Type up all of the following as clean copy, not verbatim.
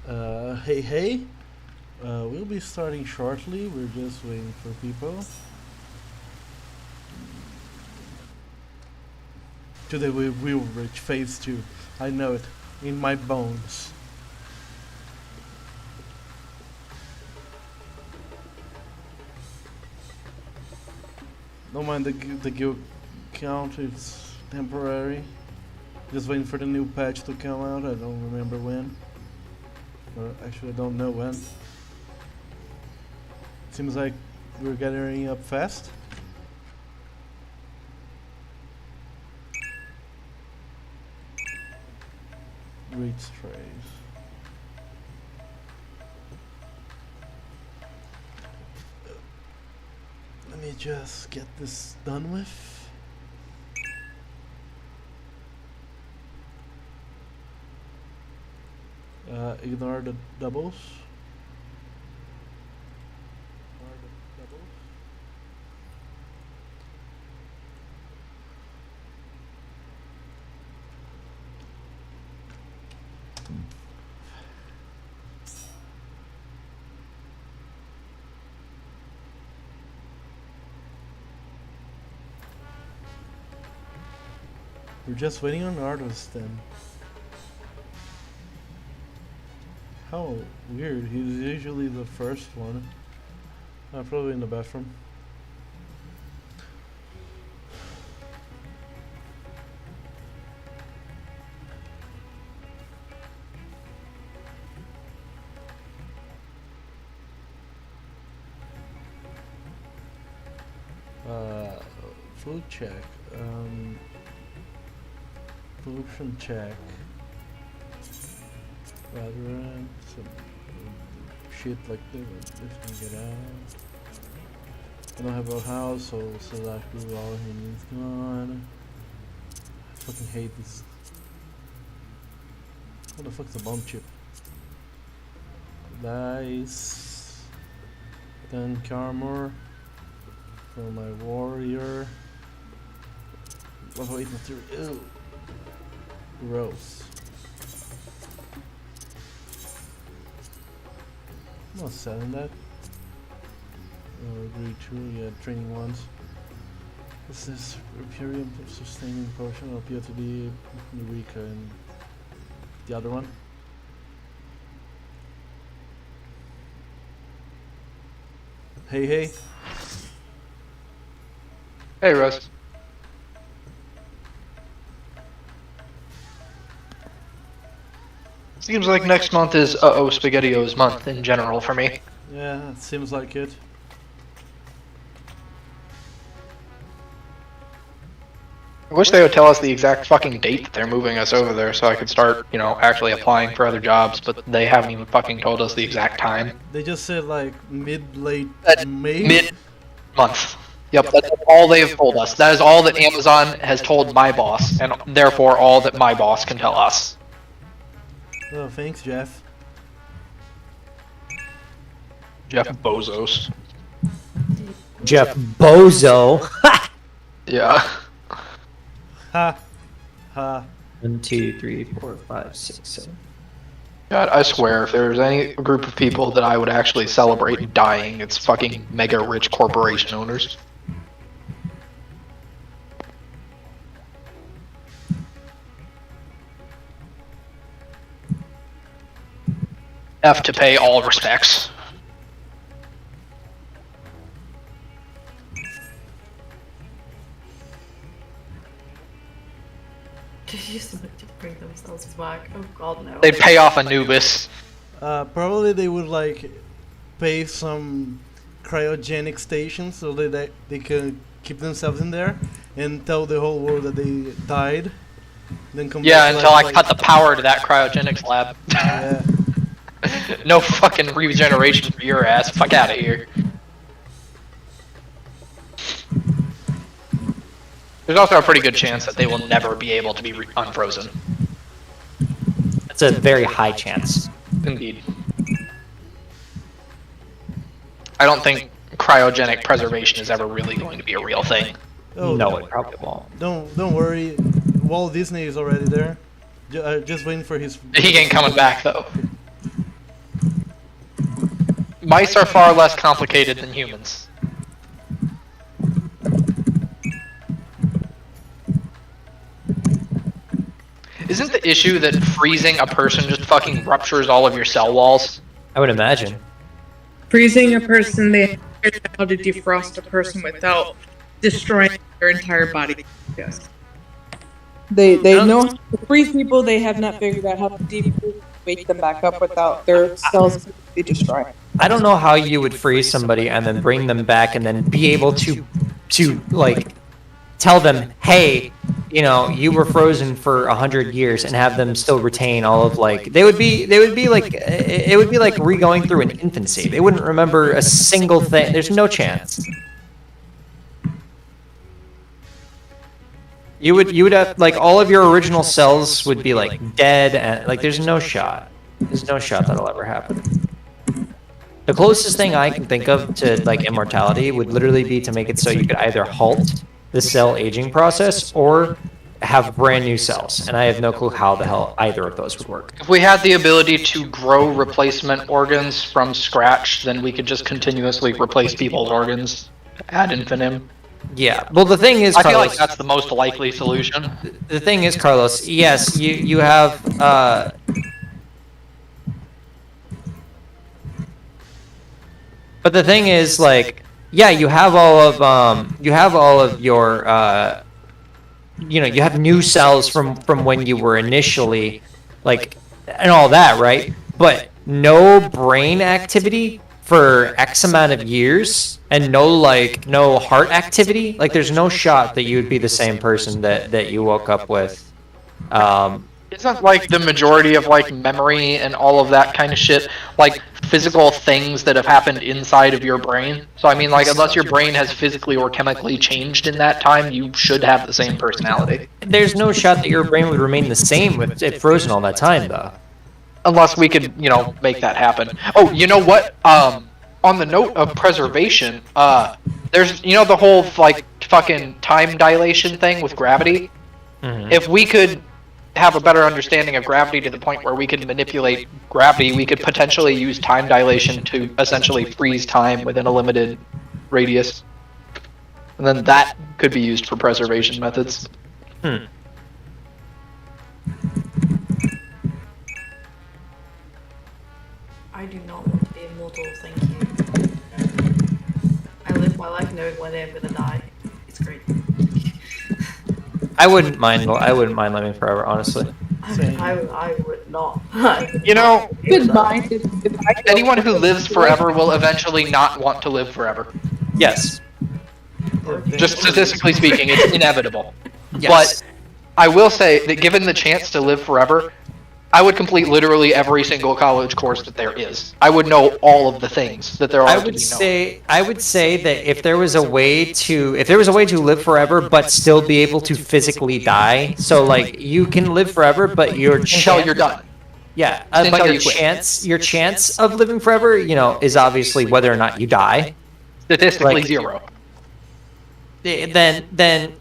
Hey. We'll be starting shortly. We're just waiting for people. Today we will reach phase 2. I know it. In my bones. Don't mind the guild count, it's temporary. Just waiting for the new patch to come out, I don't remember when. Or actually I don't know when. Seems like we're gathering up fast. Reach trays. Let me just get this done with. Ignore the doubles. We're just waiting on artists then. How weird, he's usually the first one. Probably in the bathroom. Food check. Pollution check. Rather some shit like this can get out. I don't have a house, so select all he needs gone. I fucking hate this. What the fuck's a bomb chip? Dice. 10 armor for my warrior. Level 8 material. Ew. Gross. I'm not selling that. Agree to, yeah, training ones. This is Imperium sustaining potion. I'll appeal to the Eureka and the other one. Hey. Hey, Russ. Seems like next month is SpaghettiOs month in general for me. Yeah, it seems like it. I wish they would tell us the exact fucking date that they're moving us over there so I could start, you know, actually applying for other jobs, but they haven't even fucking told us the exact time. They just said like late May? Mid-month. Yep, that's all they've told us. That is all that Amazon has told my boss, and therefore all that my boss can tell us. Oh, thanks, Jeff. Jeff Bezos. Jeff Bozo. Yeah. Ha. 1, 2, 3, 4, 5, 6, 7. God, I swear, if there's any group of people that I would actually celebrate dying, it's fucking mega rich corporation owners. F to pay all respects. Did you just look to bring themselves back? Oh god, no. They'd pay off Anubis. Probably they would like pay some cryogenic stations so that they can keep themselves in there and tell the whole world that they died. Then come Yeah, back until I like, cut the power to that cryogenics lab. Yeah. No fucking regeneration for your ass. Fuck out of here. There's also a pretty good chance that they will never be able to be unfrozen. That's a very high chance. Indeed. I don't think cryogenic preservation is ever really going to be a real thing. Oh, No, it probably won't. Don't worry. Walt Disney is already there. Just waiting for his. He ain't coming back though. Mice are far less complicated than humans. Isn't the issue that freezing a person just fucking ruptures all of your cell walls? I would imagine. Freezing a person, they figured out how to defrost a person without destroying their entire body. Yes. They know how to freeze people. They have not figured out how to defreeze, wake them back up without their cells be destroyed. I don't know how you would freeze somebody and then bring them back and then be able to like tell them, hey, you know, you were frozen for 100 years, and have them still retain all of like they would be like it would be like re-going through an infancy. They wouldn't remember a single thing. There's no chance. You would have like all of your original cells would be like dead, and like there's no shot. There's no shot that'll ever happen. The closest thing I can think of to like immortality would literally be to make it so you could either halt the cell aging process or have brand new cells, and I have no clue how the hell either of those would work. If we had the ability to grow replacement organs from scratch, then we could just continuously replace people's organs ad infinitum. Yeah, well the thing is, I feel Carlos, like that's the most likely solution. the thing is, Carlos, yes, you have but the thing is, like, yeah, you have all of your you know, you have new cells from when you were initially like and all that, right? But no brain activity for X amount of years, and no heart activity. Like there's no shot that you would be the same person that you woke up with. Isn't like the majority of like memory and all of that kind of shit like physical things that have happened inside of your brain? So I mean, like, unless your brain has physically or chemically changed in that time, you should have the same personality. There's no shot that your brain would remain the same with it frozen all that time, though. Unless we could, you know, make that happen. Oh, you know what? On the note of preservation, there's, you know, the whole like fucking time dilation thing with gravity. Mm-hmm. If we could have a better understanding of gravity to the point where we could manipulate gravity, we could potentially use time dilation to essentially freeze time within a limited radius. And then that could be used for preservation methods. I do not want to be immortal, thank you. I live my life knowing when I'm gonna die. It's great. I wouldn't mind living forever, honestly. I would not. You know, Good mind. anyone who lives forever will eventually not want to live forever. Yes. Just statistically speaking, it's inevitable. Yes. But I will say that given the chance to live forever, I would complete literally every single college course that there is. I would know all of the things that there are I to be would known. I would say that if there was a way to live forever but still be able to physically die, so like you can live forever but your Until you're done. Yeah, Until but you quit. your chance of living forever, you know, is obviously whether or not you die. Statistically Like- zero. Then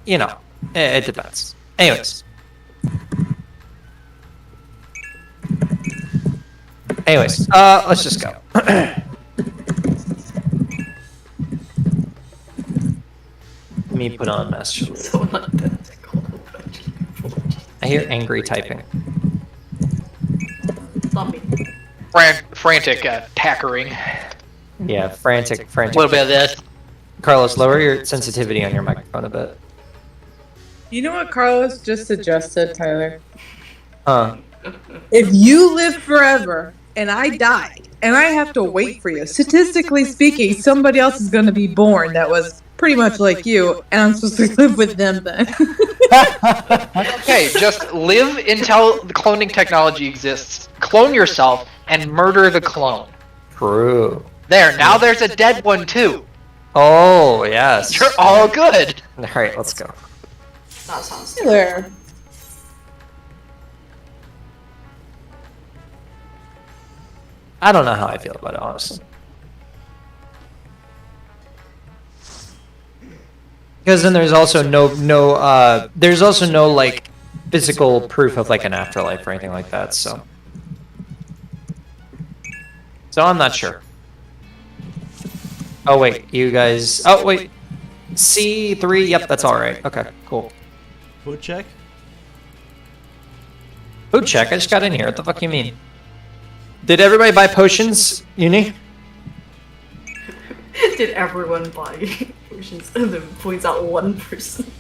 you know, it depends. Anyways. Let's just go. Let me put on master. So identical. I hear angry typing. Not me. Frantic tackering. Yeah, frantic. A little bit of this. Carlos, lower your sensitivity on your microphone a bit. You know what Carlos just suggested, Tyler? Huh. If you live forever and I died and I have to wait for you, statistically speaking, somebody else is going to be born that was pretty much like you, and I'm supposed to live with them then. Okay, just live until the cloning technology exists. Clone yourself and murder the clone. True. There, now there's a dead one too. Oh, yes. You're all good. Alright, let's go. That sounds There. I don't know how I feel about it, honestly. Because then there's also no like physical proof of like an afterlife or anything like that, so I'm not sure. Oh wait, you guys. Oh wait, C3. Yep, that's all right. Okay, cool. Food check. Food check. I just got in here. What the fuck you mean? Did everybody buy potions, Uni? Did everyone buy potions? And then points out one person.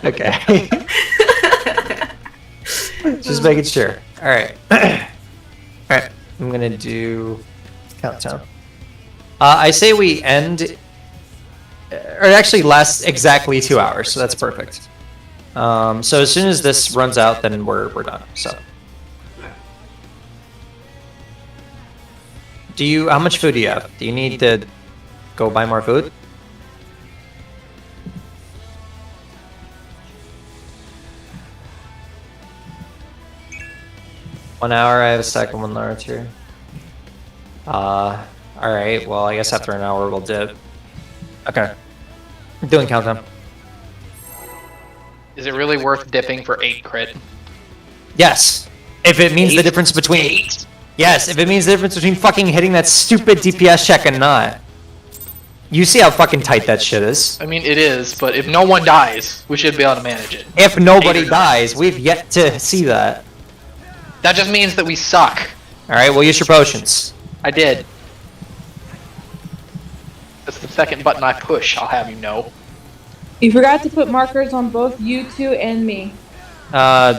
Okay. Just making sure. All right. All right. I'm gonna do countdown. I say we end, or actually lasts exactly 2 hours, so that's perfect. So as soon as this runs out, then we're done. So. How much food do you have? Do you need to go buy more food? One hour, I have a second, 1 hour too. Alright, well, I guess after an hour we'll dip. Okay. I'm doing countdown. Is it really worth dipping for 8 crit? Yes! If it means the difference between... 8? Yes, if it means the difference between fucking hitting that stupid DPS check and not. You see how fucking tight that shit is. I mean, it is, but if no one dies, we should be able to manage it. If nobody dies, we've yet to see that. That just means that we suck. Alright, well, use your potions. I did. That's the second button I push, I'll have you know. You forgot to put markers on both you two and me.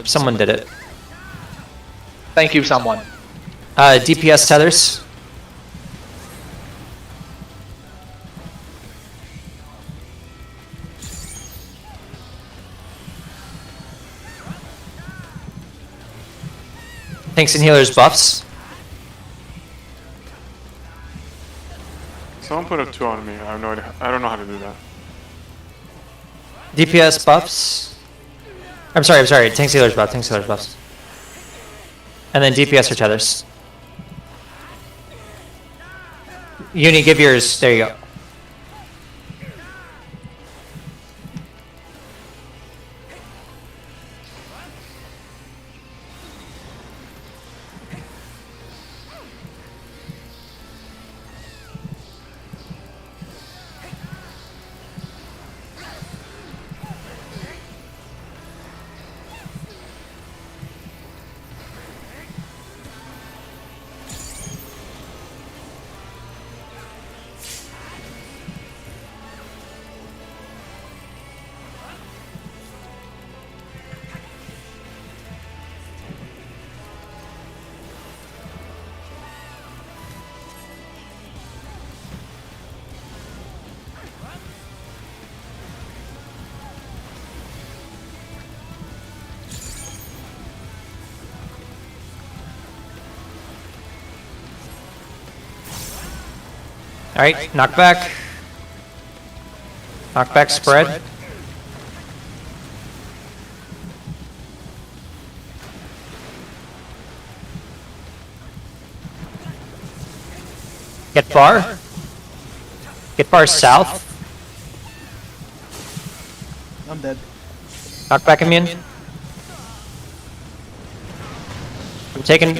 Someone did it. Thank you, someone. DPS tethers. Tanks and healers buffs. Someone put a 2 on me. I have no idea. I don't know how to do that. DPS buffs. I'm sorry. Tanks, healers buffs. Tanks, healers buffs. And then DPS or tethers. Uni, give yours. There you go. Alright, knockback. Knockback spread. Get bar. Get bar south. I'm dead. Knockback immune.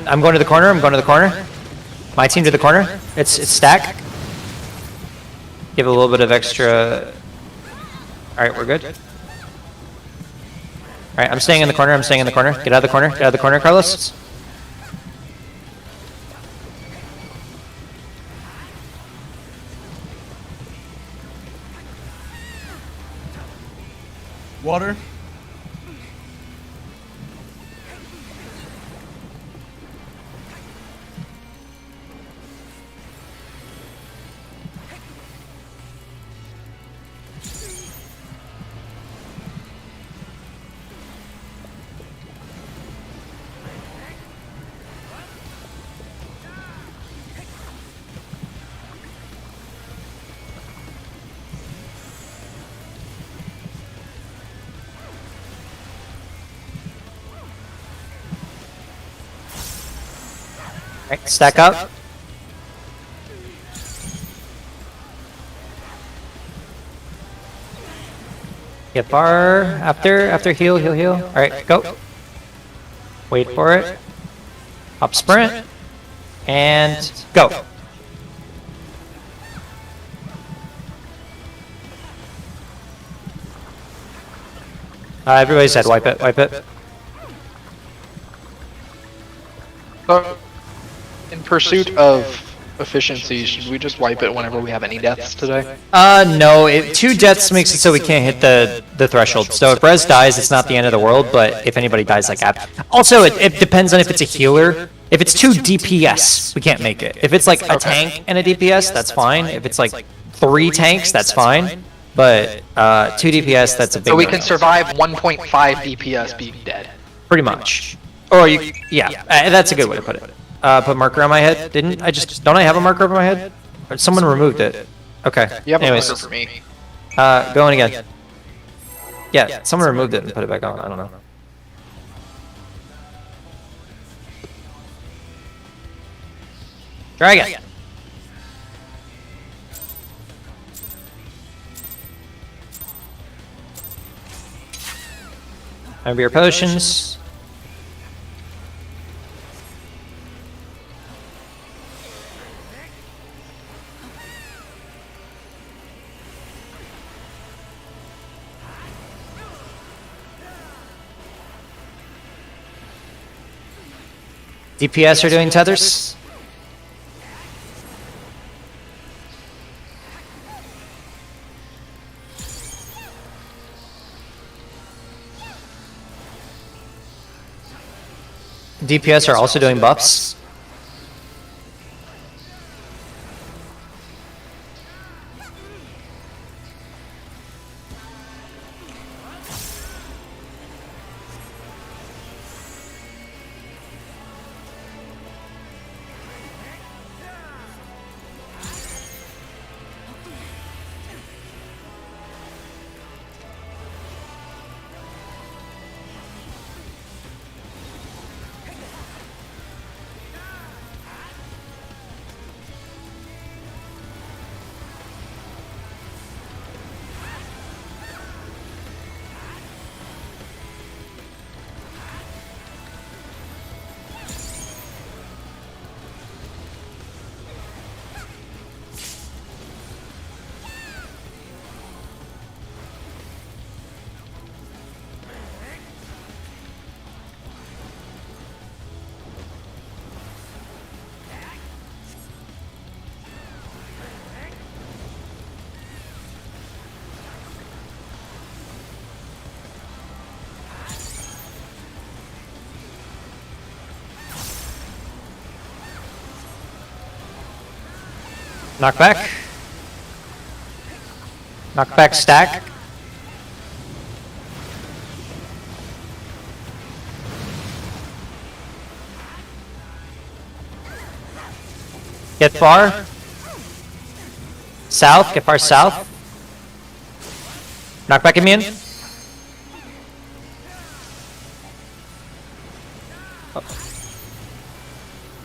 I'm going to the corner. My team to the corner. It's stack. Give a little bit of extra. Alright, we're good. Alright, I'm staying in the corner. Get out of the corner, Carlos. Water. Alright, stack up. Get bar after heal. Alright, go. Wait for it. Up sprint. And go. Everybody said wipe it, wipe it. So, in pursuit of efficiency, should we just wipe it whenever we have any deaths today? No, 2 deaths makes it so we can't hit the threshold. So if Rez dies, it's not the end of the world, but if anybody dies, like, also, it depends on if it's a healer. If it's 2 DPS, we can't make it. If it's like a tank and a DPS, that's fine. If it's like 3 tanks, that's fine. But 2 DPS, that's a big So we no-no. can survive 1.5 DPS being dead. Pretty much. Or you, yeah, that's a good way to put it. Put marker on my head. Don't I have a marker over my head? Or someone removed it. Okay. You have a Anyways, marker for me. going again. Yeah, someone removed it and put it back on. I don't know. Try again. Remember your potions. DPS are doing tethers. DPS are also doing buffs. Knockback. Knockback stack. Get far. South, get far south. Knockback immune.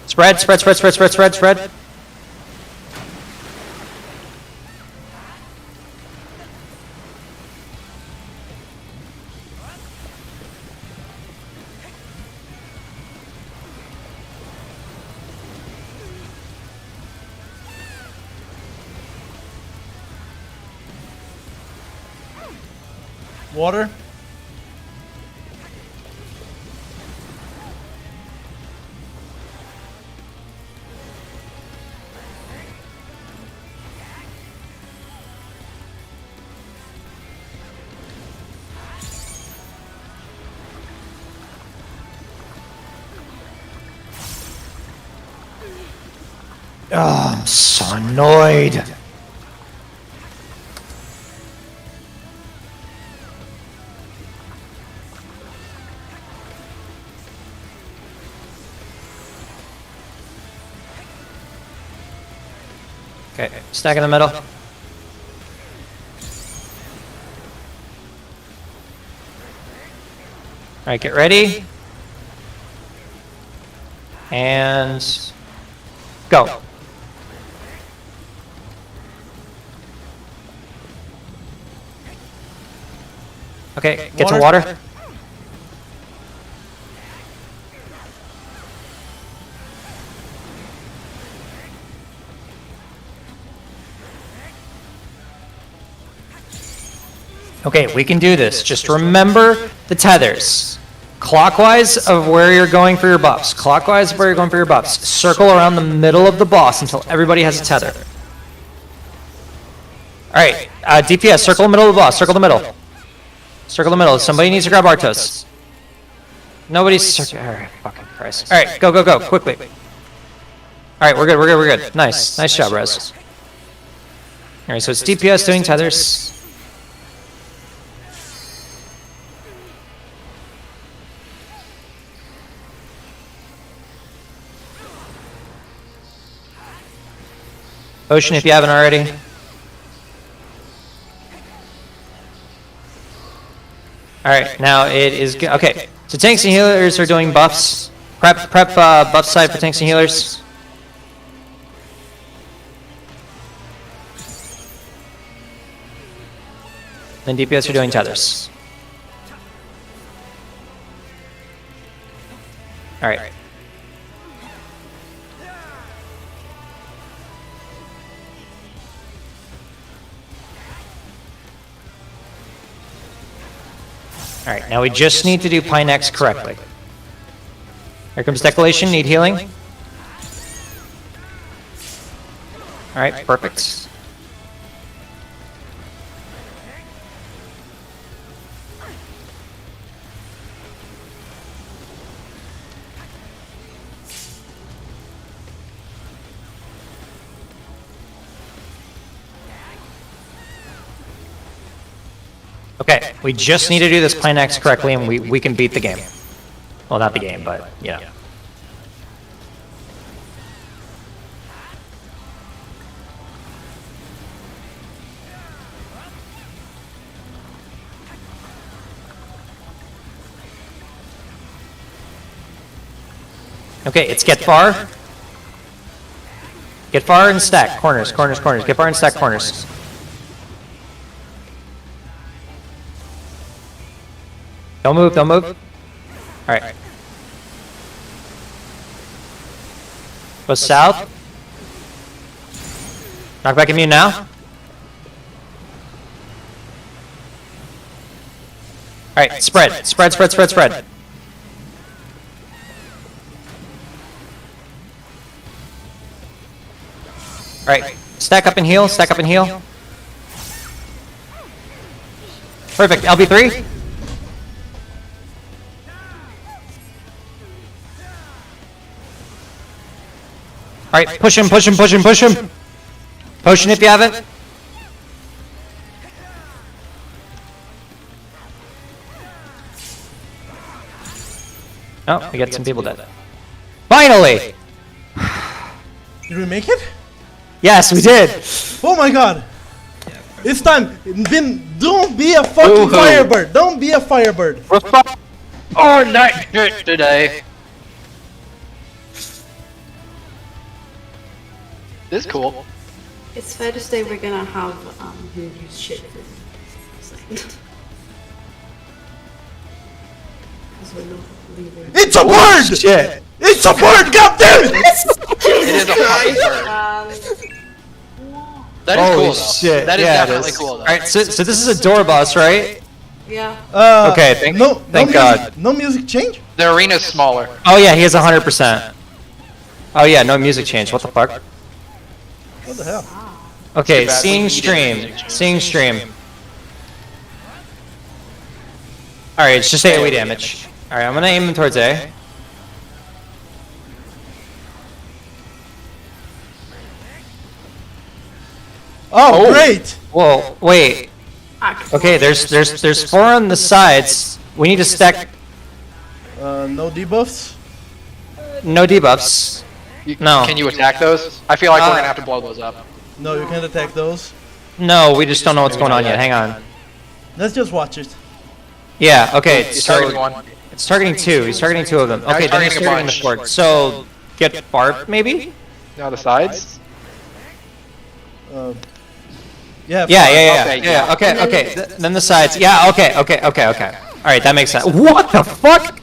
Spread, spread, spread, spread, spread, spread, spread. Water? Oh, I'm so annoyed. Okay, stack in the middle. Alright, get ready. And go. Okay, get to water. Okay, we can do this. Just remember the tethers. Clockwise of where you're going for your buffs. Clockwise of where you're going for your buffs. Circle around the middle of the boss until everybody has a tether. Alright, DPS, circle the middle of the boss. Circle the middle. Circle the middle. Somebody needs to grab Artos. Nobody's... Alright, fucking Christ. Alright, go, go, go, quickly. Alright, we're good, we're good, we're good. Nice. Nice job, Rez. Alright, so it's DPS doing tethers. Ocean, if you haven't already. Alright, now it is good. Okay, so tanks and healers are doing buffs. Prep buff side for tanks and healers. Then DPS are doing tethers. Alright. Alright, now we just need to do Pinex correctly. Here comes Declaration, need healing. Alright, perfect. Okay, we just need to do this Pinex correctly and we can beat the game. Well, not the game, but, you know. Okay, it's get far. Get far and stack. Corners, corners, corners. Get far and stack corners. Don't move, don't move. Alright. Go south. Knock back immune now. Alright, spread. Spread, spread, spread, spread. Alright, stack up and heal, stack up and heal. Perfect, LB3. Alright, push him, push him, push him, push him! Potion if you haven't. Oh, we got some people dead. Finally! Did we make it? Yes, we did! Oh my god! It's time! Don't be a fucking firebird! Don't be a firebird! We're night today. This is cool. It's fair to say we're gonna have who use shit for this. Because we're not leaving. It's a bird! Shit! It's a bird! God damn it! It is a fucking bird. That is cool though. Shit. That is yeah, definitely cool though. Alright, so this is a door boss, right? Yeah. Okay, thank God. No music change? The arena's smaller. Oh yeah, he has 100%. Oh yeah, no music change. What the fuck? What the hell? Okay, Too bad seeing we needed stream. music change. Seeing stream. Alright, it's just AoE damage. Alright, I'm gonna aim him towards A. Oh, great! Whoa, wait. Okay, there's 4 on the sides. We need to stack No debuffs? no debuffs. No. Can you attack those? I feel like we're gonna have to blow those up. No, you can't attack those. No, we just don't know what's going on yet. Hang on. Let's just watch it. Yeah, okay, He's targeting one. it's targeting 2. He's targeting 2 of them. Okay, then he's targeting a targeting the bunch. 4. So, get Barb, maybe? Now the sides. Yeah. Yeah. Okay. Then the sides. Yeah, okay. Alright, that makes sense. What the fuck?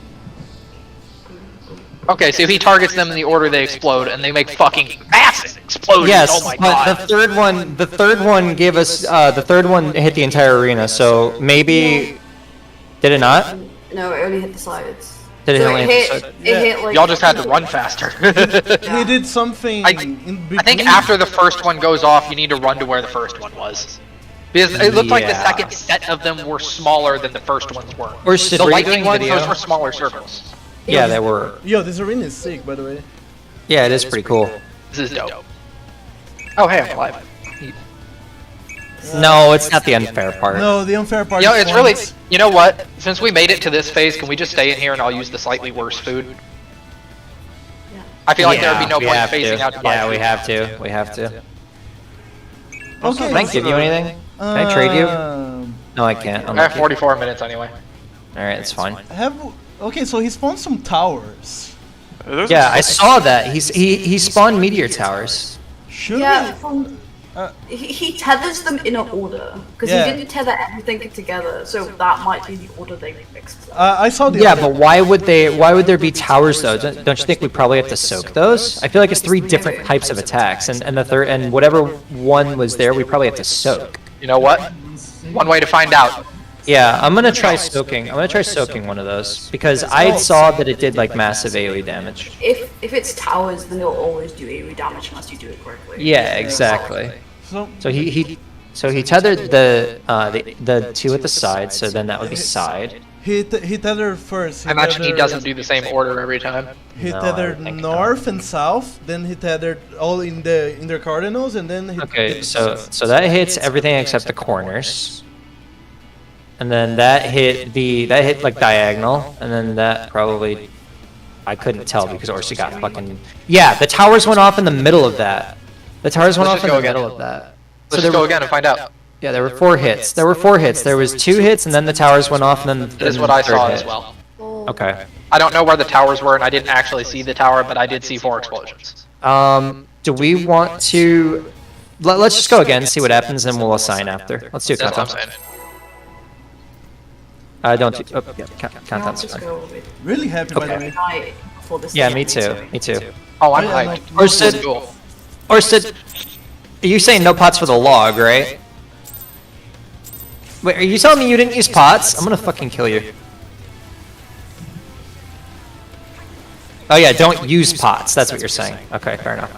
Okay, so he targets them in the order they explode, and they make fucking massive explosions. Yes, Oh my but god. the third one gave us, the third one hit the entire arena, so maybe, did it not? No, it only hit the sides. Did it So only it hit the hit, side? it hit like... Y'all just had to run faster. He did something I in between. think after the first one goes off, you need to run to where the first one was. Because it looked like the Yeah. second set of them were smaller than the first ones were. Or Sid, The were you lightning doing ones, video? those were smaller circles. Yeah, they were. Yo, this arena is sick, by the way. Yeah, it is pretty cool. This is dope. Oh, hey, I'm alive. No, it's not the unfair part. No, the unfair part. You know, is it's really. points. You know what? Since we made it to this phase, can we just stay in here and I'll use the slightly worse food? Yeah. I feel like there would be no we point have phasing to. out to buy Yeah, food. we have to. We have to. Okay. Can I give you anything? Can I trade you? No, I can't. I have 44 minutes anyway. Alright, it's fine. Okay, so he spawned some towers. There's Yeah, a- I saw that. He spawned meteor towers. Should Yeah, we? from, Uh, he tethers them in an order. Because Yeah. he didn't tether everything together, so that might be the order they mixed. I saw the. Yeah, other- but why would they? Why would there be towers though? Don't you think we probably have to soak those? I feel like it's 3 different types of attacks, and the third and whatever one was there, we probably have to soak. You know what? One way to find out. Yeah, I'm gonna try soaking. I'm gonna try soaking one of those because I saw that it did like massive AOE damage. If it's towers, then it'll always do AoE damage unless you do it correctly. Yeah, exactly. So So he tethered the 2 at the side, so then that would be side. he tethered first. I imagine he doesn't do the same order every time. He No, I tethered think north and south. Then he tethered all in their cardinals, and then he. Okay, so that hits everything except the corners. And then that hit like diagonal, and then that probably I couldn't tell because Orsi got fucking. Yeah, the towers went off in the middle of that. The towers went Let's off in just the go middle again. of that. Let's there just go were- again and find out. Yeah, there were 4 hits. There were 4 hits. There was 2 hits, and then the towers went off, and then That is then what the I third saw hit. as well. Okay. I don't know where the towers were, and I didn't actually see the tower, but I did see 4 explosions. Do we want to? Let's just go again, see what happens, and we'll assign after. Let's do That's what I'm countdown. saying. Don't do. Oh, yeah, I'll countdown's just fine. go with Really happy by the Okay. way. night before this. Yeah, thing. me too. Me too. Oh, I'm Yeah, hyped. like- Or Sid, Cool. are you saying no pots for the log, right? Wait, are you telling me you didn't use pots? I'm gonna fucking kill you. Oh yeah, don't use pots. That's what you're saying. Okay, fair enough.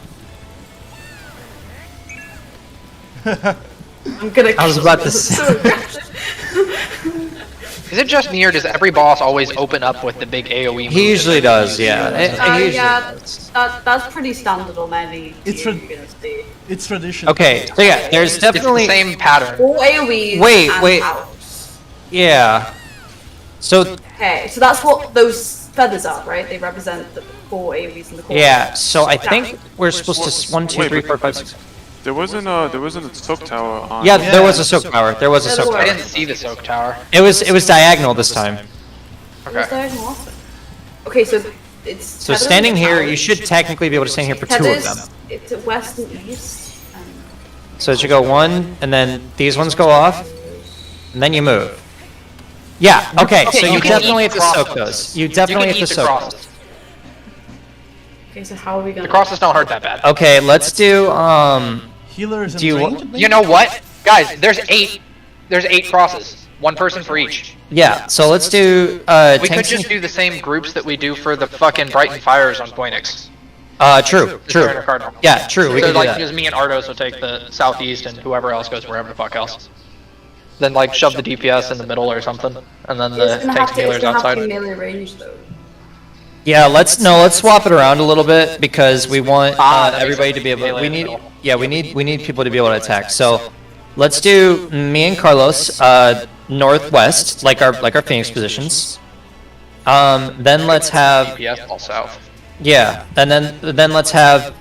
I'm gonna. I was about to This is say- so aggressive. Is it just me, or does every boss always open up with the big AoE move? He usually does, yeah. He usually Yeah, does. that's pretty standard on any. It's tier for- you're gonna see. It's tradition. Okay, so yeah, there's It's the definitely same pattern. All AoEs. Wait, and wait. powers. yeah. So Okay, so that's what those feathers are, right? They represent the 4 AoEs in the corner. yeah, so I think we're supposed to 1, 2, 3, 4, 5, 6. There wasn't a soak tower on. Yeah, there was a soak tower. There was a soak I tower. didn't see the soak tower. It was diagonal this time. Was Okay. there anything else? Okay, so it's. So tethers standing and here, powers. you should technically be able to stand here for 2 of Tethers, them. it's at west and east. And So it should go 1, and then these ones go off, and then you move. Yeah, okay, so you you can definitely eat have to soak crosses. those. You definitely you have can to eat the soak crosses. those. okay, so how are we gonna? The crosses don't hurt that bad. Okay, let's do, Healers and Do you- ranged, maybe? You know what? Guys, there's 8 crosses. 1 person for each. yeah, so let's do, We could tanks just do the same groups that we do for the fucking Brighton Fires on Poinix. true, Just turn a true. cardinal. Yeah, true, we So can do like, that. because me and Ardos will take the southeast, and whoever else goes wherever the fuck else. Then like shove the DPS in the middle or something, and then the It's gonna tanks have and to, it's healers gonna have outside. to be melee range though. Yeah, let's swap it around a little bit because we want That makes everybody sense. to be able. Melee We in the need middle. we need people to be able to attack. So let's do me and Carlos northwest, like our Phoenix positions. Then let's have DPS all south. yeah, and then let's have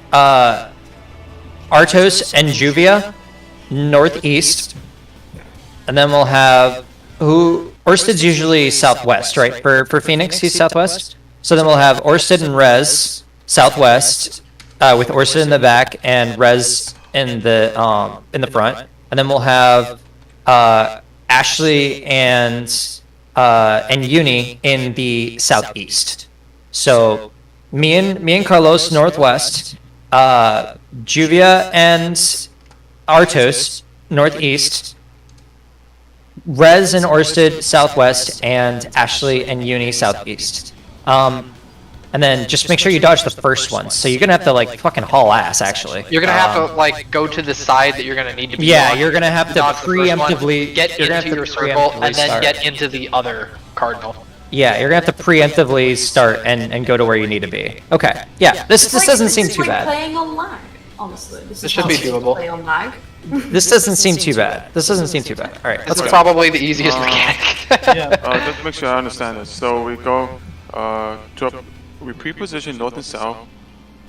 Artos and Juvia northeast, and then we'll have Orsted's usually southwest, right? For Phoenix, he's southwest. So then we'll have Orsted and Rez southwest, with Orsted in the back and Rez in the front, and then we'll have Ashley and Uni in the southeast. So Me and Carlos northwest, Juvia and Artos northeast, Rez and Orsted southwest, and Ashley and Uni southeast. And then just make sure you dodge the first one. So you're gonna have to like fucking haul ass, actually. You're gonna have to like go to the side that you're gonna need to be Yeah, on, you're gonna have to dodge the first one, preemptively get you're gonna into have your to circle preemptively and then start. get into the other cardinal. Yeah, you're gonna have to preemptively start and go to where you need to be. Okay. Yeah, this doesn't seem too It's like bad. playing on lag, honestly. This is should how be you doable. Play on lag. This doesn't seem too bad. This doesn't seem too bad. All right, let's That's go. probably the easiest mechanic. Yeah. Just to make sure I understand this. So we go, we pre-position north and south,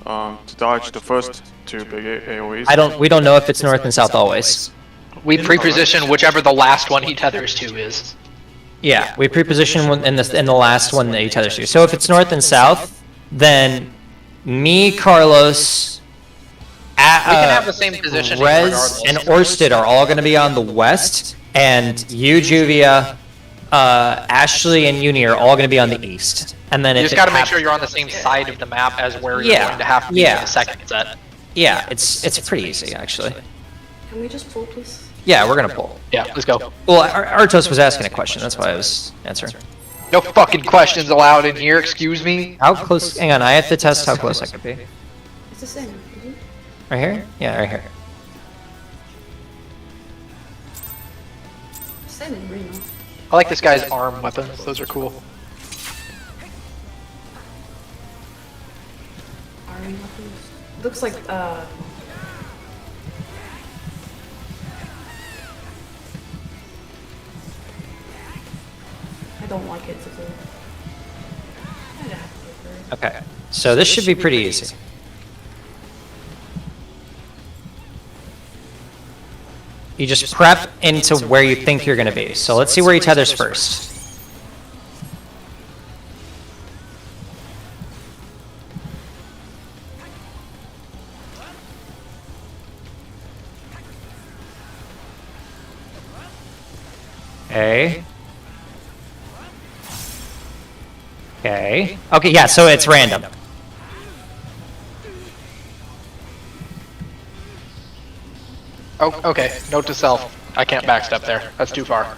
to dodge the first two big AoEs. We don't know if it's north and south always. We pre-position whichever the last one he tethers to is. Yeah, we pre-position in the last one that he tethers to. So if it's north and south, then me, Carlos, We can have the same position. Rez and Orsted are all going to be on the west, and you, Juvia, Ashley, and Uni are all going to be on the east. And then You if just it gotta make happens- sure you're on the same side of the map as where you're Yeah, going to have to be yeah. in the second set. Yeah, it's pretty easy actually. Can we just pull, please? Yeah, we're gonna pull. Yeah, let's go. Well, Artos was asking a question. That's why I was answering. No fucking questions allowed in here, excuse me. How close? Hang on, I have to test how close I could be. It's the same. Mhm. Right here? Yeah, right here. Same in Reno. I like this guy's arm weapons, those are cool. Iron weapons. Looks like I don't like it to do. I'd have to give her- Okay. So this should be pretty easy. You just prep into where you think you're gonna be. So let's see where he tethers first. Okay. Okay. Okay, yeah, so it's random. Oh, okay, note to self. I can't backstep there, that's too far.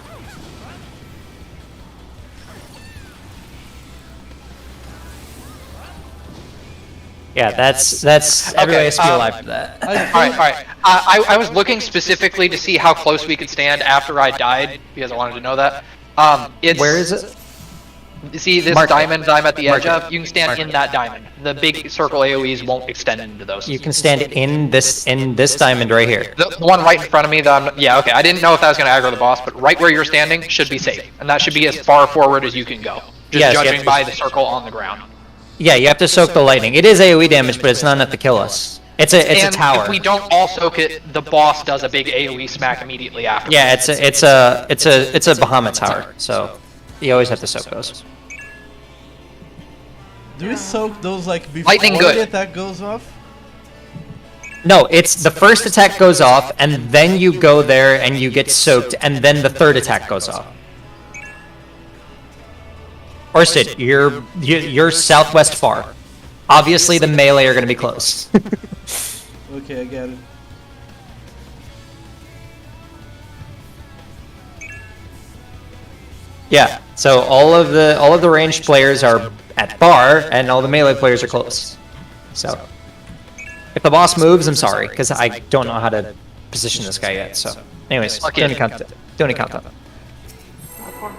Yeah, that's everybody has to be alive for that. Alright. I was looking specifically to see how close we could stand after I died, because I wanted to know that. It's... Where is it? You see this Mark it. diamond I'm at the edge Mark it. of? You can stand Mark in it. that diamond. The big circle AoEs won't extend into those. You can stand in this diamond right here. The one right in front of me that I'm... Yeah, okay, I didn't know if that was going to aggro the boss, but right where you're standing should be safe. And that should be as far forward as you can go. Just Yes, you have judging to- by the circle on the ground. Yeah, you have to soak the lightning. It is AoE damage, but it's not enough to kill us. It's a And tower. if we don't all soak it, the boss does a big AoE smack immediately after. Yeah, it's a Bahamut tower. So you always have to soak those. Do we soak those like before Lightning good. the attack goes off? No, it's the first attack goes off, and then you go there and you get soaked, and then the third attack goes off. Orsted, you're southwest far. Obviously, the melee are going to be close. Okay, I get it. Yeah. So all of the ranged players are at bar, and all the melee players are close. So if the boss moves, I'm sorry, because I don't know how to position this guy yet. So, anyways, do any countdown. Do any countdown. Of course.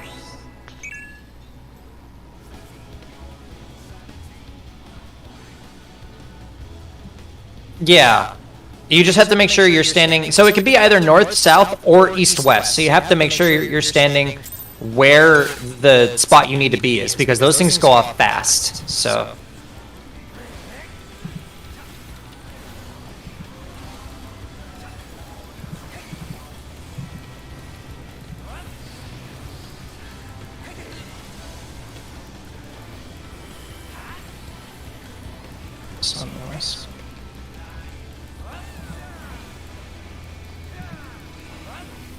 Yeah. You just have to make sure you're standing. So it could be either north, south, or east, west. So you have to make sure you're standing where the spot you need to be is, because those things go off fast. So.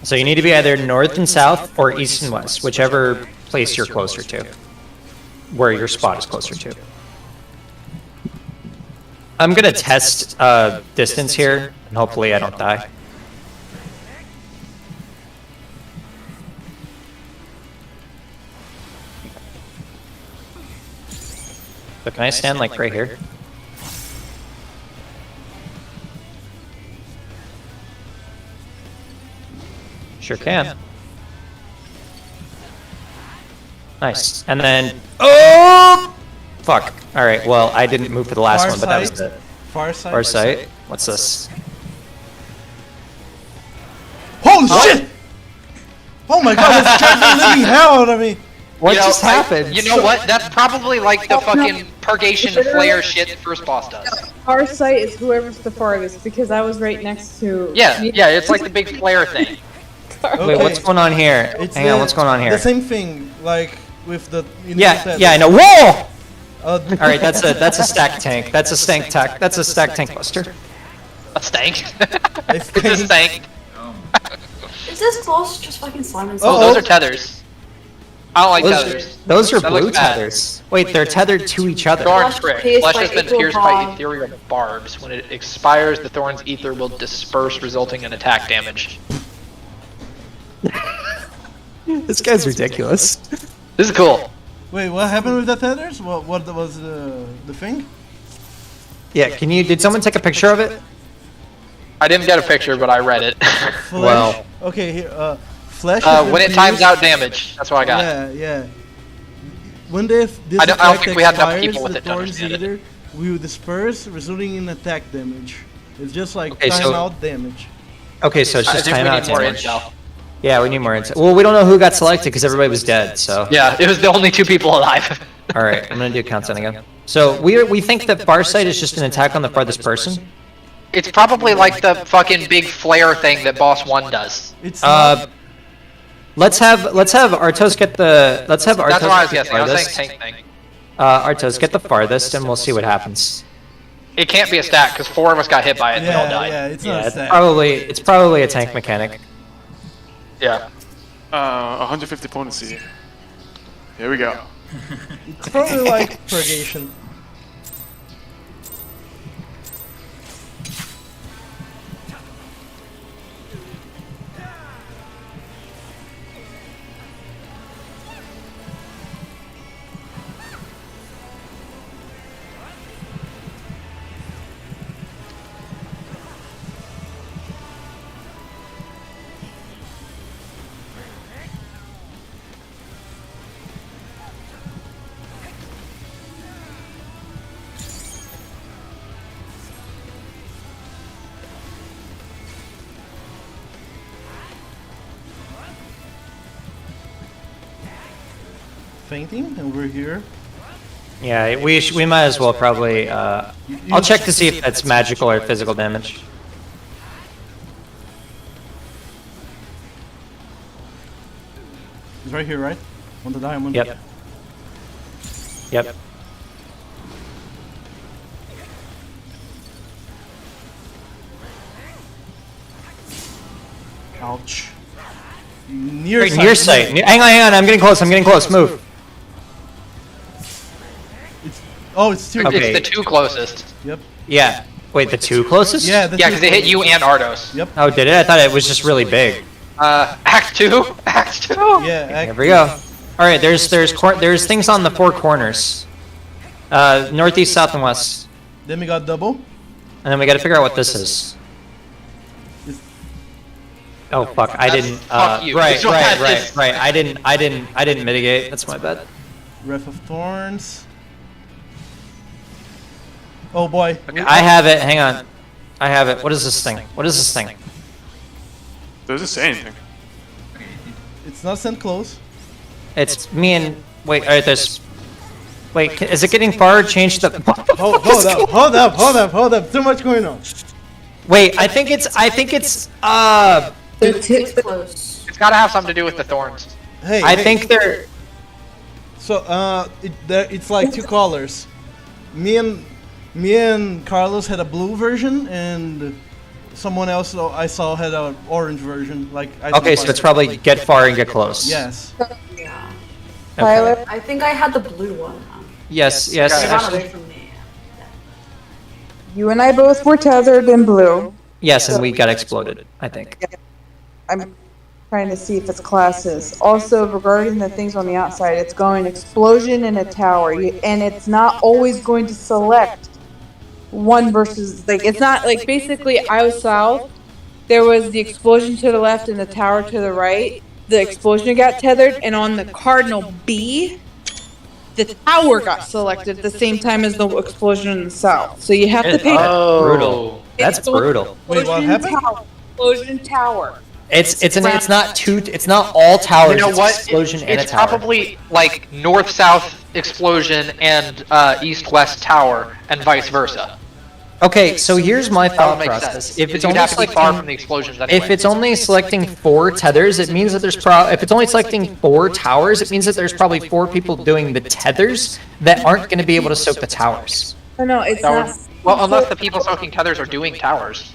So you need to be either north and south or east and west, whichever place you're closer to, where your spot is closer to. I'm gonna test distance here, and hopefully I don't die. So can I stand like right here? Sure can. Nice. And then, oh, fuck. All right. Well, I didn't move for the last one, but that was it. Far side. Far sight. What's this? Holy shit! Oh my god, that's scared the living hell out of me. What just happened? You know what? That's probably like the fucking purgation flare shit the first boss does. Our site is whoever's the farthest because I was right next to. Yeah, it's like the big flare thing. Wait, what's going on here? Hang on, what's going on here? The same thing, like with the. Yeah, I know. Whoa! All right, that's a stack tank. That's a stank tank. That's a stack tank buster. A stank? It's It's a stank. Is this boss just fucking slamming? Oh, those are tethers. I don't like tethers. Those are That blue looks bad. tethers. Wait, they're tethered to each other. Thorn Flesh prick. pierced Flesh by has been equal pierced by harm. ethereal barbs. When it expires, the thorn's ether will disperse, resulting in attack damage. This guy's ridiculous. This is cool. Wait, what happened with the tethers? What was the thing? Yeah, did someone take a picture of it? I didn't get a picture, but I read it. Flesh? Well. Okay, here. Flesh. has When been it times pierced- out damage, that's what I got. Yeah. When this I don't attack think we had enough expires, people with the it to thorn's understand it. ether will disperse, resulting in attack damage. It's just like Okay, so- timeout damage. Okay, so it's I just think we timeout need more damage. intel. Yeah, we need more intel. Well, we don't know who got selected because everybody was dead. So. Yeah, it was the only 2 people alive. All right, I'm gonna do countdown again. So we think that Farsight is just an attack on the farthest person. It's probably like the fucking big flare thing that boss 1 does. It's not, Let's have Artos get the. Let's have Artos That's what I was get the guessing. I was farthest. saying tank thing. Artos get the farthest, and we'll see what happens. It can't be a stack because 4 of us got hit by it and we all died. yeah, it's Yeah, not a it's stat. probably a tank mechanic. Yeah. 150 potency. Here we go. It's probably like purgation. Fainting over here. Yeah, we might as well probably. I'll check to see if that's magical or physical damage. He's right here, right? On the diamond. Yep. Yep. Ouch. Near Right, near sight. Hang on, I'm getting close. Move. It's two. Okay. It's the 2 closest. Yep. Yeah. Wait, the 2 closest? Yeah. The Yeah, two because they hit you and Ardos. Yep. Oh, did it? I thought it was just really big. Act 2? Act 2? Yeah. Here we go. All right, there's things on the 4 corners. Northeast, south, and west. Then we got double. And then we got to figure out what this is. Oh fuck! I didn't. Fuck you. Right. This one has this. I didn't mitigate. That's my bad. Wreath of Thorns. Oh boy. I have it. Hang on. I have it. What is this thing? Doesn't say anything. It's not sent close. It's me and wait. All right, there's. Wait, is it getting far? Change the. Hold up. Too much going on. Wait, I think it's. It's close. It's gotta have something to do with the thorns. Hey. I think they're. So it's like 2 colors. Me and Carlos had a blue version, and someone else I saw had an orange version. Like Okay, so it's probably get far and get close. Yes. Yeah. Okay. I think I had the blue one. Yes. It ran Actually, away from me. you and I both were tethered in blue. Yes, and we got exploded, I think. I'm trying to see if it's classes. Also, regarding the things on the outside, it's going explosion in a tower, and it's not always going to select one versus, like, it's not, like, basically, I was south, there was the explosion to the left and the tower to the right. The explosion got tethered, and on the Cardinal B, the tower got selected at the same time as the explosion in the south. So you have to pay. Oh. Brutal. That's It's going brutal. Wait, what explosion happened? tower, explosion tower. It's not all towers. You know it's what? Explosion and a It's tower. probably like north-south explosion and east-west tower, and vice versa. Okay, so here's my That thought would make process. sense. If it's You'd only have to be far from selecting, the explosions anyway. if it's only selecting 4 tethers, it means that there's if it's only selecting 4 towers, it means that there's probably 4 people doing the tethers that aren't going to be able to soak the towers. No, it's That not. would- well, unless the people soaking tethers are doing towers.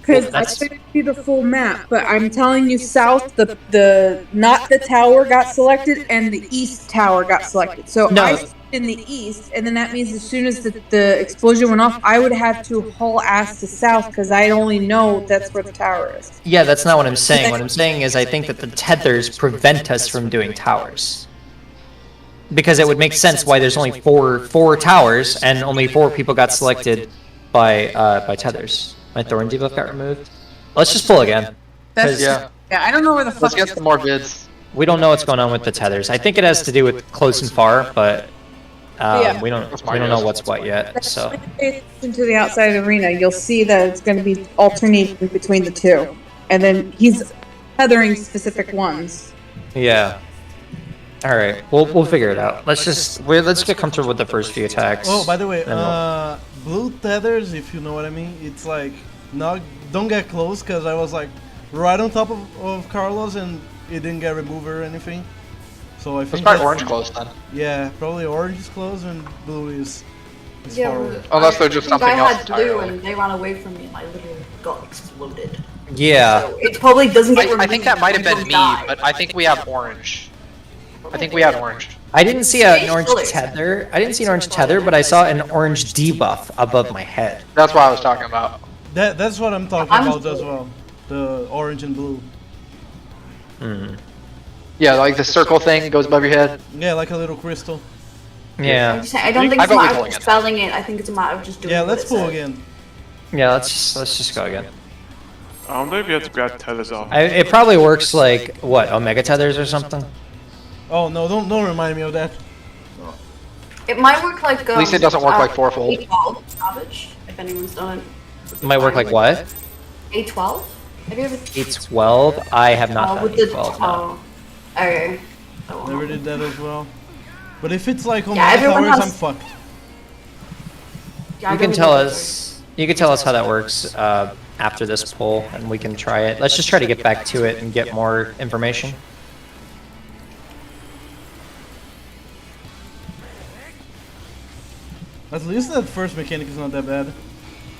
Because I That's- couldn't see the full map, but I'm telling you, south, the not the tower got selected, and the east tower got selected. So No. I stood in the east, and then that means as soon as the explosion went off, I would have to haul ass to south because I only know that's where the tower is. Yeah, that's not what I'm saying. What I'm saying is I think that the tethers prevent us from doing towers. Because it would make sense why there's only four towers and only 4 people got selected by tethers. My thorn debuff got removed. Let's just pull again. That's Yeah. yeah. I don't know where the fuck. Let's get some more vids. We don't know what's going on with the tethers. I think it has to do with close and far, but Yeah. we don't know what's what yet. So Pay attention to the outside arena. You'll see that it's going to be alternating between the two, and then he's tethering specific ones. yeah. All right, we'll figure it out. Let's get comfortable with the first few attacks. Oh, by the way, and we'll- blue tethers, if you know what I mean, it's like don't get close because I was like right on top of Carlos and it didn't get removed or anything. So I Let's think try that's- orange close then. Yeah, probably orange is close and blue is Yeah, far away. Unless they're just I think something I else had blue entirely. and they ran away from me and I literally got exploded. yeah. So it probably doesn't get I think that might have been removed me, until die. but I think we have orange. I think we had orange. I didn't see an orange Colors. tether. I didn't see an orange tether, but I saw an orange debuff above my head. That's what I was talking about. That's what I'm talking I'm about as well. The orange and blue. Yeah, like the circle thing goes above your head. Yeah, like a little crystal. Yeah. I don't think I it's vote a we matter pull of again. spelling it. I think it's a matter of just doing Yeah, what let's it pull says. again. Yeah, let's just go again. I wonder if you have to grab tethers off. It probably works like what, omega tethers or something. Oh no, don't remind me of that. It might work like. At least it doesn't work like fourfold. A12 Savage, if anyone's done it. It might work like what? A12? Have you ever? A12. I have not done with the A12. No. oh, okay. That won't Never help. did that as well. But if it's like Yeah, Omega everyone Towers, has- I'm fucked. Yeah, I You can really tell don't us. You can tell us how that works after this poll, and we can try it. Let's just try to get back to it and get more information. At least that first mechanic is not that bad.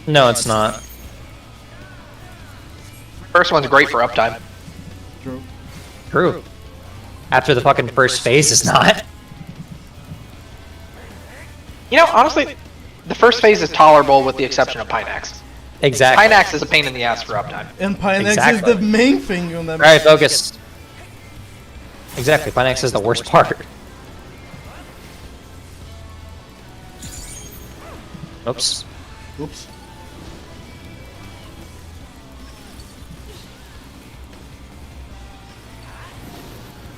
No, it's not. First one's great for uptime. True. True. After the fucking first phase is not. You know, honestly, the first phase is tolerable with the exception of Pinax. Exactly. Pinax is a pain in the ass for uptime. And Pinex Exactly. is the main thing on that. Alright, focus. Exactly, Pinax is the worst part. Oops. Oops.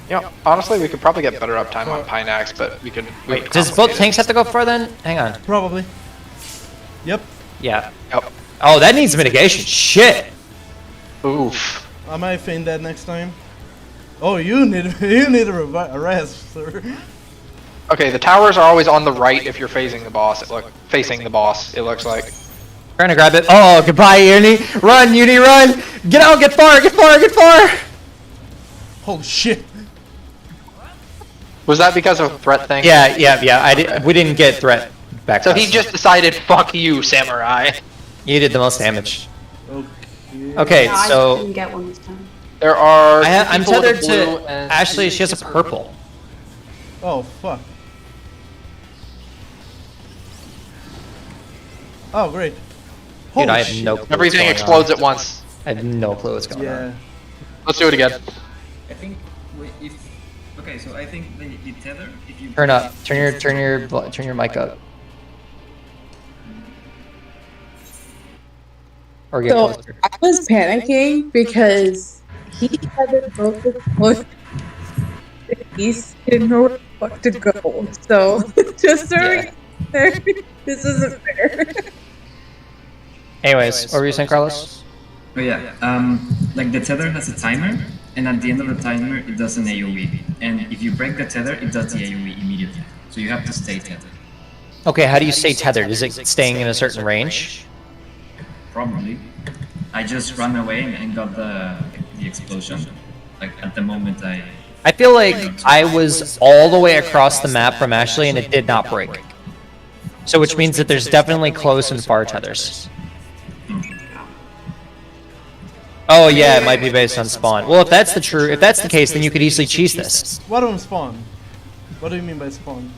Yeah, honestly, we could probably get better uptime on Pinax, but we could. Wait, does both tanks have to go for then? Hang on. Probably. Yep. Yeah. Yep. Oh, that needs mitigation. Shit. Oof. I might feign that next time. Oh, you need a rest, sir. Okay, the towers are always on the right if you're facing the boss. Facing the boss. It looks like. Trying to grab it. Oh, goodbye, Uni. Run, Uni, run. Get out, get far, get far, get far. Holy shit. Was that because of threat thing? Yeah. We didn't get threat back. So he just decided, "Fuck you, samurai." You did the most damage. Okay. Okay, Yeah, I so didn't get one this time. There are. I'm people with a tethered blue to and Ashley. She has a purple. Oh, fuck. Oh, great. Dude, I Holy have no shit. clue. Everything what's going explodes on. at once. I have no clue what's going Yeah. on. Let's do it again. I think if okay, so I think the tether. If you Turn up. Turn your mic up. Or get So closer. I was panicking because he had to go to close. He didn't know where the fuck to go. So just throwing there, this isn't fair. Anyways, what were you saying, Carlos? Oh yeah, like the tether has a timer, and at the end of the timer, it does an AOE. And if you break the tether, it does the AOE immediately. So you have to stay tethered. Okay, how do you stay tethered? Is it staying in a certain range? Probably. I just ran away and got the explosion. Like at the moment I feel like I was all the way across the map from Ashley and it did not break. So which means that there's definitely close and far tethers. Oh yeah, it might be based on spawn. Well, if that's the case, then you could easily cheese this. What on spawn? What do you mean by spawn?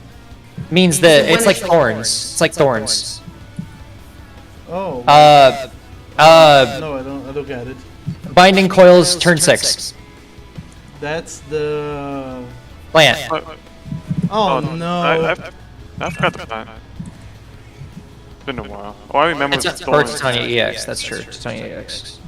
Means that it's like thorns. It's like thorns. Oh. No, I don't get it. binding coils turn 6. That's the. Plant. Oh no. I forgot the plan. It's been a while. Oh, I remember It's the or thorns. Titania EX. That's true. Titania EX.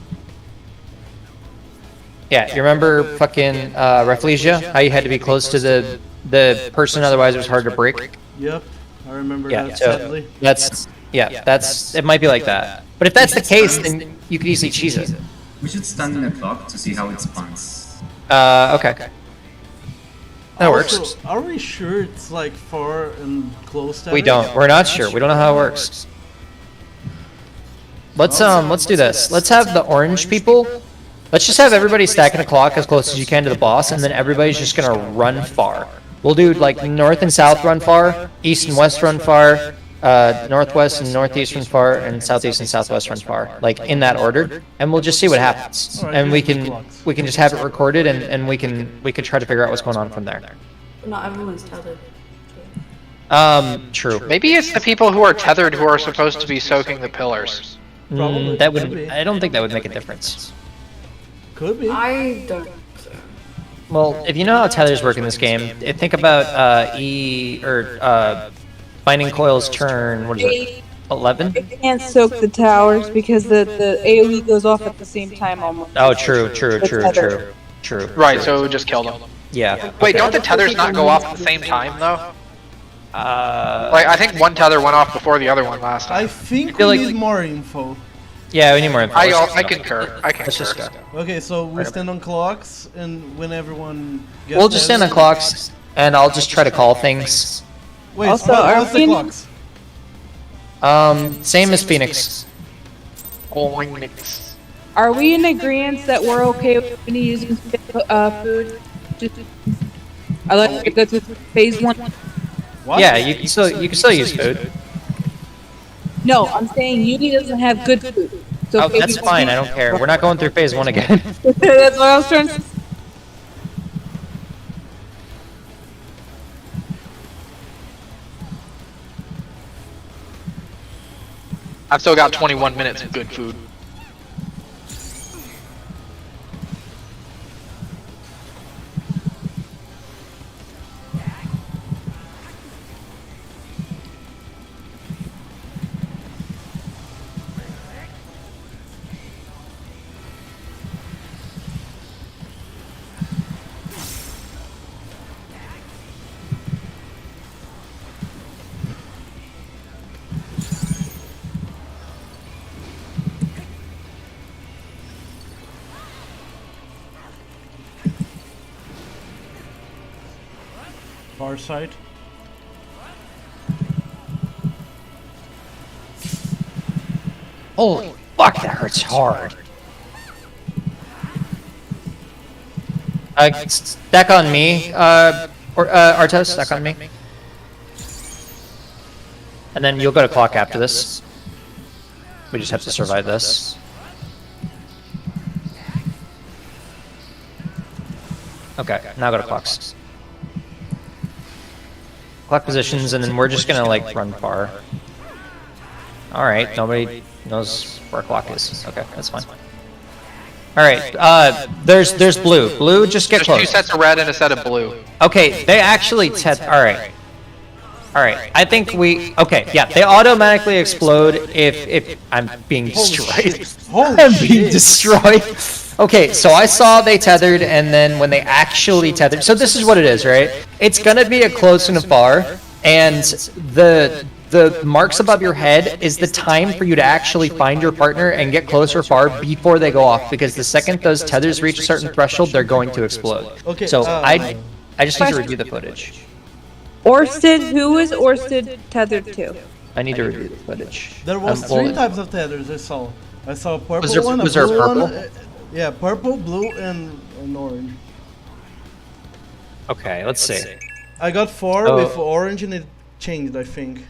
Yeah, you remember fucking Rafflesia? How you had to be close to the person, otherwise it was hard to break. Yep. I remember Yeah, that so sadly. that's it. Might be like that. But if that's the case, then you could easily cheese it. we should stand in the clock to see how it spawns. Okay. That Also, works. are we sure it's like far and close to We don't. We're not sure. We don't know how it works. Let's do this. Let's have the orange people. Let's just have everybody stacking a clock as close as you can to the boss, and then everybody's just gonna run far. We'll do like north and south run far, east and west run far, northwest and northeast run far, and southeast and southwest run far, like in that order, and we'll just see what happens. Alright, And we here's the can clocks. just have it recorded, and we can try to figure out what's going on from there. Not everyone's tethered. True. Maybe it's the people who are tethered who are supposed to be soaking the pillars. Probably, That would. maybe. I don't think that would make a difference. Could be. I don't think so. Well, if you know how tethers work in this game, think about binding coils turn. What is it? 11? They can't soak the towers because the AoE goes off at the same time almost. Oh, true. Right, so it would just kill them. Yeah. Wait, don't the tethers not go off at the same time though? Like, I think one tether went off before the other one last I time. think feel we like- need more info. Yeah, we need more info. I concur. Let's just go. Okay, so we stand on clocks, and when everyone gets We'll just stand on tethered- clocks, and I'll just try to call things. Wait, Also, what's the are we- clocks? Same as Phoenix. Oinks. Are we in agreement that we're okay with using food? I like to go to phase 1. What? Yeah, you can still use food. No, I'm saying Uni doesn't have good food. So Oh, that's fine. I don't care. We're not going through phase 1 again. That's what I was trying to. I've still got 21 minutes of good food. Far side. Holy fuck, that hurts hard. Stack on me, Artos, stack on me. And then you'll go to clock after this. We just have to survive this. Okay, now go to clocks. Clock positions, and then we're just gonna like run far. All right, nobody knows where clock is. Okay, that's fine. All right, there's blue. Blue, just get There's close. 2 sets of red and a set of blue. Okay, they actually all right. All right, I think we, okay, yeah, they automatically explode if I'm being destroyed. I'm being destroyed. Okay, so I saw they tethered, and then when they actually tethered, so this is what it is, right? It's gonna be a close and a far, and the marks above your head is the time for you to actually find your partner and get close or far before they go off, because the second those tethers reach a certain threshold, they're going to explode. Okay, So I just need to review the footage. Orsted, who is Orsted tethered to? I need to review the footage. There was well, 3 types of tethers I saw. I saw a purple Was there- one, was a there blue purple? one. Yeah, purple, blue, and orange. Okay, let's see. I got 4 Oh. with orange and it changed, I think.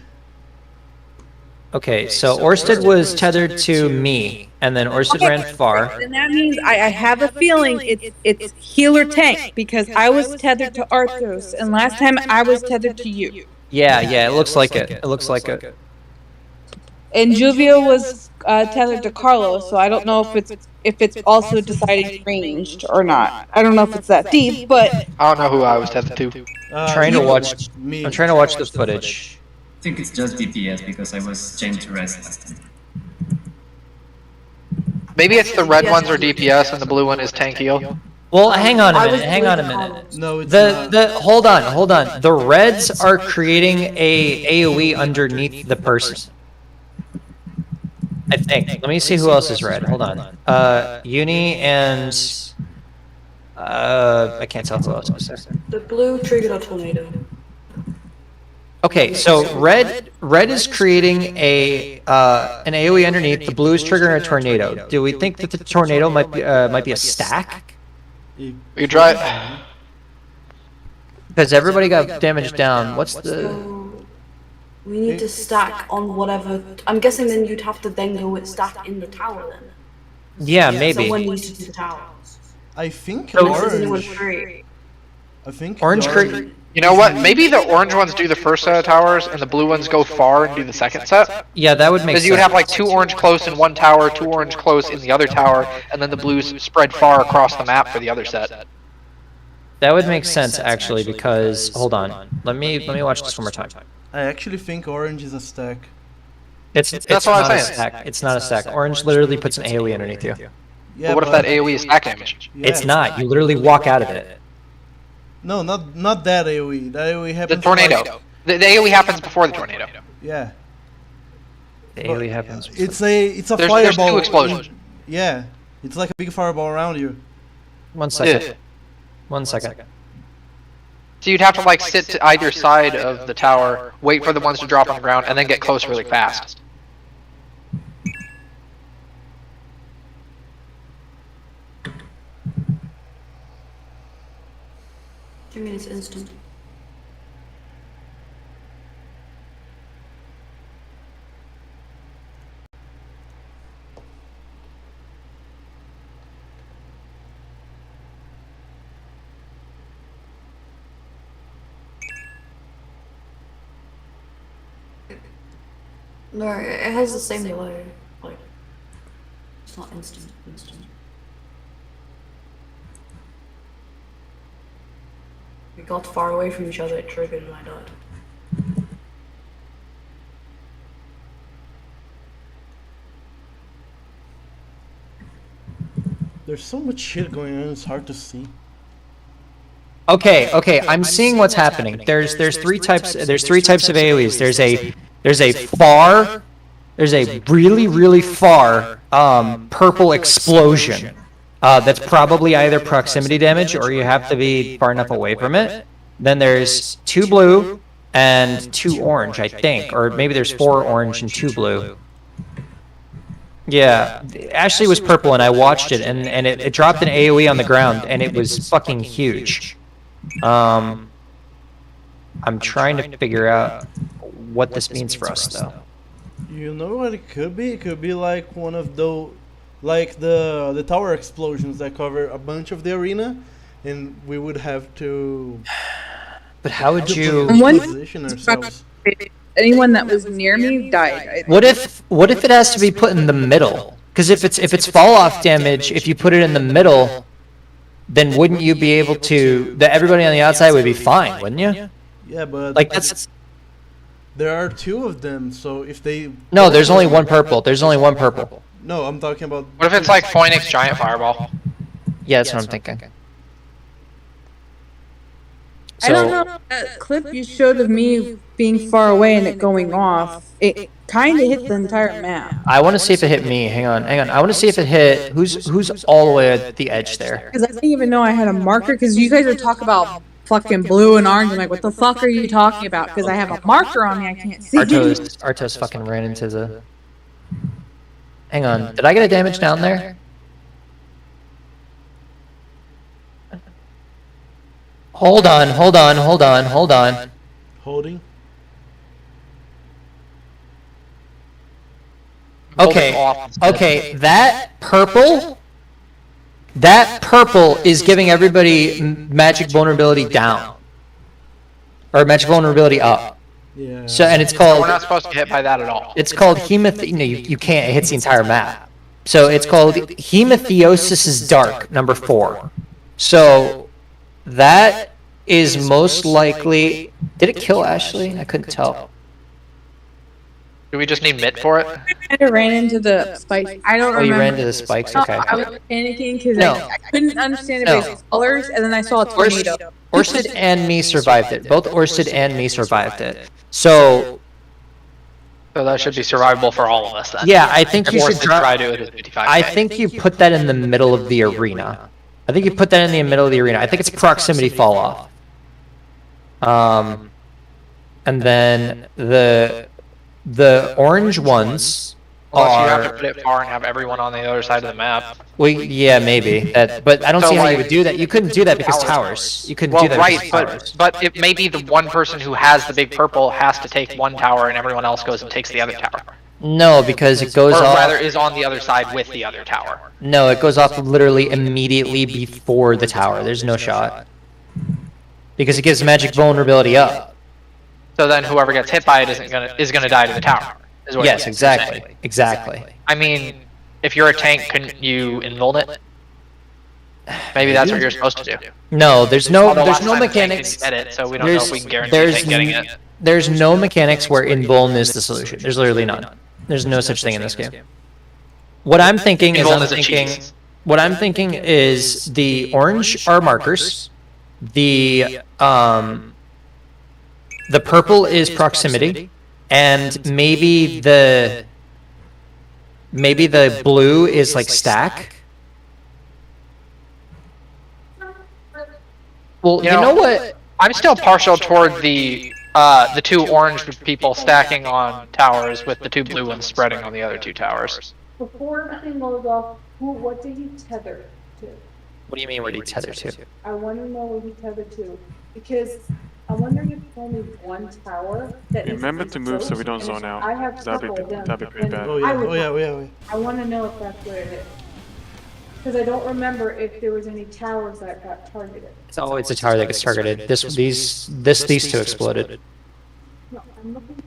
Okay, so Orsted was tethered to me, and then Orsted ran far. And that means I have a feeling it's healer tank because I was tethered to Arthos, and last time I was tethered to you. Yeah, it looks like it. It looks like it. And Juvia was tethered to Carlos, so I don't know if it's also deciding ranged or not. I don't know if it's that deep, but I don't know who I was tethered to. Trying to you- watch. Me. I'm trying to watch the footage. I think it's just DPS because I was chained to rest last time. Maybe it's the red ones are DPS and the blue one is tank heal. Well, hang on a minute. Hang on a minute. No, it's not. Hold on. The reds are creating a AOE underneath the person. I think. Let me see who else is red. Hold on. Uni and I can't tell who else is there. The blue triggered a tornado. Okay, so red is creating an AOE underneath. The blue is triggering a tornado. Do we think that the tornado might be a stack? You try. Because everybody got damaged down. What's the? So we need to stack on whatever. I'm guessing then you'd have to then go with stack in the tower then. Yeah, maybe. Someone needs to do the towers. I think Unless there's anyone orange. free. I think Orange the cre- You know what? Maybe the orange ones do the first set of towers and the blue ones go far and do the second set. Yeah, that would make Because sense. you would have like 2 orange close in one tower, 2 orange close in the other tower, and then the blues spread far across the map for the other set. That would make sense actually, because hold on. Let me watch this one more time. I actually think orange is a stack. It's That's what I'm not a saying. stack. It's not a stack. Orange literally puts an AOE underneath you. Yeah, But what if that AoE is stack damage? yeah. It's not. You literally walk out of it. No, not that AoE. That AoE The happens. tornado. Like, The AoE happens before the tornado. yeah. The AOE happens. It's a There's 2 fireball. explosions. Yeah, it's like a big fireball around you. 1 second. Yeah. 1 second. So you'd have to like sit to either side of the tower, wait for the ones to drop on the ground, and then get close really fast. I mean, it's instant. No, it has the same delay. Like, it's not instant. We got far away from each other, it triggered and I died. There's so much shit going on. It's hard to see. Okay, I'm seeing what's happening. There's 3 types of AoEs. There's a really far purple explosion. That's probably either proximity damage or you have to be far enough away from it. Then there's 2 blue and 2 orange, I think, or maybe there's 4 orange and 2 blue. Yeah, Ashley was purple and I watched it, and it dropped an AoE on the ground and it was fucking huge. I'm trying to figure out what this means for us though. You know what it could be? It could be like one of those, like the tower explosions that cover a bunch of the arena, and we would have to. But how would you? One- position ourselves? anyone that was near me died. What if it has to be put in the middle? Because if it's fall off damage, if you put it in the middle, then wouldn't you be able to? Everybody on the outside would be fine, wouldn't you? Yeah, but Like that's there are two of them, so if they no. There's only one purple. There's only one purple. No, I'm talking about. What if it's like Phoenix Giant Fireball? Yeah, that's what I'm thinking. I don't know. That clip you showed of me being far away and it going off, it kind of hit the entire map. I want to see if it hit me. Hang on. I want to see if it hit. Who's all the way at the edge there? Because I didn't even know I had a marker. Because you guys are talking about fucking blue and orange. I'm like, what the fuck are you talking about? Because I have a marker on me, I can't see. Artos fucking ran into the. Hang on. Did I get a damage down there? Hold on. Holding. Okay, that purple is giving everybody magic vulnerability down. Or magic vulnerability up. Yeah. So, and it's We're called, not supposed to get hit by that at all. it's called no, you can't, it hits the entire map. So it's called Hemotheosis is Dark, number 4. So, that is most likely, did it kill Ashley? I couldn't tell. Do we just need Mitt for it? I ran into the spikes. I don't remember. Oh, you ran into the spikes? Okay. I was panicking because No. I couldn't understand anybody's colors, and then I saw a tornado. Orsted and me survived it. Both Orsted and me survived it. So, So that should be survivable for all of us then. yeah, I think you Or should try drop. to do it at 55K. I think you put that in the middle of the arena. I think you put that in the middle of the arena. I think it's proximity fall off. And then the orange ones Unless you have to are. put it far and have everyone on the other side of the map. Well, yeah, maybe. But I don't So, see how you like, would do that. You couldn't do that because towers. You couldn't Well, do that right, because towers. but it may be the one person who has the big purple has to take one tower and everyone else goes and takes the other tower. No, because it goes Or off. rather is on the other side with the other tower. No, it goes off literally immediately before the tower. There's no shot. Because it gives magic vulnerability up. So then whoever gets hit by it is gonna die to the tower. Is what Yes, you're exactly. saying. Exactly. I mean, if you're a tank, couldn't you invuln it? Maybe that's what you're supposed to do. No, there's Although no last time the tank mechanics. didn't get it, so we don't know if we can guarantee there's the tank getting it. There's no mechanics where invuln is the solution. There's literally none. There's no such thing in this game. What I'm thinking is Invuln is a cheese. what I'm thinking is the orange are markers. The purple is proximity, and maybe the blue is like stack. Well, you know what? I'm still partial toward the two orange people stacking on towers with the two blue ones spreading on the other two towers. Before everything goes off, what did he tether to? What do you mean? Where do you tether to? I want to know where he tethered to, because I'm wondering if only one tower that is. Remember to move so we don't zone out. I have a That'd couple of be them. pretty bad. Oh yeah. I want to know if that's where it is. Because I don't remember if there was any towers that got targeted. It's always a tower that gets targeted. These two exploded. No, I'm looking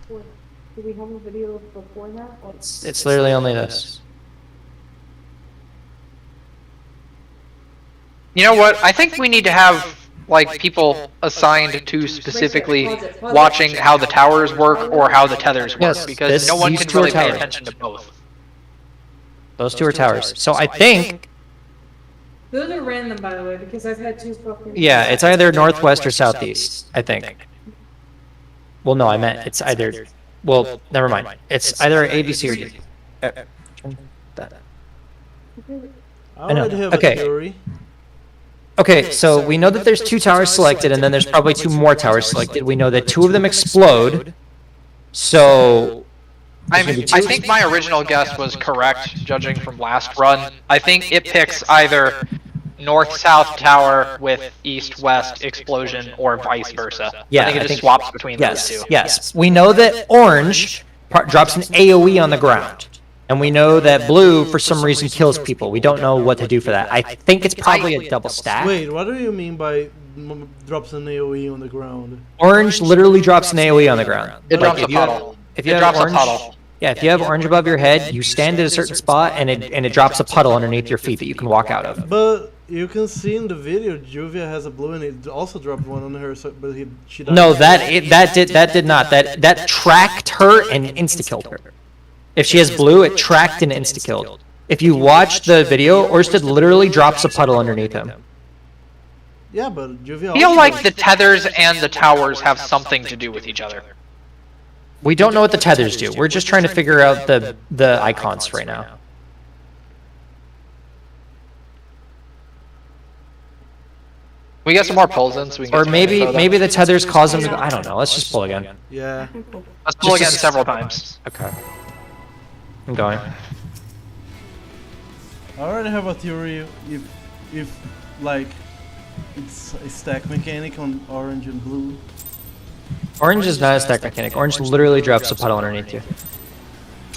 for, do we have a video before that? Or- It's literally only this. You know what? I think we need to have like people assigned to specifically watching how the towers work or how the tethers work, Yes, because no one these can two are really pay towers. attention to both. Those two are towers. So I think, Those are random, by the way, because I've had two fucking. yeah, it's either northwest or southeast, I think. Well, no, I meant it's either, well, never mind. It's either A, B, C, or D. That. I know. already have Okay. a theory. Okay, so we know that there's 2 towers selected, and then there's probably 2 more towers selected. We know that 2 of them explode. So I think my original guess was correct, judging from last run. I think it picks either north-south tower with east-west explosion or vice versa. Yeah, I think it just swaps between those two. Yes. We know that orange drops an AoE on the ground. And we know that blue, for some reason, kills people. We don't know what to do for that. I think it's probably a double stack. Wait, what do you mean by drops an AoE on the ground? Orange literally drops an AoE on the ground. It Like, drops a puddle. If you It have drops a orange, puddle. yeah, if you have orange above your head, you stand at a certain spot, and it drops a puddle underneath your feet that you can walk out of. But you can see in the video, Juvia has a blue, and it also dropped one on her, but she died. No, that did not. That tracked her and insta-killed her. If she has blue, it tracked and insta-killed. If you watch the video, Orsted literally drops a puddle underneath him. Yeah, but Juvia. I feel also like does. the tethers and the towers have something to do with each other. We don't know what the tethers do. We're just trying to figure out the icons right now. We get some more pulls in, so we can. Or get some info, though. maybe the tethers cause them to go. I don't know. Let's just pull again. Yeah. Let's pull again several times. Okay. I'm going. I already have a theory if like it's a stack mechanic on orange and blue. Orange is not a stack mechanic. Orange literally drops a puddle underneath you.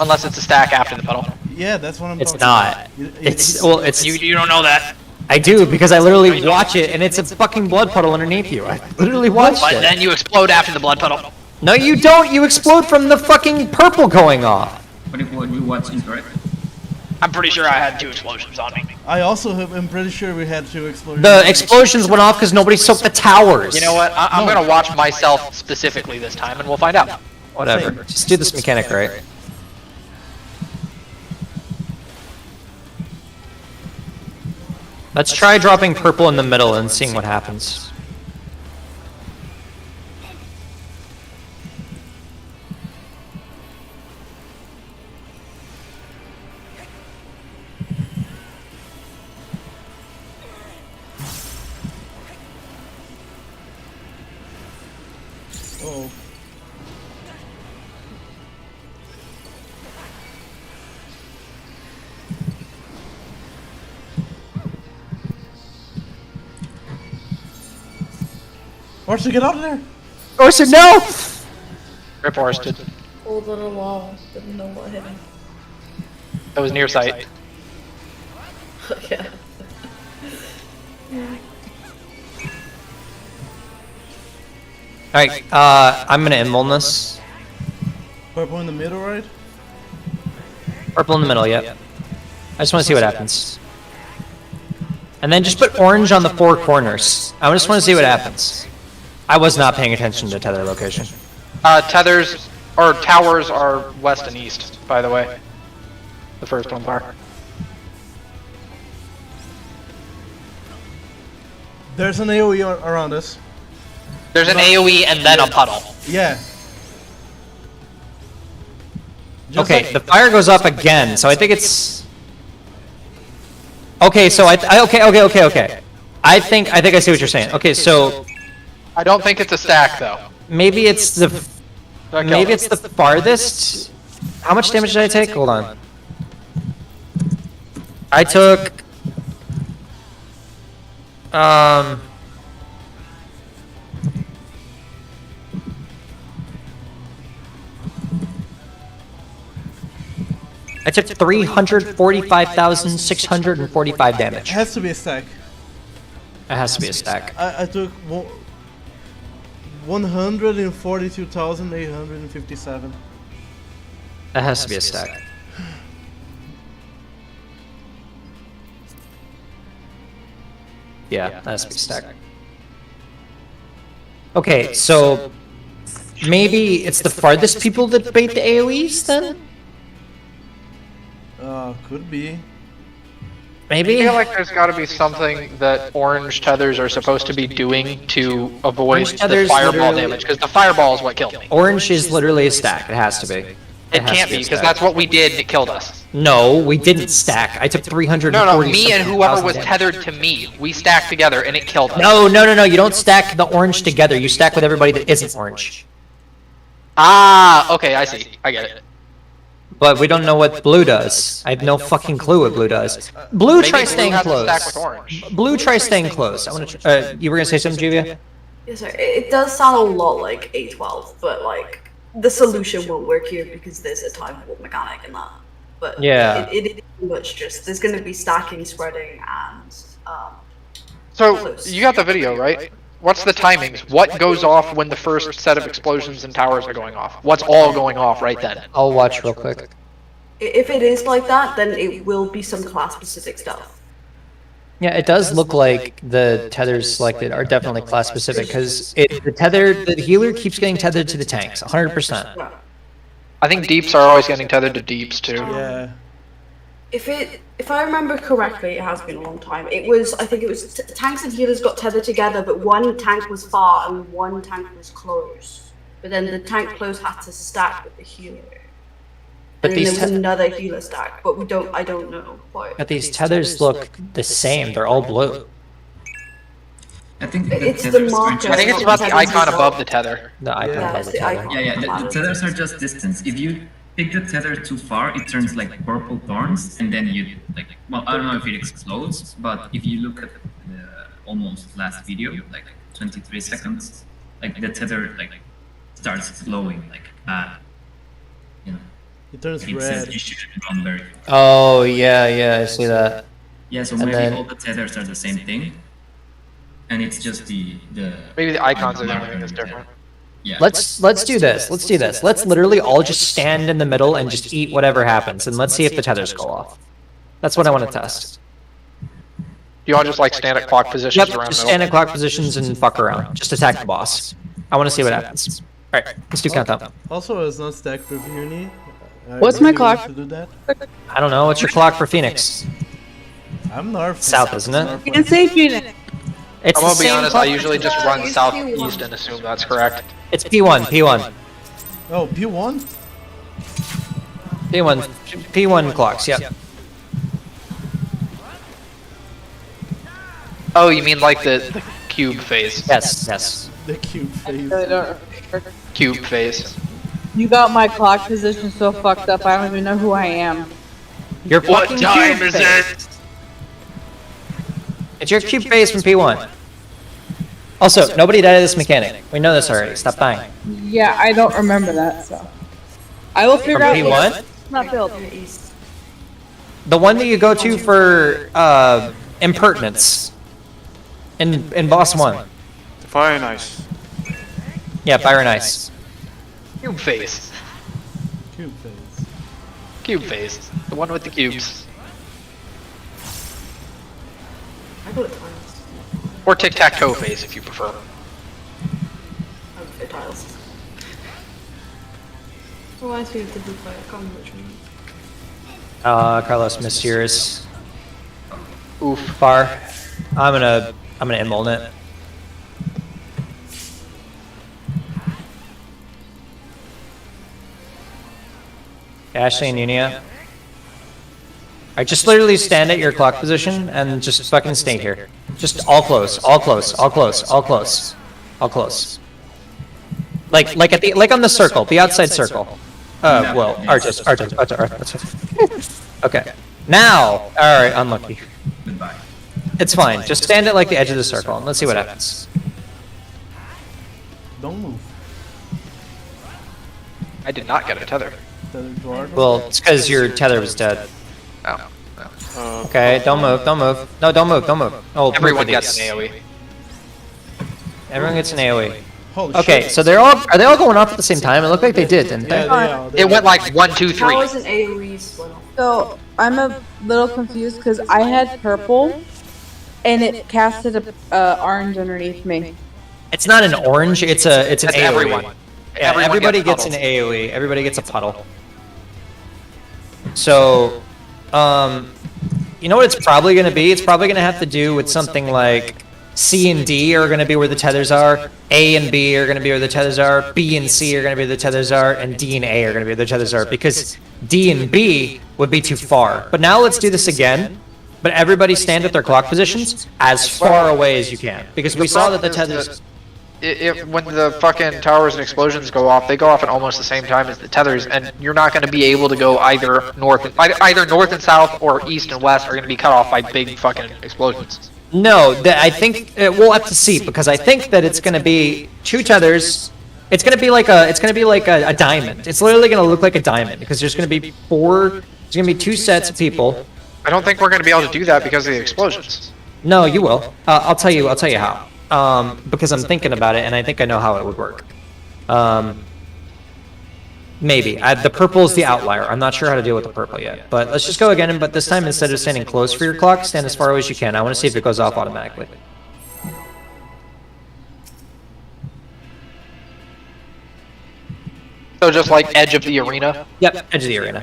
Unless it's a stack after the puddle. Yeah, that's what I'm It's talking not. about. It's well, it's. You don't know that. I do because I literally watch it and it's a fucking blood puddle underneath you. I literally watched But it. then you explode after the blood puddle. No, you don't. You explode from the fucking purple going off. What if you watch incorrect? I'm pretty sure I had 2 explosions on me. I also am pretty sure we had 2 explosions. The explosions went off because nobody soaked the towers. You know what? I'm gonna watch myself specifically this time, and we'll find out. Whatever. Just do this mechanic right. Let's try dropping purple in the middle and seeing what happens. Oh. Orson, get out of there! Orson, no! Rip Orsted. Pulled on a wall, didn't know what hit him. That was near sight. Yeah. Alright, I'm gonna invuln this. Purple in the middle, right? Purple in the middle, yep. I just wanna see what happens. And then just put orange on the 4 corners. I just wanna see what happens. I was not paying attention to tether location. Tethers, or towers are west and east, by the way. The first ones are. There's an AoE around us. There's an AoE and then a puddle. Yeah. Just Okay, like- the fire goes up again, so I think it's... Okay, so okay. I think I see what you're saying. Okay, so I don't think it's a stack, though. maybe it's the That killed maybe him. it's the farthest. How much damage did I take? Hold on. I took I took 345,645 damage. It has to be a stack. It has to be a stack. I took 142,857. That has to be a stack. Yeah, that has to be a stack. Okay, so maybe it's the farthest people that bait the AoEs then? Could be. I Maybe? feel like there's got to be something that orange tethers are supposed to be doing to avoid Orange the tethers fireball literally- damage, because the fireball is what killed me. Orange is literally a stack. It has to be. It has to can't be be, a because stack. that's what we did and it killed us. No, we didn't stack. I took 340. No, me and whoever was damage. tethered to me, we stacked together and it killed us. No, you don't stack the orange together. You stack with everybody that isn't orange. Ah, okay, I see. I get it. But we don't know what blue does. I have no fucking clue what blue does. Blue, Maybe try blue staying has to close. stack with orange. Blue, try staying close. I want to. You were gonna say something, Juvia? Yes, sir. It does sound a lot like A12, but like the solution won't work here because there's a time warp mechanic in that. but Yeah. it is pretty much just there's going to be stacking, spreading, and So you got the video, right? What's the timings? What goes off when the first set of explosions and towers are going off? What's all going off right then? I'll watch real quick. if it is like that, then it will be some class-specific stuff. Yeah, it does look like the tethers selected are definitely class specific because the healer keeps getting tethered to the tanks, 100%. Yeah. I think deeps are always getting tethered to deeps too. Yeah. If I remember correctly, it has been a long time. I think it was tanks and healers got tethered together, but one tank was far and one tank was close. But then the tank close had to stack with the healer. But and then these there was another healer stack, but I don't know quite. But these tethers look the same. They're all blue. I think It's the tethers are marker. just- I think it's about the icon above the tether. The icon Yeah, above it's the the tether. icon. Yeah, the tethers are just distance. If you pick the tether too far, it turns like purple thorns, and then you well, I don't know if it explodes, but if you look at the almost last video, like 23 seconds, like the tether starts glowing you know. It turns It says red. you should run very fast. Oh, yeah, I see that. Yeah, so And maybe then- all the tethers are the same thing, and it's just the Maybe the icons are the marker only thing that's in the different. tether. Yeah. Let's do this. Let's do this. Let's literally all just stand in the middle and just eat whatever happens, and let's see if the tethers go off. That's what I want to test. You all just like stand at clock positions Yep, around just the stand middle. at clock positions and fuck around. Just attack the boss. I want to see what happens. All right, let's do countdown. Also, it's not stacked with uni. What's my clock? To do that. I don't know. What's your clock for Phoenix? I'm north. South, isn't it? Northwest. Can't say Phoenix. It's I'm the gonna be same honest, clock. I usually just run southeast and assume that's correct. It's P1, P1, Oh, P1? P1, P1 clocks. Yep. Oh, you mean like the cube phase? Yes. The cube phase. Cube phase. You got my clock position so fucked up, I don't even know who I am. Your fucking cube phase. It's your cube phase from P1. Also, nobody died of this mechanic. We know this already. Stop dying. Yeah, I don't remember that, so. I will figure From out. P1? It's not built. East. The one that you go to for impertinence in boss 1. Fire and ice. Yeah, fire and ice. Cube phase. Cube phase. Cube phase. The one with the cubes. I got it tiles. Or tic-tac-toe phase if you prefer. I would say tiles. Oh, I see. Did we play? I can't remember which one. Carlos missed yours. Oof. Far. I'm gonna inmold it. Ashley and Unia. Alright, just literally stand at your clock position and just fucking stay here. Just all close, all close, all close, all close, all close. Like on the circle, the outside circle. Well, Artis. Okay. Now, alright, unlucky. Goodbye. It's fine. Just stand at like the edge of the circle and let's see what happens. Don't move. I did not get a tether. Tether to our- Well, it's because your tether was dead. Oh. No. Okay, don't move, don't move. No, don't move, don't move. Oh, Everyone move for gets these. an AoE. Everyone gets an AoE. Holy Okay, shit. so are they all going off at the same time? It looked like they did, didn't Yeah, they? they are. It went like 1, 2, 3. Towers and AoEs went off. So, I'm a little confused because I had purple and it casted a orange underneath me. It's not an orange, it's an That's AoE. everyone. Yeah, Everyone everybody gets gets an puddled. AoE. Everybody gets a puddle. So, you know what it's probably going to be? It's probably going to have to do with something like C and D are going to be where the tethers are, A and B are going to be where the tethers are, B and C are going to be where the tethers are, and D and A are going to be where the tethers are, because D and B would be too far. But now let's do this again, but everybody stand at their clock positions as far away as you can, because we saw that the tethers... When the fucking towers and explosions go off, they go off at almost the same time as the tethers, and you're not going to be able to go either north and south or east and west are going to be cut off by big fucking explosions. No, I think we'll have to see, because I think that it's going to be 2 tethers. It's going to be like a diamond. It's literally going to look like a diamond because there's going to be 4 There's gonna be 2 sets of people. I don't think we're going to be able to do that because of the explosions. No, you will. I'll tell you how. Because I'm thinking about it, and I think I know how it would work. Maybe. The purple is the outlier. I'm not sure how to deal with the purple yet. But let's just go again, but this time instead of standing close for your clock, stand as far away as you can. I want to see if it goes off automatically. So just like edge of the arena? Yep, edge of the arena.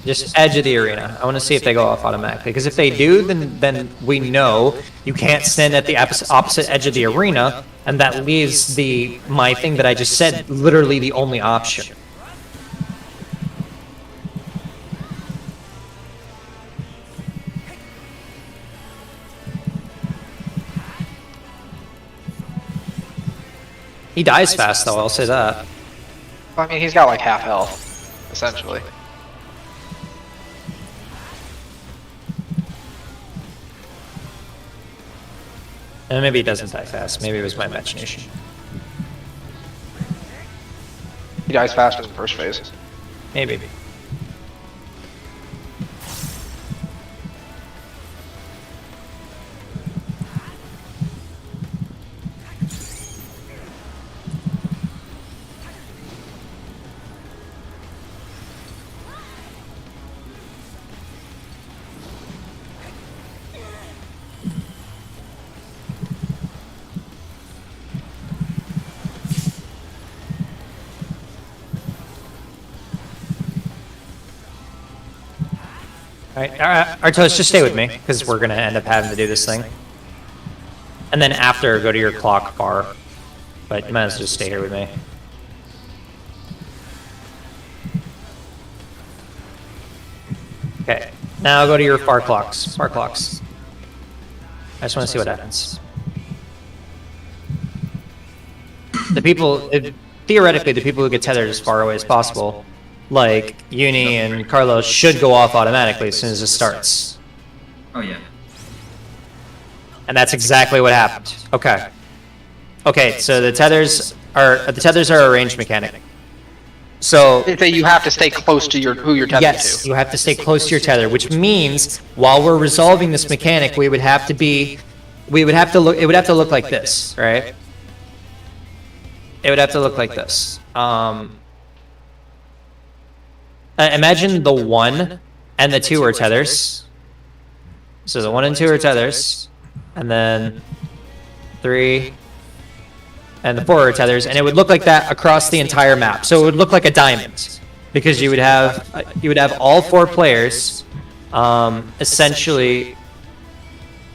Just edge of the arena. I want to see if they go off automatically. Because if they do, then we know you can't stand at the opposite edge of the arena, and that leaves my thing that I just said literally the only option. He dies fast, though. I'll say that. I mean, he's got like half health, essentially. And maybe he doesn't die fast. Maybe it was my imagination. He dies fast in the first phase. Maybe. Alright, Artos, just stay with me, because we're going to end up having to do this thing. And then after, go to your clock bar. But you might as well just stay here with me. Okay, now go to your far clocks. Far clocks. I just want to see what happens. The people, theoretically, the people who get tethered as far away as possible, like Uni and Carlos, should go off automatically as soon as it starts. Oh yeah. And that's exactly what happened. Okay. Okay, so the tethers are a ranged mechanic. So You have to stay close to who you're tethered yes, to. you have to stay close to your tether, which means while we're resolving this mechanic, it would have to look like this, right? It would have to look like this. Imagine the 1 and the 2 are tethers. So the 1 and 2 are tethers, and then 3 and the 4 are tethers, and it would look like that across the entire map. So it would look like a diamond, because you would have all 4 players, essentially,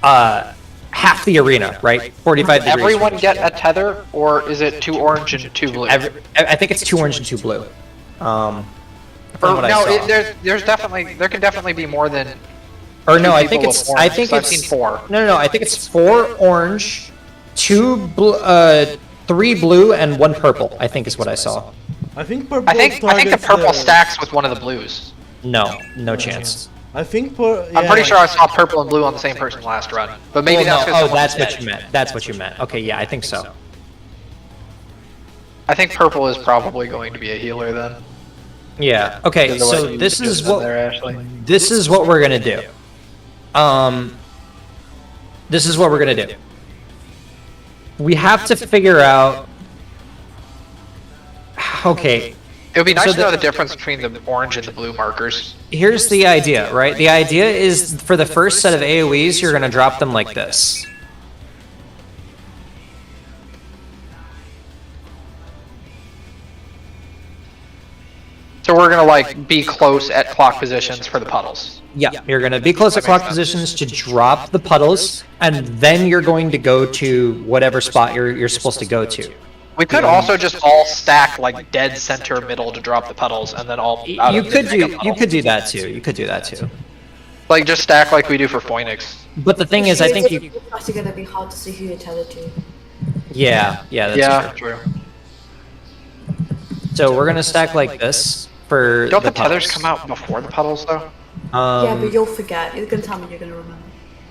half the arena, right? 45 degrees. Everyone get a tether, or is it 2 orange and 2 blue? I think it's 2 orange and 2 blue. There can definitely be more than. Or no, I think I've seen 4. No, I think it's 4 orange, 2 blue, 3 blue, and 1 purple. I think is what I saw. I think purple. I think the purple stacks with one of the blues. No chance. I think I'm pretty sure I saw purple and blue on the same person last run, but maybe that's because that's what you meant. That's what you meant. Okay, yeah, I think so. I think purple is probably going to be a healer then. Yeah. Okay. So this is what we're gonna do. This is what we're gonna do. We have to figure out. Okay. It would be nice to know the difference between the orange and the blue markers. Here's the idea, right? The idea is for the first set of AoEs, you're gonna drop them like this. So we're gonna like be close at clock positions for the puddles. Yeah, you're gonna be close at clock positions to drop the puddles, and then you're going to go to whatever spot you're supposed to go to. We could also just all stack like dead center middle to drop the puddles, and then all. You could do that too. You could do that too. Like just stack like we do for Phoenix. But the thing is, I think you. It's actually gonna be hard to see who you're tethered to. Yeah, that's true. So we're gonna stack like this for. Don't the tethers come out before the puddles though? Yeah, but you'll forget. You're gonna tell me you're gonna remember.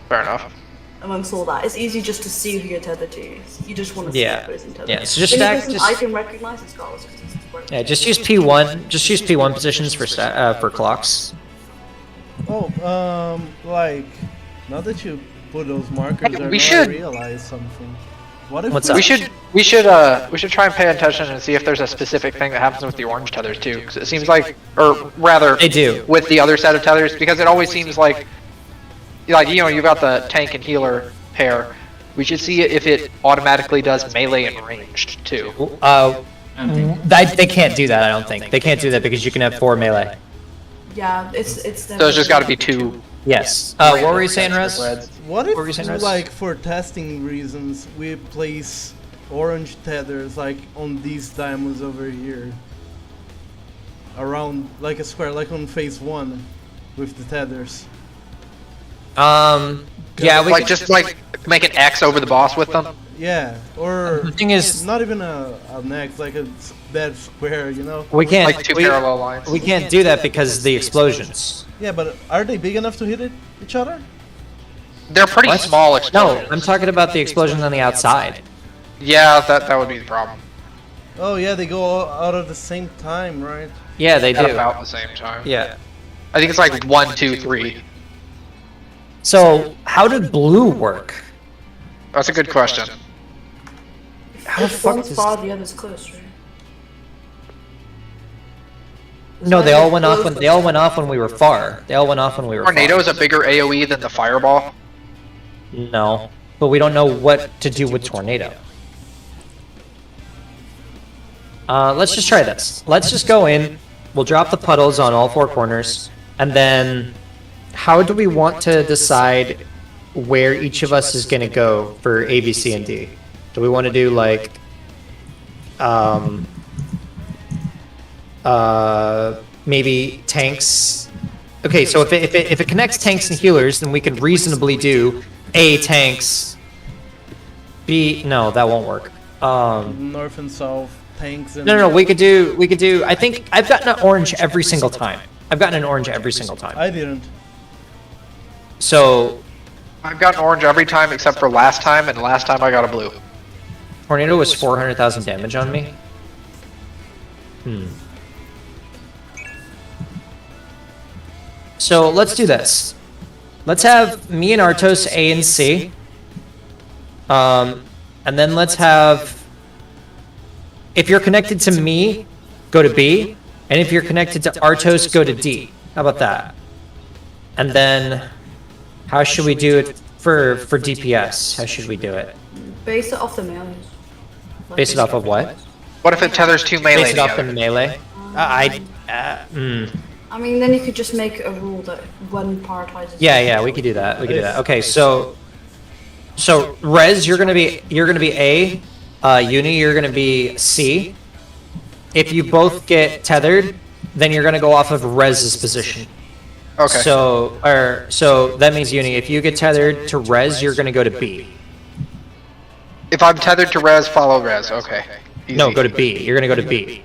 Fair enough. amongst all that. It's easy just to see who you're tethered to. You just want to see that person tethered. Yeah, so just The only stack. person I can recognize is Carlos. Yeah, just use P1. Just use P1 positions for clocks. Oh, like, now that you put those markers there, we now should- I realize something. What if What's we up? We should try and pay attention and see if there's a specific thing that happens with the orange tethers too, because it seems like, or rather, They do. with the other set of tethers, because it always seems like you know, you got the tank and healer pair. We should see if it automatically does melee and ranged too. They can't do that. I don't think they can't do that because you can have 4 melee. Yeah, it's So it's just got to be 2. Yes. What were you saying, Rez? What What were you if, saying, Rez? like, for testing reasons, we place orange tethers, like, on these diamonds over here? Around, like a square, like on phase 1, with the tethers. Yeah, we Like could, just like make an X over the boss with them. Yeah, or the thing is, not even an X, like a bad square, you know? we can't. Like 2 parallel lines. We can't do that because of the explosions. Yeah, but are they big enough to hit each other? They're pretty What? small No, explosions. I'm talking about the explosions on the outside. Yeah, that would be the problem. Oh yeah, they go all out at the same time, right? Yeah, they At do. about the same time. Yeah. I think it's like 1, 2, 3. So how did blue work? That's a good question. How the If fuck one's does... far, the other's close, right? No, they all went off when we were far. They all went off when we were Tornado far. is a bigger AoE than the fireball. No, but we don't know what to do with tornado. Let's just try this. Let's just go in. We'll drop the puddles on all 4 corners, and then how do we want to decide where each of us is going to go for A, B, C, and D? Do we want to do like maybe tanks? Okay, so if it connects tanks and healers, then we can reasonably do A, tanks, B. No, that won't work. North and south, tanks and... No, we could do, I think I've gotten an orange every single time. I've gotten an orange every single time. I didn't. So, I've gotten orange every time except for last time, and last time I got a blue. tornado was 400,000 damage on me. So let's do this. Let's have me and Artos A and C. And then let's have, if you're connected to me, go to B. And if you're connected to Artos, go to D. How about that? And then, how should we do it for DPS? How should we do it? Base it off the melees. Base it off of what? What if it tethers 2 melee Base it off together? in melee? I mean, then you could just make a rule that one prioritizes. Yeah, we could do that. We could do that. Okay, so Rez, you're gonna be A. Uni, you're gonna be C. If you both get tethered, then you're gonna go off of Rez's position. Okay. So that means Uni, if you get tethered to Rez, you're gonna go to B. If I'm tethered to res, follow res. Okay. Easy. No, go to B. You're gonna go to B.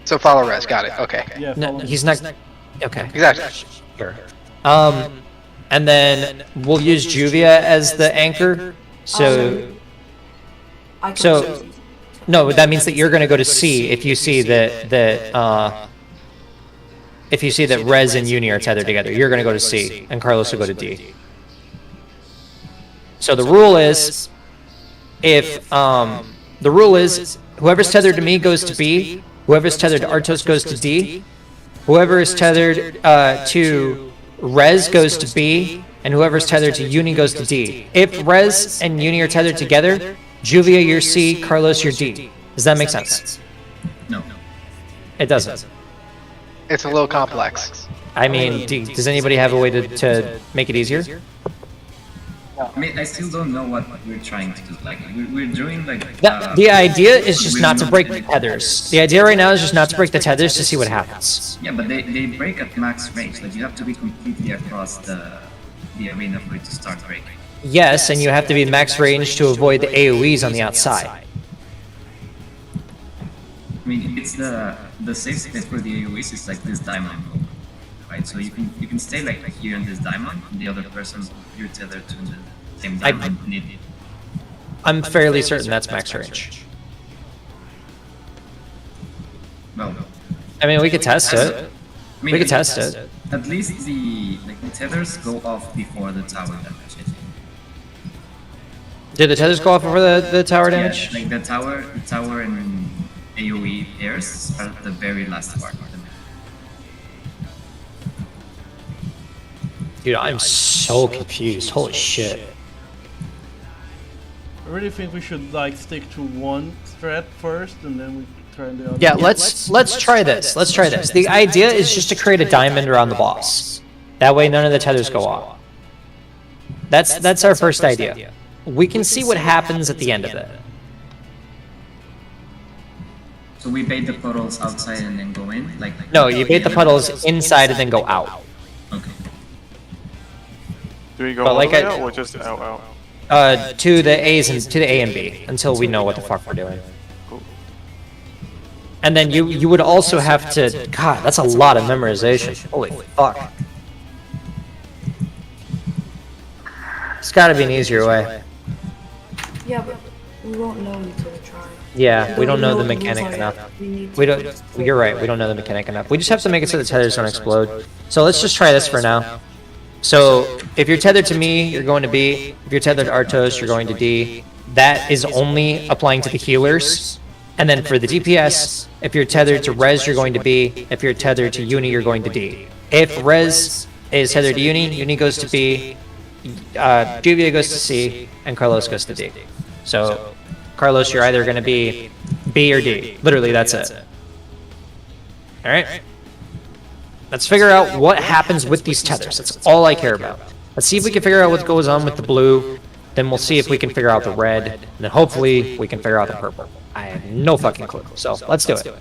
So follow res. Got it. Okay. Yeah, No, follow me. he's not. Okay. Exactly. Sure. And then we'll use Juvia as the anchor. So I can So- choose. no, that means that you're gonna go to C if you see that Rez and Uni are tethered together. You're gonna go to C, and Carlos will go to D. So the rule is, whoever's tethered to me goes to B, whoever's tethered to Artos goes to D, whoever is tethered to Rez goes to B, and whoever's tethered to Uni goes to D. If Rez and Uni are tethered together, Juvia, you're C, Carlos, you're D. Does that make sense? No. It doesn't. It's a little complex. I mean, does anybody have a way to make it easier? I mean, I still don't know what we're trying to do. Like, we're doing like. The idea is just not to break the tethers. The idea right now is just not to break the tethers to see what happens. Yeah, but they break at max range. Like, you have to be completely across the arena for it to start breaking. Yes, and you have to be max range to avoid the AoEs on the outside. I mean, it's the safe space for the AoEs is like this diamond, right? So you can stay like here in this diamond, and the other person you're tethered to the same time. I'm fairly certain that's max range. Well, I mean, we could test it. I mean, We could test it. At least the tethers go off before the tower damage. I think. Did the tethers go off over the tower damage? Yeah, like the tower and AoE pairs are the very last part of the map. Dude, I'm so confused. Holy shit. I really think we should like stick to one strat first, and then we try the other. Yeah, let's try this. Let's try this. The idea is just to create a diamond around the boss. That way, none of the tethers go off. That's our first idea. We can see what happens at the end of it. So we bait the puddles outside and then go in, like. No, you bait the puddles inside and then go out. Okay. Do we go But all like the way I- out or just out? To the A's and to the A and B until we know what the fuck we're doing. Cool. And then you would also have to. God, that's a lot of memorization. Holy fuck. It's got to be an easier way. Yeah, but we won't know until we try. Yeah, we don't know the what the mechanic rules are enough. yet. We need We to don't. explore You're right. We don't know the mechanic enough. We just have to make it so the tethers don't explode. So let's just try this for now. So if you're tethered to me, you're going to B. If you're tethered to Artos, you're going to D. That is only applying to the healers. And then for the DPS, if you're tethered to Rez, you're going to B. If you're tethered to Uni, you're going to D. If Rez is tethered to Uni, Uni goes to B. Juvia goes to C, and Carlos goes to D. So Carlos, you're either going to be B or D. Literally, that's it. All right. Let's figure out what happens with these tethers. That's all I care about. Let's see if we can figure out what goes on with the blue. Then we'll see if we can figure out the red. And then hopefully we can figure out the purple. I have no fucking clue. So let's do it. I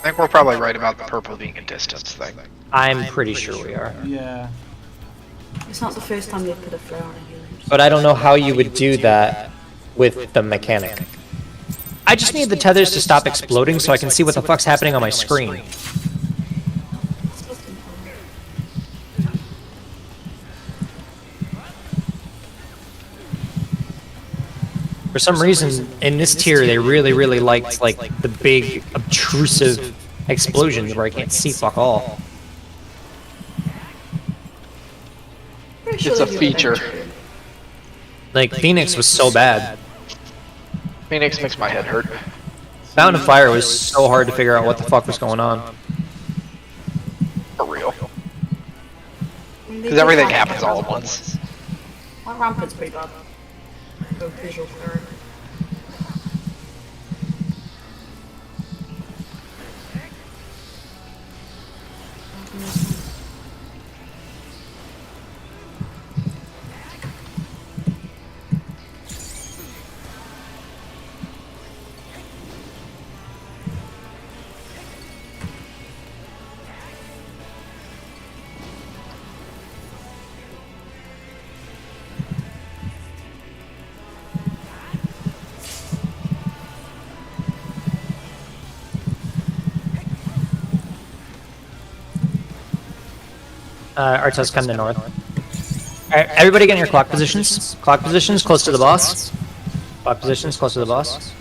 think we're probably right about the purple being a distance thing. I'm pretty sure we are. Yeah. It's not the first time they put a flare on a healer. But I don't know how you would do that with the mechanic. I just need the tethers to stop exploding so I can see what the fuck's happening on my screen. For some reason, in this tier, they really liked like the big obtrusive explosions where I can't see fuck all. Pretty sure It's a they do feature. eventually. Like Phoenix was so bad. Phoenix makes my head hurt. Fountain of Fire was so hard to figure out what the fuck was going on. For real. I mean, they Because did everything have happens that all at rampant. once. That rampant's pretty bad. Go visual flare. Artos, come to north. Alright, everybody get in your clock positions. Clock positions close to the boss. Clock positions close to the boss.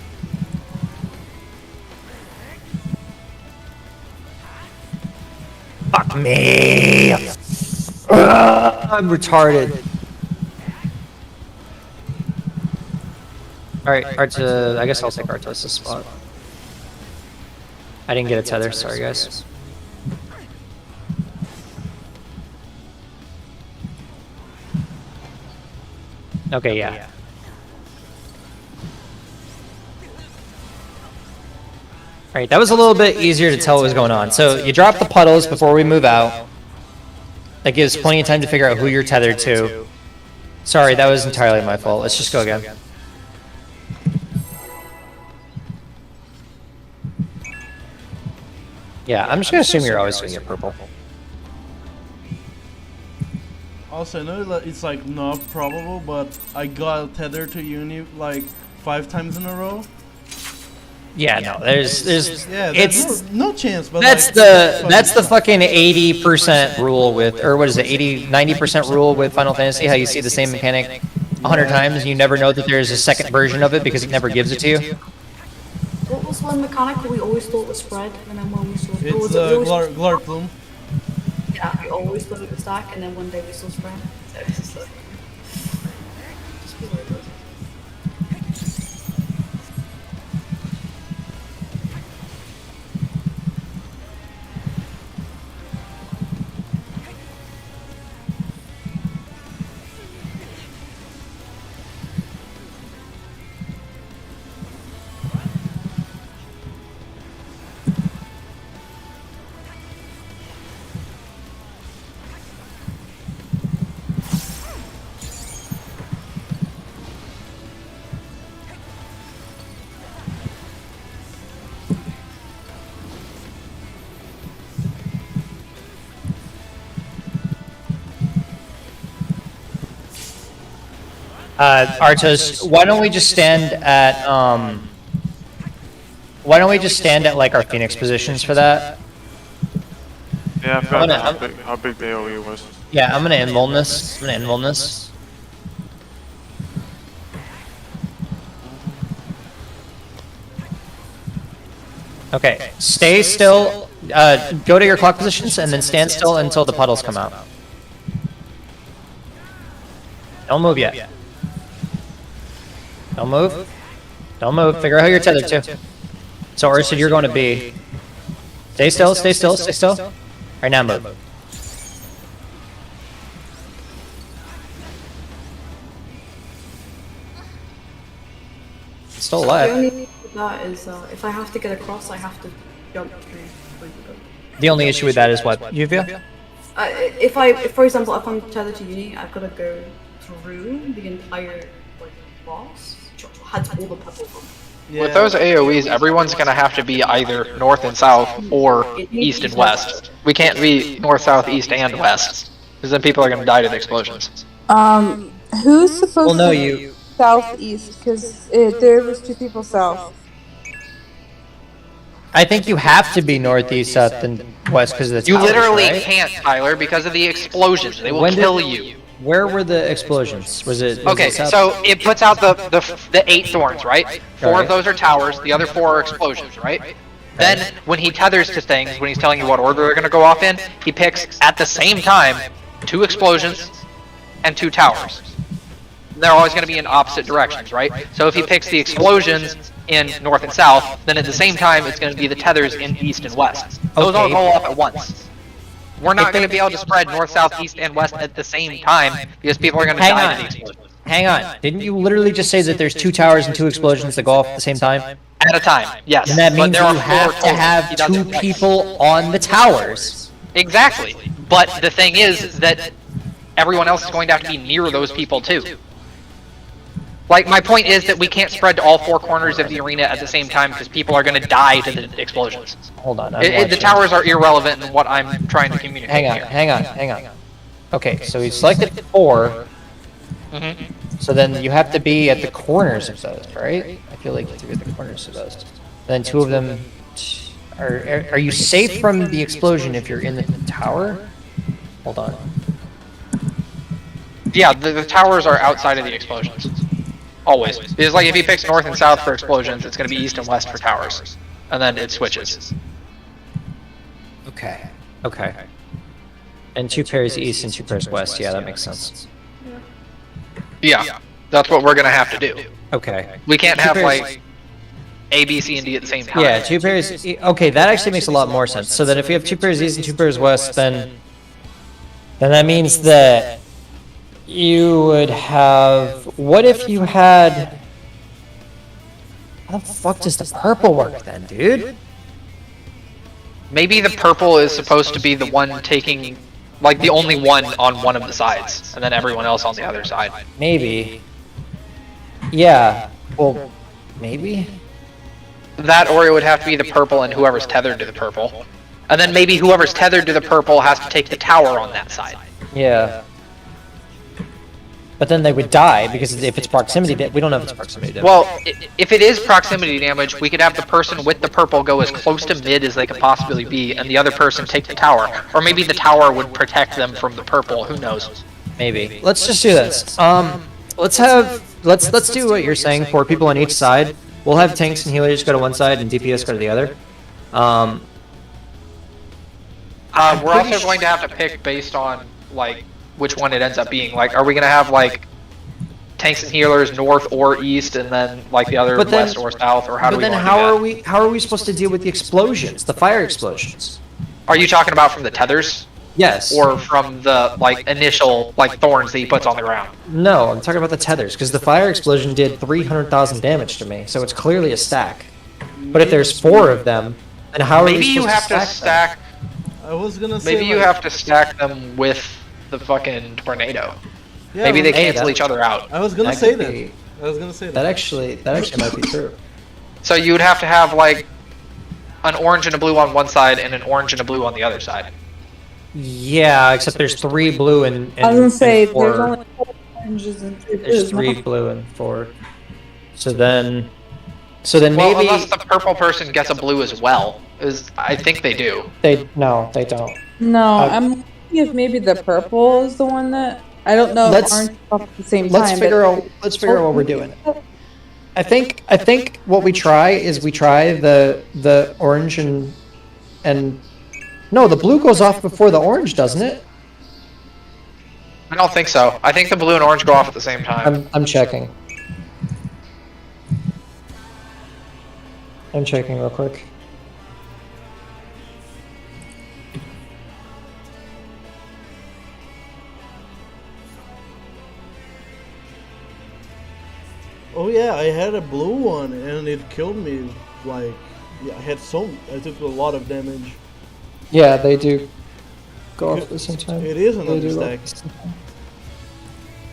Fuck me! I'm retarded. Alright, Artos, I guess I'll take Artos' spot. I didn't get a tether, sorry guys. Okay, yeah. Alright, that was a little bit easier to tell what was going on. So you drop the puddles before we move out. That gives plenty of time to figure out who you're tethered to. Sorry, that was entirely my fault. Let's just go again. Yeah, I'm just gonna assume you're always gonna get purple. Also, I know that it's like not probable, but I got tethered to Uni like 5 times in a row. Yeah, no, there's Yeah, it's there's no chance. But that's like, that's the fucking 80% rule with, or what is it, 90% rule with Final Fantasy, how you see the same mechanic 100 times, and you never know that there's a second version of it because it never gives it to you? What was one mechanic we always thought was spread, and then when we saw It's the glory plume. Yeah, we always thought it was stack, and then one day we saw spread. So it's just like, just be like that. Artos, why don't we just stand at like our Phoenix positions for that? Yeah, I forgot how big the AoE was. Yeah, I'm gonna invuln this. Okay, stay still, go to your clock positions and then stand still until the puddles come out. Don't move yet. Don't move. Don't move. Figure out how you're tethered to. So Ursa, you're going to be. Stay still, stay still, stay still. Alright, now move. Still The alive. only thing with that is, if I have to get across, I have to jump through. The only issue with that is what, Yuvia? If for example, if I'm tethered to uni, I've got to go through the entire like boss. Had all the purple from. Yeah. With those AoEs, everyone's gonna have to be either north and south or east and west. We can't be north, south, east, and west, because then people are gonna die to the explosions. Who's supposed Well, no, to you. southeast? Because there was 2 people south. I think you have to be northeast, south, and west because of the You towers, literally right? can't, Tyler, because of the explosions. They will When did- kill you. Where were the explosions? Was it? Okay, south? so it puts out the 8 thorns, right? 4 Right. of those are towers, the other 4 are explosions, right? Then, when he tethers to things, when he's telling you what order they're gonna go off in, he picks, at the same time, 2 explosions and 2 towers. They're always gonna be in opposite directions, right? So if he picks the explosions in north and south, then at the same time, it's gonna be the tethers in east and west. Those all Okay. go off at once. We're not going to be able to spread north, south, east, and west at the same time because people are going to Hang die on. to the explosions. Hang on. Didn't you literally just say that there's 2 towers and 2 explosions that go off at the same time? At a time, yes. And that But means there you are 4 have to total. have He does 2 it twice. people on the towers. Exactly. But the thing is that everyone else is going to have to be near those people too. Like, my point is that we can't spread to all 4 corners of the arena at the same time because people are going to die to the explosions. Hold on. I'm The watching. towers are irrelevant in what I'm trying to communicate Hang on. here. Hang on. Okay, so we selected 4. Mhm. So then you have to be at the corners of those, right? I feel like you have to be at the corners of those. Then 2 of them. Are you safe from the explosion if you're in the tower? Hold on. Yeah, the towers are outside of the explosions. Always. Because, like, if he picks north and south for explosions, it's going to be east and west for towers. And then it switches. Okay. And 2 pairs east and 2 pairs west. Yeah, that makes sense. Yeah. That's what we're going to have to do. Okay. We can't 2 have, pairs- like, A, B, C, and D at the same time. Yeah, 2 pairs. Okay, that actually makes a lot more sense. So then if you have 2 pairs east and 2 pairs west, then that means that you would have. What if you had? How the fuck does the purple work then, dude? Maybe the purple is supposed to be the one taking, like, the only one on one of the sides, and then everyone else on the other side. Maybe. Yeah. Well, maybe. That, or it would have to be the purple and whoever's tethered to the purple. And then maybe whoever's tethered to the purple has to take the tower on that side. Yeah. But then they would die because if it's proximity, we don't know if it's proximity damage. Well, if it is proximity damage, we could have the person with the purple go as close to mid as they could possibly be, and the other person take the tower. Or maybe the tower would protect them from the purple, who knows. Maybe. Let's just do this. let's do what you're saying. 4 people on each side. We'll have tanks and healers go to one side and DPS go to the other. We're also going to have to pick based on like which one it ends up being. Like, are we gonna have like tanks and healers north or east, and then like the other west or south, or how do we? But then how are we supposed to deal with the explosions, the fire explosions? Are you talking about from the tethers? Yes. Or from the like initial like thorns that he puts on the ground? No, I'm talking about the tethers, because the fire explosion did 300,000 damage to me, so it's clearly a stack. But if there's 4 of them, then how are we Maybe you supposed have to stack. I was gonna say. Maybe you like, have to stack them with the fucking tornado. Yeah, Maybe they Hey, cancel that- each other out. I was gonna That say could that. be- I was gonna say that. That actually might be true. So you would have to have like an orange and a blue on one side and an orange and a blue on the other side. Yeah, except there's 3 blue and I was gonna say and 4. there's only 4 oranges and 3 There's blues. 3 blue and 4. So then Well, maybe unless the purple person gets a blue as well, I think they do. they don't. No, I'm thinking if maybe the purple is the one that I don't know. Let's- If orange up at the same Let's time. figure out what we're doing. I think what we try is the orange and no, the blue goes off before the orange, doesn't it? I don't think so. I think the blue and orange go off at the same time. I'm checking. I'm checking real quick. Oh yeah, I had a blue one and it killed me. Like, yeah, I took a lot of damage. Yeah, they do go off at the same time. It is They another do go off stack. at the same time.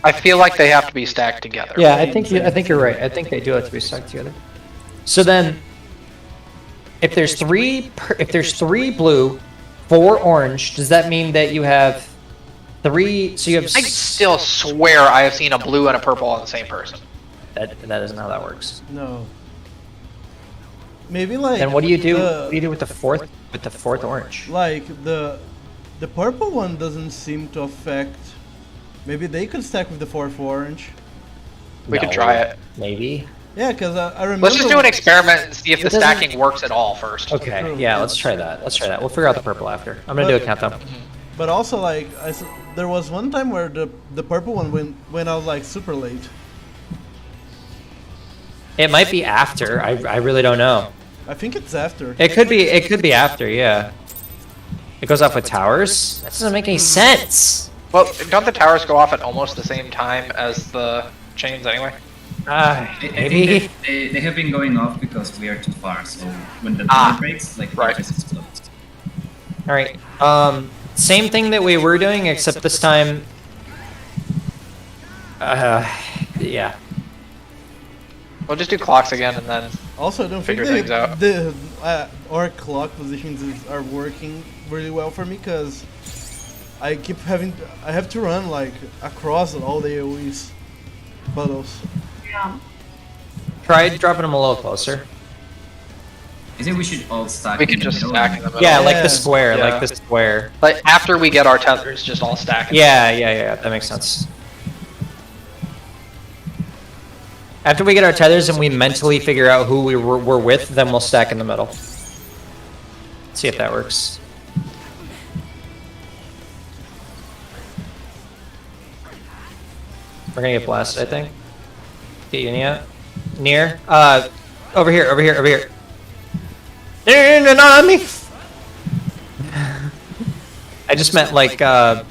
I feel like they have to be stacked together. Yeah, I think you're right. I think they do have to be stuck together. So then, if there's 3 blue, 4 orange, does that mean that you have 3? So you have I still swear I have seen a blue and a purple on the same person. that isn't how that works. No. Maybe like. Then what do you do? The, What do you do with the fourth orange? Like the purple one doesn't seem to affect. Maybe they could stack with the 4th orange. We could try it. Maybe. Yeah, because I remember. Let's just do an experiment and see if the It doesn't- stacking works at all first. Okay. True. Yeah. Let's try that. We'll figure out the purple after. I'm gonna do a countdown. But also, like, there was one time where the purple one went out like super late. It might be after. I really don't know. I think it's after. It could be after. Yeah. It goes off with towers. That doesn't make any sense. Well, don't the towers go off at almost the same time as the chains anyway? I Maybe. think that they have been going off because we are too far. So when the Ah, tower breaks, like right. it just explodes. All right. Same thing that we were doing, except this time. Yeah. We'll just do clocks again and then. Also, I don't think Figure things out. our clock positions are working really well for me because I have to run like across all the AoEs puddles. Yeah. Try dropping them a little closer. I think we should all stack. We in can the just middle stack and- in the middle. Yeah, like Yeah. the square, Yeah. like the square. Like after we get our tethers, just all stack it. Yeah. That makes sense. After we get our tethers and we mentally figure out who we're with, then we'll stack in the middle. See if that works. We're gonna get blasted, I think. Get you near. Over here. No, not me. I just meant like I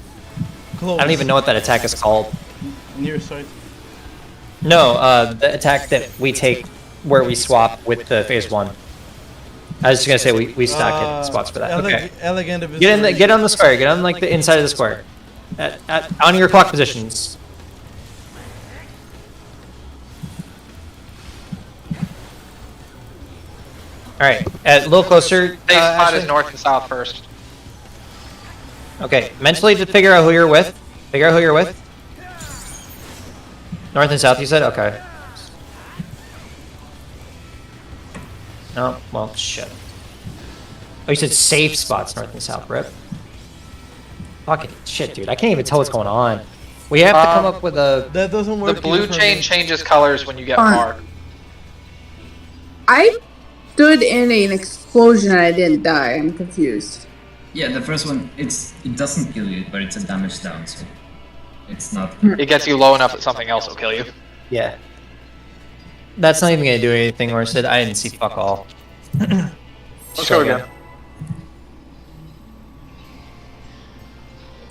Close. don't even know what that attack is called. Near side. No, the attack that we take where we swap with the phase 1. I was just gonna say we stock hit spots for that. Okay. Elegant. Get on the square. Get on like the inside of the square. On your clock positions. All right, a little closer. Safe spot is Ashley. north and south first. Okay, mentally to figure out who you're with. North and south, you said? Okay. No, well, shit. Oh, you said safe spots, north and south, rip. Fucking shit, dude. I can't even tell what's going on. We have to come up with a. That doesn't The work. blue either for chain me. changes colors when you get far. I stood in an explosion and I didn't die. I'm confused. Yeah, the first one, it doesn't kill you, but it's a damage down, so it's not. It gets you low enough that something else will kill you. Yeah. That's not even gonna do anything, or said I didn't see fuck all. Let's go again.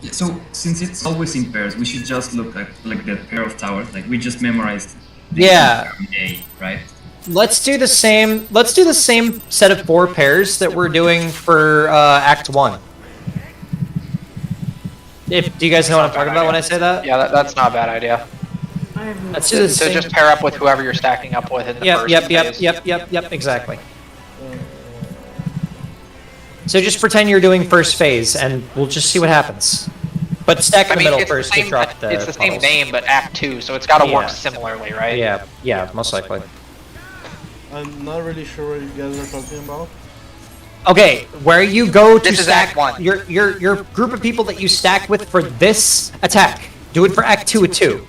Yeah, so since it's always in pairs, we should just look at like the pair of towers. Like we just memorized. Yeah. A, right? Let's do the same. Let's do the same set of 4 pairs that we're doing for Act 1. Do you guys know what I'm talking about when I say that? Yeah, that's not a bad idea. Let's do the So same. just pair up with whoever you're stacking up with in the first phase. Yep, exactly. So just pretend you're doing first phase, and we'll just see what happens. But stack in the middle first to drop the. It's the same puddles. name, but Act 2, so it's got to Yeah. work similarly, right? Yeah, most likely. I'm not really sure what you guys are talking about. Okay, where you go to This is stack Act 1. your group of people that you stack with for this attack. Do it for Act 2 with 2.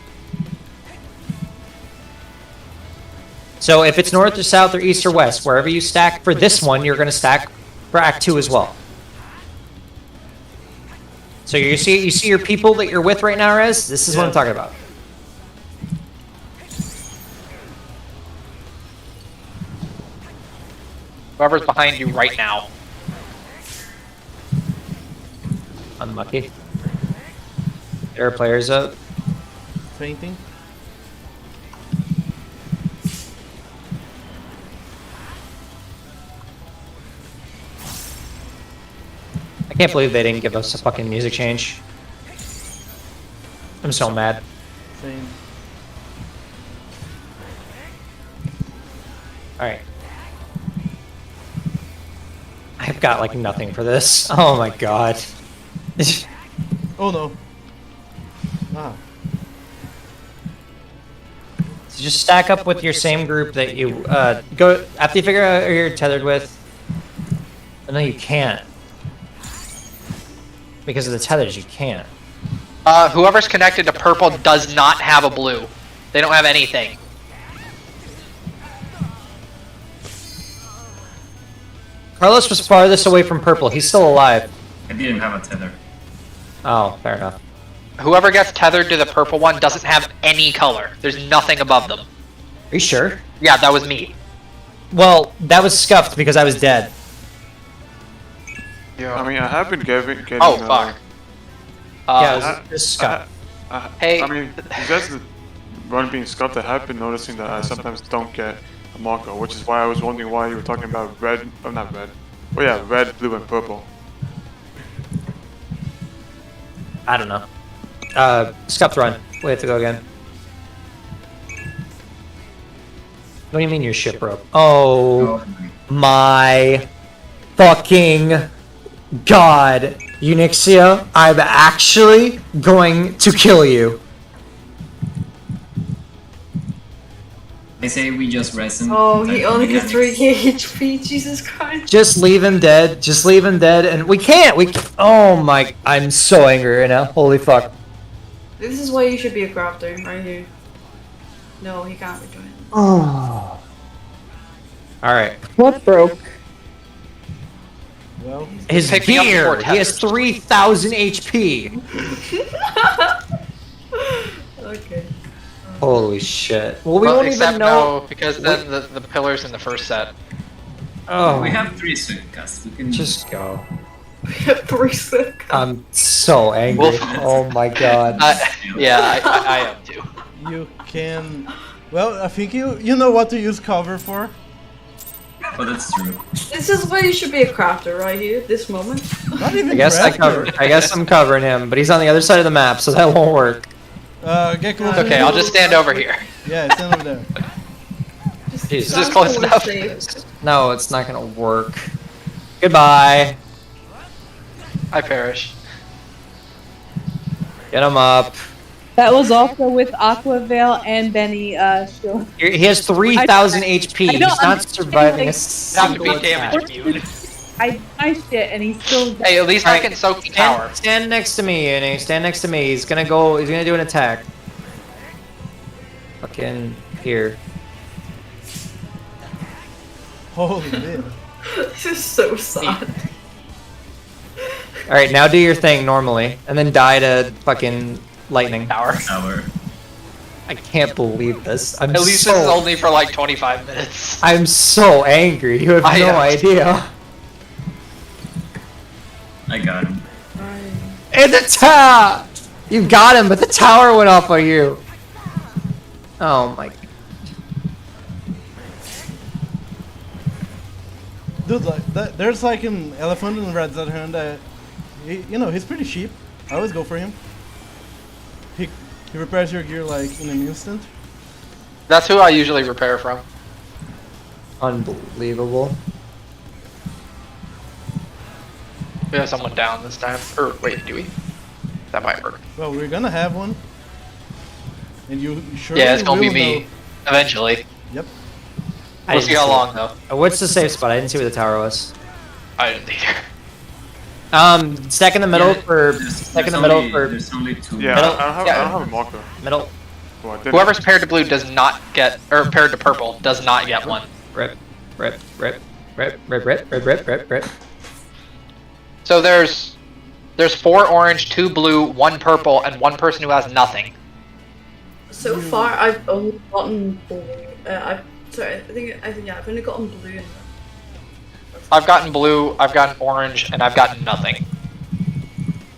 So if it's north or south or east or west, wherever you stack for this one, you're going to stack for Act 2 as well. So you see your people that you're with right now, Rez? This is what I'm talking about. Whoever's behind you right now. Unlucky. There are players up. Fainting. I can't believe they didn't give us a fucking music change. I'm so mad. Same. Alright. I've got like nothing for this. Oh my god. Oh no. Ah. So just stack up with your same group that you go after you figure out who you're tethered with. Oh, no, you can't. Because of the tethers, you can't. Whoever's connected to purple does not have a blue. They don't have anything. Carlos was farthest away from purple. He's still alive. I didn't have a tether. Oh, fair enough. Whoever gets tethered to the purple one doesn't have any color. There's nothing above them. Are you sure? Yeah, that was me. Well, that was scuffed because I was dead. I mean, I have been getting. Oh, fuck. Yeah, it was just scuffed. Hey. I mean, besides the run being scuffed, I have been noticing that I sometimes don't get a marker, which is why I was wondering why you were talking about red. Oh, not red. Oh yeah, red, blue, and purple. I don't know. Scuffed run. We have to go again. What do you mean your ship broke? Oh my fucking god, Unixia, I'm actually going to kill you. I say we just rest him. Oh, he only has 3k HP, Jesus Christ. Just leave him dead. Just leave him dead. And we can't. Oh my. I'm so angry right now. Holy fuck. This is why you should be a crafter, right here. No, he can't rejoin. Oh. Alright. What broke? Well, His Pick me up gear. before He has 3,000 HP. Okay. Holy shit. Well, we Well, won't except even know. no, because then the pillars in the first set. Oh, We have 3 swiftcasts. We can just go. We have 3 slip. I'm so angry. Wolf. Oh my god. Yeah, I am too. you can. Well, I think you know what to use cover for. Oh, that's true. This is why you should be a crafter, right here, this moment. Not even. I guess I guess I'm covering him, but he's on the other side of the map, so that won't work. Get closer. Okay, I'll just stand over here. Yeah, stand over there. Jesus. Is this close enough? No, it's not gonna work. Goodbye. I perish. Get him up. That was also with Aquavale and Benny shield. He has 3,000 HP. I He's don't not understand, surviving a like- Have to single be attack. damage immune. I shit, and he's still. Hey, at least I can soak the tower. Stand next to me, and stand next to me. He's gonna go. He's gonna do an attack. Fucking here. Holy man. This is so sad. All right, now do your thing normally, and then die to fucking lightning. Tower. Tower. I can't believe this. At least this is only for like 25 minutes. I'm so angry. You have I no am. idea. I got him. And the tower! You got him, but the tower went off on you. Oh my. Dude, like there's like an elephant in Red Dead Hunt that, you know, he's pretty cheap. I always go for him. He repairs your gear like in an instant. That's who I usually repair from. Unbelievable. We have someone down this time. Or wait, do we? That might work. Well, we're gonna have one. And you sure Yeah, it's gonna be will me. know. Eventually. Yep. I We'll didn't see how see long though. What's the safe spot? I didn't see where the tower was. I didn't either. Stack in the middle Yeah, for. there's- Stack in the there's middle only- for. There's only 2. Yeah, Middle- I don't yeah. have a marker. Middle. Well, I did. Whoever's paired to blue does not get, or paired to purple does not get one. Rip. Rip. Rip. Rip. Rip. Rip. Rip. Rip. Rip. Rip. So there's 4 orange, 2 blue, 1 purple, and 1 person who has nothing. So far, I've only gotten blue. I think yeah, I've only gotten blue. I've gotten blue, I've gotten orange, and I've gotten nothing.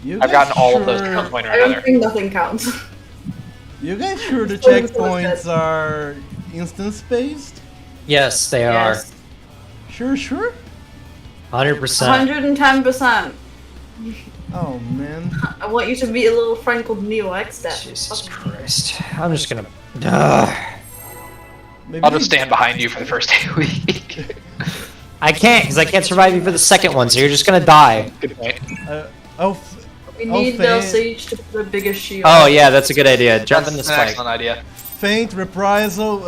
You I've guys gotten all of those sure- to one point or I don't another. think nothing counts. You guys sure the It's always checkpoints are instance based? Yes, they Yes. Sure. 100%. 110%. Oh man. I want you to meet a little friend called Neo X Step. Jesus Christ. I'm just gonna. Maybe I'll just stand behind you for the first week. I can't, because I can't survive you for the second one, so you're just gonna die. Good point. Oh, We Oh, need Faye. the Sage to put a bigger shield. Oh yeah, that's a good idea. Jump That's in the an spike. excellent idea. Faint, reprisal,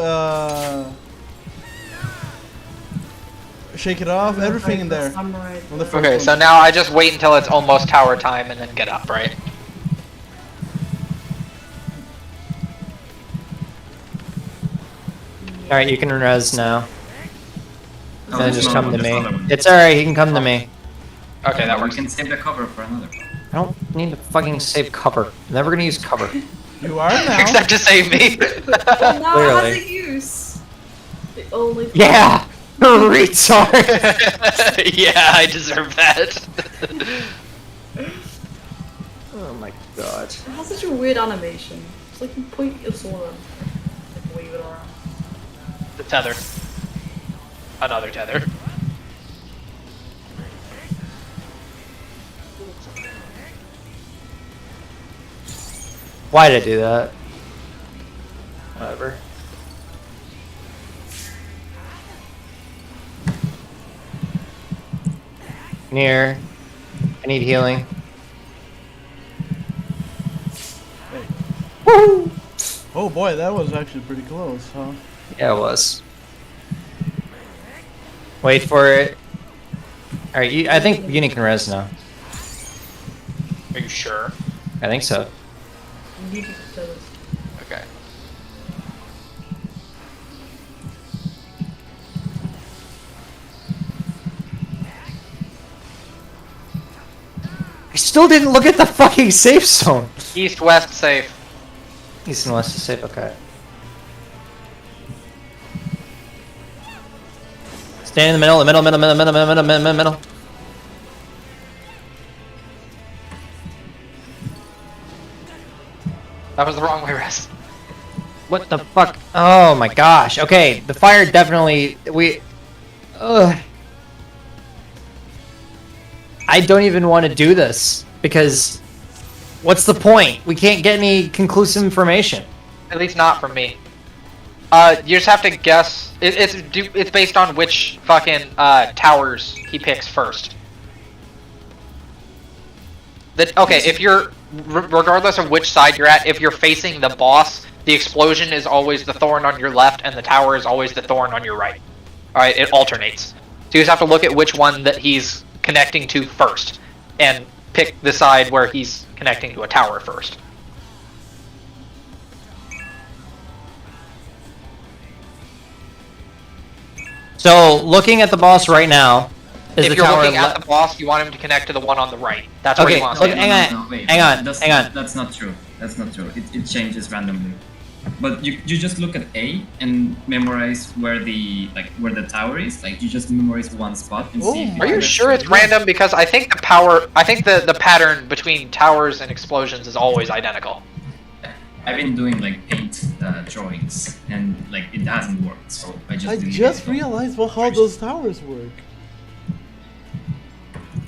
shake it off, everything in there. Samurai. On the first Okay, one. so now I just wait until it's almost tower time and then get up, right? Alright, you can res now. Oh, And then just no, come to there's me. another one. It's alright, he can come to me. Okay, that We works. can save the cover for another. I don't need to fucking save cover. I'm never gonna use cover. You are now. Except to save me. Well, now it Clearly. has a use. The only. Yeah! Retard! Yeah, I deserve that. Oh my god. It has such a weird animation. It's like you point your sword and like wave it around. The tether. Another tether. Why did I do that? Whatever. Near. I need healing. Woo! Oh boy, that was actually pretty close, huh? Yeah, it was. Wait for it. Alright, I think Uni can res now. Are you sure? I think so. You need to tell us. Okay. I still didn't look at the fucking safe zone. East, west, safe. East and west is safe, okay. Stand in the middle, middle. That was the wrong way, Rest. What the fuck? Oh my gosh. Okay, the fire definitely Ugh. I don't even want to do this because what's the point? We can't get any conclusive information. At least not from me. You just have to guess. It's based on which fucking towers he picks first. Okay, if you're regardless of which side you're at, if you're facing the boss, the explosion is always the thorn on your left, and the tower is always the thorn on your right. All right, it alternates. So So you just have to look at which one that he's connecting to first, and pick the side where he's connecting to a tower first. So, looking at the boss right now, is If the you're tower looking at the boss, you want him to connect to the one on the right. That's where Okay, you want look, him. hang on, wait, hang on, that's, hang on. That's not true. That's not true. It changes randomly. But you just look at A and memorize where the tower is. Like you just memorize one spot and see. If Are you sure it's random? Because I think the pattern between towers and explosions is always identical. I've been doing like paint drawings and like it hasn't worked. So I just. I just realized how those towers work.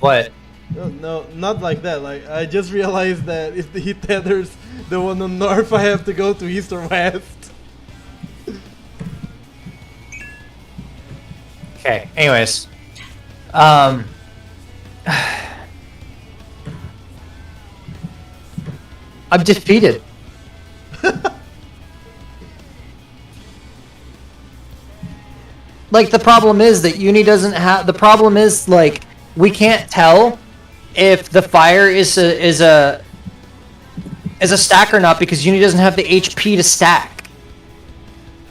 What? No, not like that. Like I just realized that if he tethers the one on north, I have to go to east or west. Okay, anyways. I'm defeated. Like, the problem is that Uni doesn't have... The problem is, like, we can't tell if the fire is a stack or not because Uni doesn't have the HP to stack.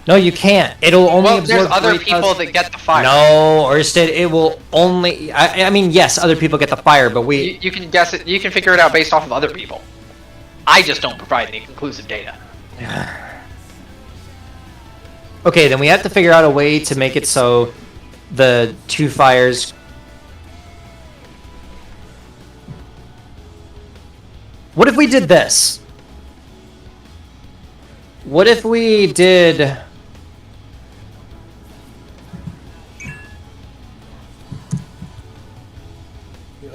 No, you can't. It'll only Well, absorb there's other 3,000 people that get the fire. No, or instead it will only... I mean, yes, other people get the fire, but we... You can guess it. You can figure it out based off of other people. I just don't provide any conclusive data. Okay, then we have to figure out a way to make it so the two fires... What if we did this? What if we did...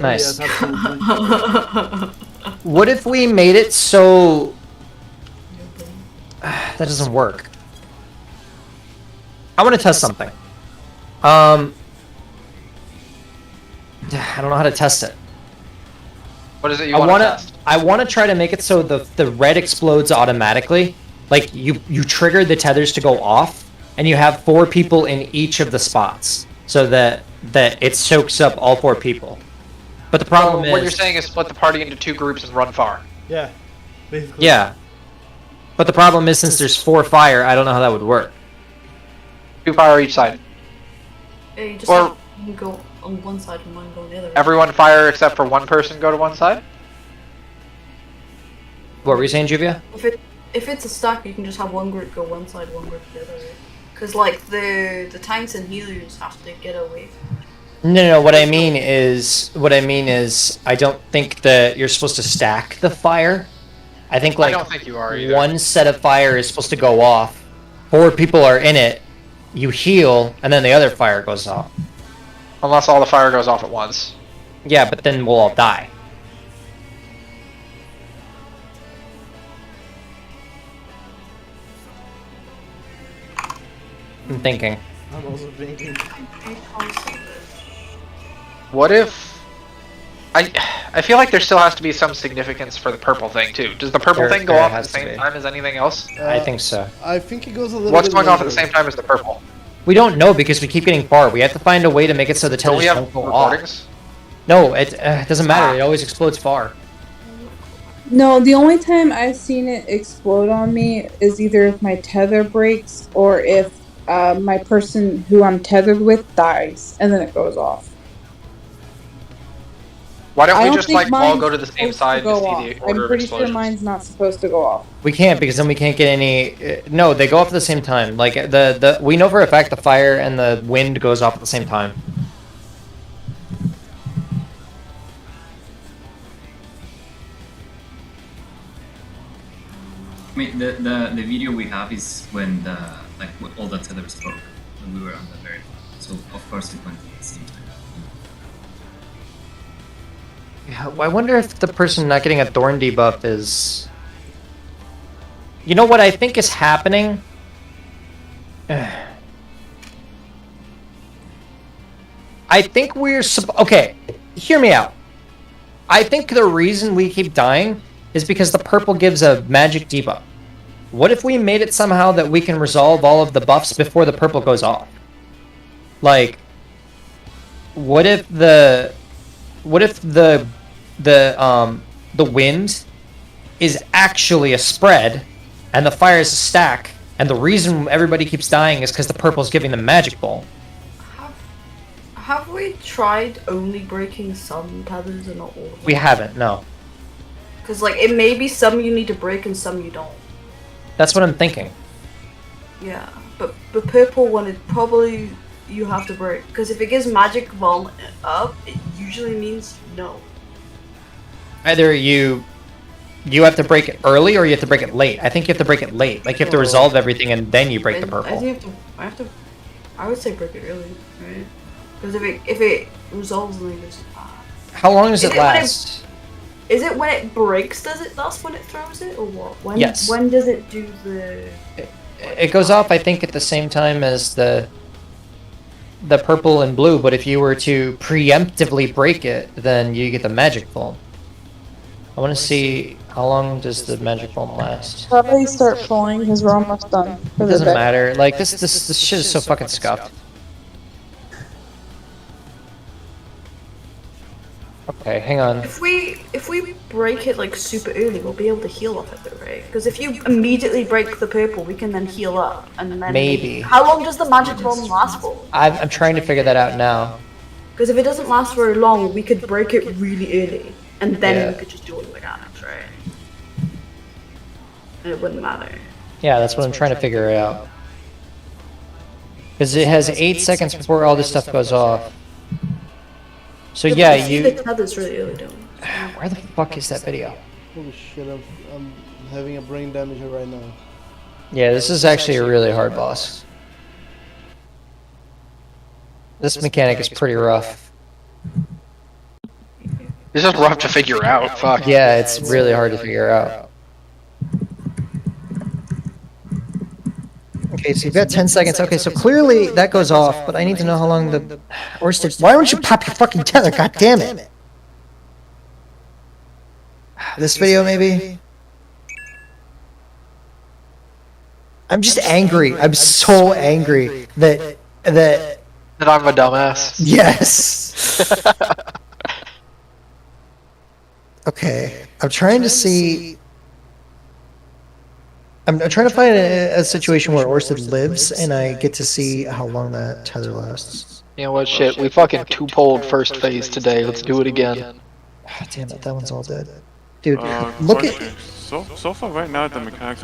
Nice. Yes, absolutely. What if we made it so... That doesn't work. I want to test something. I don't know how to test it. What is it you want to test? I want to try to make it so the red explodes automatically. Like you trigger the tethers to go off, and you have 4 people in each of the spots, so that it soaks up all 4 people. But the problem is... What you're saying is split the party into 2 groups and run far. Yeah, basically. Yeah. But the problem is, since there's 4 fire, I don't know how that would work. 2 fire each side. Yeah, you just Or- have one go on one side and one go on the other. Everyone fire except for one person go to one side? What were you saying, Juvia? If it's a stack, you can just have one group go one side, one group the other. Because like the tanks and healers have to get away. No. What I mean is, I don't think that you're supposed to stack the fire. I think I like don't think you are either. one set of fire is supposed to go off. 4 people are in it. You heal, and then the other fire goes off. Unless all the fire goes off at once. Yeah, but then we'll all die. I'm thinking. I'm also thinking. What if... I feel like there still has to be some significance for the purple thing, too. Does the purple There- thing go there off at has the to same be. time as anything else? I think so. I think it goes a little What's bit going off at the later. same time as the purple? We don't know because we keep getting far. We have to find a way to make it so the Don't tethers we have don't go off. recordings? No, it doesn't matter. It always explodes far. No, the only time I've seen it explode on me is either if my tether breaks or if my person who I'm tethered with dies, and then it goes off. Why don't I we don't just think like all mine's go to the same supposed side to go see off. the order I'm of pretty sure explosions? mine's not supposed to go off. We can't because then we can't get any. No, they go off at the same time. Like the we know for a fact the fire and the wind goes off at the same time. I mean, the video we have is when when all the tethers broke when we were on the very top. So of course it went at the same time. Yeah, I wonder if the person not getting a thorn debuff is. You know what I think is happening? I think we're okay. Hear me out. I think the reason we keep dying is because the purple gives a magic debuff. What if we made it somehow that we can resolve all of the buffs before the purple goes off? Like, what if the wind is actually a spread, and the fire is a stack, and the reason everybody keeps dying is because the purple's giving them magic ball? Have we tried only breaking some tethers and not all of them? We haven't, no. Because, like, it may be some you need to break and some you don't. That's what I'm thinking. Yeah, but the purple one, it probably you have to break. Because if it gives magic ball up, it usually means no. Either you have to break it early or you have to break it late. I think you have to break it late. Like, you have to resolve everything and then you break the purple. I would say break it early, right? Because if it resolves, then it goes. How long does it last? Is it when it breaks? That's when it throws it, or what? Yes. When does it do the? It goes off, I think, at the same time as the purple and blue. But if you were to preemptively break it, then you get the magic ball. I want to see how long does the magic ball last. Probably start pulling because we're almost done. It doesn't matter. Like this shit is so fucking scuffed. Okay, hang on. If we break it like super early, we'll be able to heal off it though, right? Because if you immediately break the purple, we can then heal up, and then Maybe. How long does the magic bomb last for? I'm trying to figure that out now. Because if it doesn't last very long, we could break it really early, and then we could just do all the mechanics, right? And it wouldn't matter. Yeah, that's what I'm trying to figure out. Because it has 8 seconds before all this stuff goes off. So yeah, The tethers really early, don't we? Where the fuck is that video? Holy shit, I'm having a brain damage right now. Yeah, this is actually a really hard boss. This mechanic is pretty rough. It's just rough to figure out. Fuck. Yeah, it's really hard to figure out. Okay, so you've got 10 seconds. Okay, so clearly that goes off, but I need to know how long the... Why don't you pop your fucking tether? God damn it! This video, maybe? I'm just angry. I'm so angry that I'm a dumbass. Yes! Okay, I'm trying to see... I'm trying to find a situation where Orsted lives, and I get to see how long that tether lasts. You know what, shit, we fucking two-polled first phase today, let's do it again. Oh, damn it, that one's all dead. Dude, Look look at... So far right now, the mechanics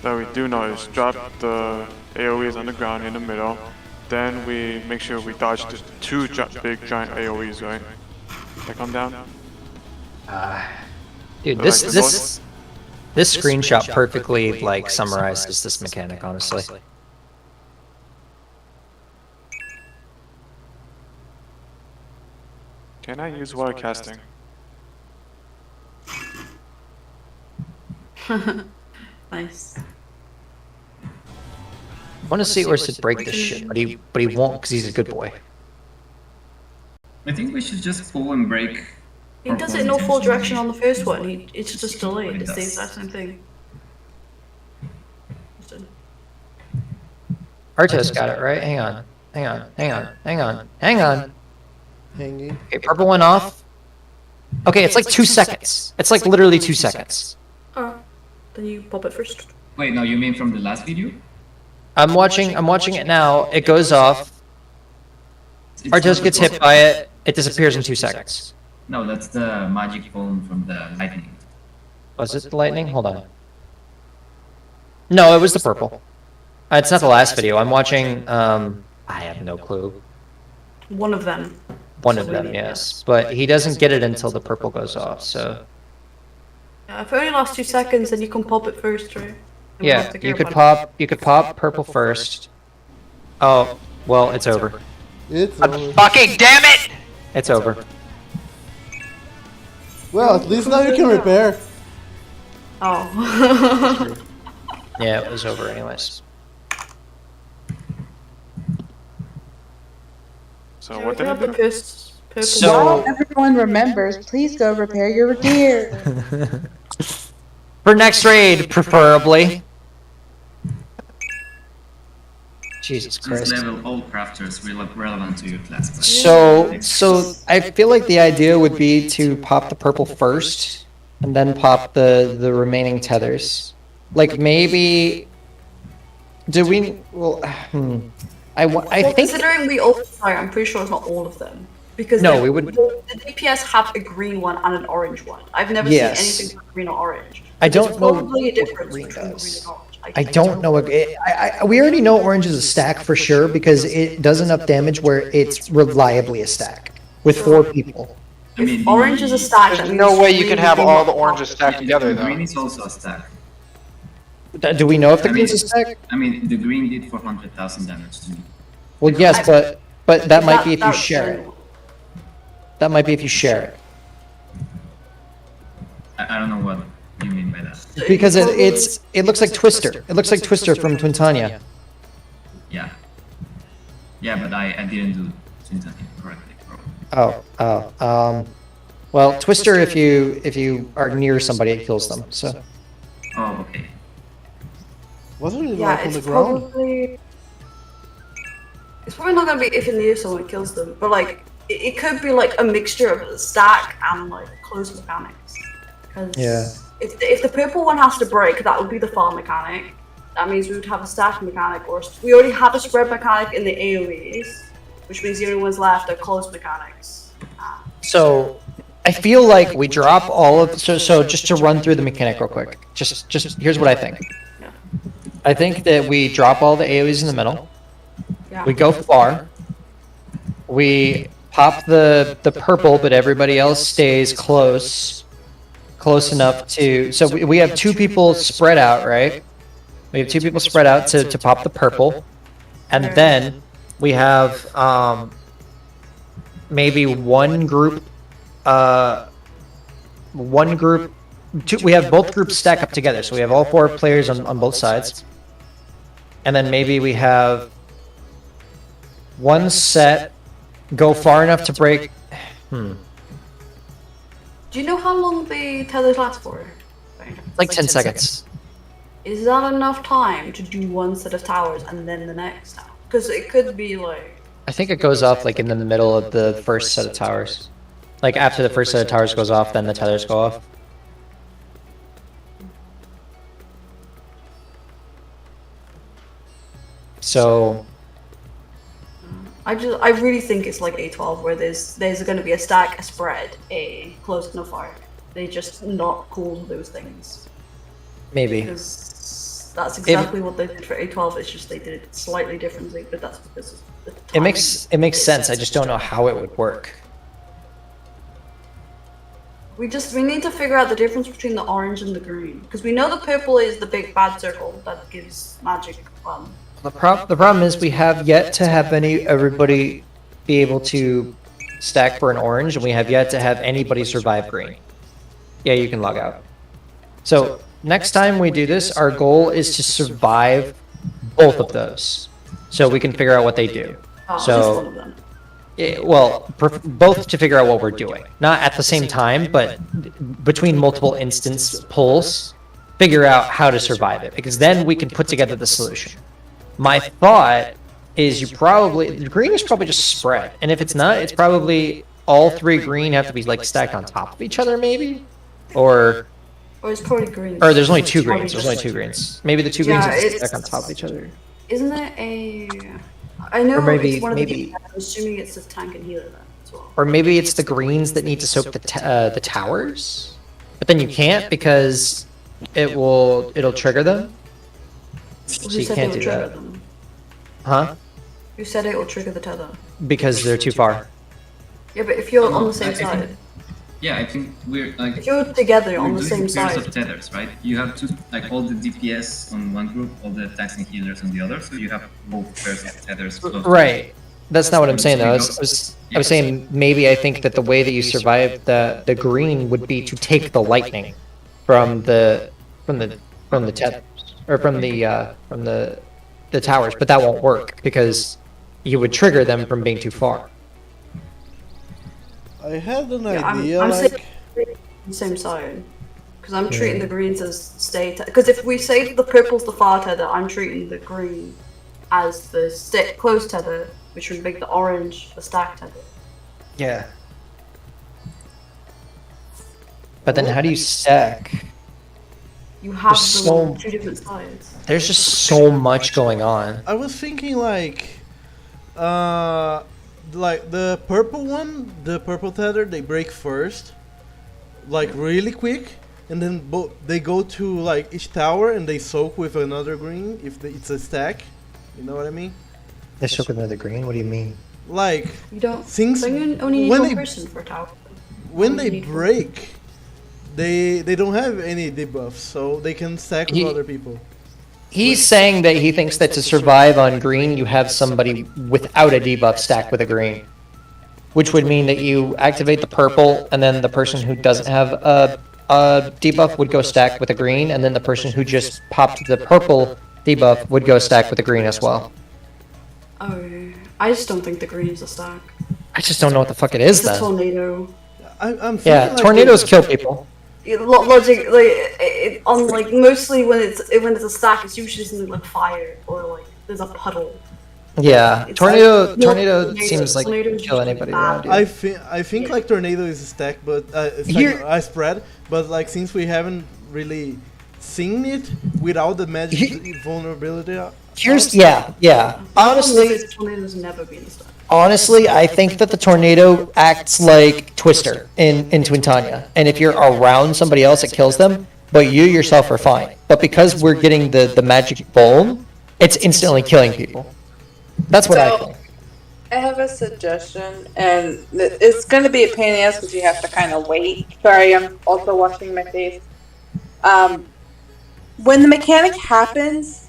that we do know is drop the AoEs on the ground in the middle, then we make sure we dodge the two big giant AoEs, right? That come down? Dude, this screenshot perfectly, like, summarizes this mechanic, honestly. Can I use water casting? Nice. I want to see Orsted break this shit, but he won't because he's a good boy. I think we should just pull and break. He does it in all four direction on the first one. It's just delayed. It's the exact same thing. Artos got it, right? Hang on. Hanging. Okay, purple went off. Okay, it's like 2 seconds. It's like literally 2 seconds. Oh, then you pop it first. Wait, no, you mean from the last video? I'm watching it now. It goes off. Artos gets hit by it. It disappears in 2 seconds. No, that's the magic bone from the lightning. Was it the lightning? Hold on. No, it was the purple. It's not the last video. I'm watching, I have no clue. One of them. One of them, yes. But he doesn't get it until the purple goes off, so... Yeah, if it only lasts 2 seconds, then you can pop it first, right? Yeah, you could pop purple first. Oh, well, it's over. It's over. Fucking damn it! It's over. Well, at least now you can repair. Oh. Yeah, it was over anyways. So what did I do? So Everyone remembers, please go repair your gear. for next raid, preferably. Jesus This Christ. level, all crafters relevant to your class. But So I feel like the idea would be to pop the purple first, and then pop the remaining tethers. Like maybe, do we? Well, I Well, think considering we all fire, I'm pretty sure it's not all of them. Because No, the, we would- the DPS have a green one and an orange one. I've never Yes. seen anything green or orange. I There's don't know probably a what difference green between does. green and orange. I don't know. We already know orange is a stack for sure because it does enough damage where it's reliably a stack with 4 people. I mean, If orange is a stack, There's that no means way you could have green all will the oranges stacked together, the green though. is also a stack. Do we know if the I mean, green's a stack? I mean, the green did 400,000 damage to me. Well, yes, but that might be if you that's share it. green. That might be if you share it. I don't know what you mean by that. Because it looks like Twister. It looks like Twister from Twintania. Yeah. Yeah, but I didn't do Twintania correctly. Probably. Well, Twister, if you are near somebody, it kills them. So Oh, okay. Wasn't it Yeah, like on the it's ground? probably. It's probably not gonna be if in near someone kills them, but like it could be like a mixture of stack and like close mechanics. 'Cause Yeah. If the purple one has to break, that would be the far mechanic. That means we would have a stack mechanic, or we already have a spread mechanic in the AOEs, which means the only ones left are close mechanics. So I feel like we drop all of so just to run through the mechanic real quick. Just here's what I think. Yeah. I think that we drop all the AoEs in the middle. Yeah. We go far. We pop the purple, but everybody else stays close enough to. So we have 2 people spread out, right? We have 2 people spread out to pop the purple, and then we have maybe one group. We have both groups stack up together, so we have all 4 players on both sides, and then maybe we have one set go far enough to break. Do you know how long the tethers last for? Like 10 seconds. Is that enough time to do one set of towers and then the next tower? Because it could be like. I think it goes off like in the middle of the first set of towers. Like after the first set of towers goes off, then the tethers go off. So I really think it's like A12 where there's going to be a stack, a spread, a close, and a fire. They just not call those things maybe. because that's exactly what they did for A12. It's just they did it slightly differently, but that's because of the It timing. makes sense. I just don't know how it would work. We need to figure out the difference between the orange and the green because we know the purple is the big bad circle that gives magic. The problem is we have yet to have everybody be able to stack for an orange, and we have yet to have anybody survive green. Yeah, you can log out. So next time we do this, our goal is to survive both of those, so we can figure out what they do. Just So, one of them. both to figure out what we're doing, not at the same time, but between multiple instance pulls, figure out how to survive it, because then we can put together the solution. My thought is the green is probably just spread, and if it's not, it's probably all 3 green have to be like stacked on top of each other, maybe, or Or it's probably green. there's only 2 It's probably greens. There's just only like 2 greens. Maybe the 2 greens Yeah, are it's- stacked on top of each other. Isn't it a? I know Or maybe- it's one of maybe- the. I'm assuming it's the tank and healer then as well. Or maybe it's the greens that need to soak the towers, but then you can't because it'll trigger them. So Who you said can't it will do trigger that, them? huh? Who said it will trigger the tether? Because they're too far. Yeah, but if you're on the I same think- side, Yeah, I think we're like. if you're together on We're the doing same pairs side, of tethers, right? You have all the DPS on one group, all the attacks and healers on the other, so you have both pairs of tethers. close to Right. That's not what I'm saying though. I was saying maybe I think that the way that you survive the green would be to take the lightning from the tethers or from the towers, but that won't work because you would trigger them from being too far. I had an yeah, idea, I'm like... saying on the same side. Because I'm treating the greens as stay. Because if we say the purple's the far tether, I'm treating the green as the stick close tether, which would make the orange the stack tether. Yeah. But then how do you stack? You have There's them on so- 2 different sides. There's just so much going on. I was thinking like the purple one, the purple tether, they break first, like really quick, and then they go to like each tower and they soak with another green if it's a stack. You know what I mean? They soak with another green? What do you mean? Like You don't. things So you only need when one they person for a tower. when Only they need one. break, they don't have any debuffs, so they can stack with other people. He's saying that he thinks that to survive on green, you have somebody without a debuff stack with a green. Which would mean that you activate the purple, and then the person who doesn't have a debuff would go stack with a green, and then the person who just popped the purple debuff would go stack with a green as well. Oh, I just don't think the green is a stack. I just don't know what the fuck it is It's a then. tornado. I'm thinking Yeah, like tornadoes kill people. Logic, on like mostly when it's a stack, it's usually something like fire or like there's a puddle. Yeah, It's tornado like- tornado tornadoes- seems like tornadoes kill usually anybody bad. around you. I think like tornado is a stack, but Here- I spread. But like since we haven't really seen it without the magic vulnerability. Here's yeah. Honestly, tornadoes never been a stack. Honestly, I think that the tornado acts like Twister in Twintania. And if you're around somebody else, it kills them, but you yourself are fine. But because we're getting the magic bulb, it's instantly killing people. That's what I think. I have a suggestion, and it's going to be a pain in the ass because you have to kind of wait. Sorry, I'm also washing my face. When the mechanic happens,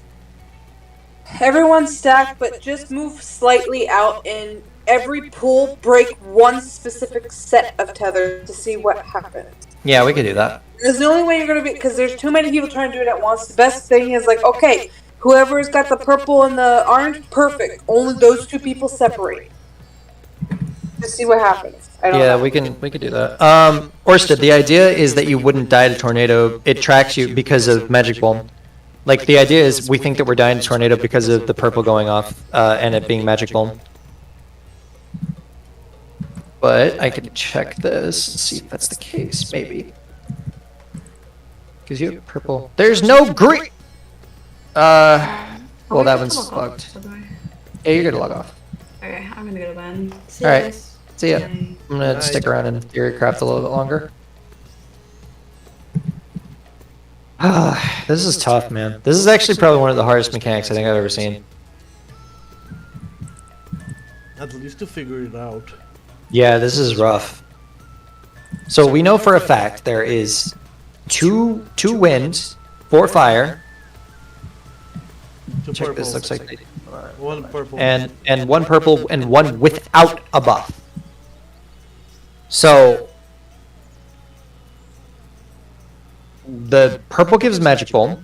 everyone stack, but just move slightly out, and every pool break one specific set of tethers to see what happens. Yeah, we could do that. It's the only way you're going to be, because there's too many people trying to do it at once. The best thing is like, okay, whoever's got the purple and the orange, perfect. Only those 2 people separate. Just see what happens. I don't know. We could do that. Orsted, the idea is that you wouldn't die to tornado. It tracks you because of magic bulb. Like the idea is we think that we're dying to tornado because of the purple going off and it being magic bulb. But I can check this and see if that's the case, maybe. Because you have purple. There's no green. Well, that one's bugged. Yeah, you're gonna log off. Okay, I'm gonna go to bed. See All you right. guys. See ya. Bye. I'm gonna stick around in Theorycraft a little bit longer. This is tough, man. This is actually probably one of the hardest mechanics I think I've ever seen. At least to figure it out. Yeah, this is rough. So we know for a fact there is two wind, 4 fire. Two Check purple. this. Looks like One purple. and 1 purple and 1 without a buff. So the purple gives magic bulb.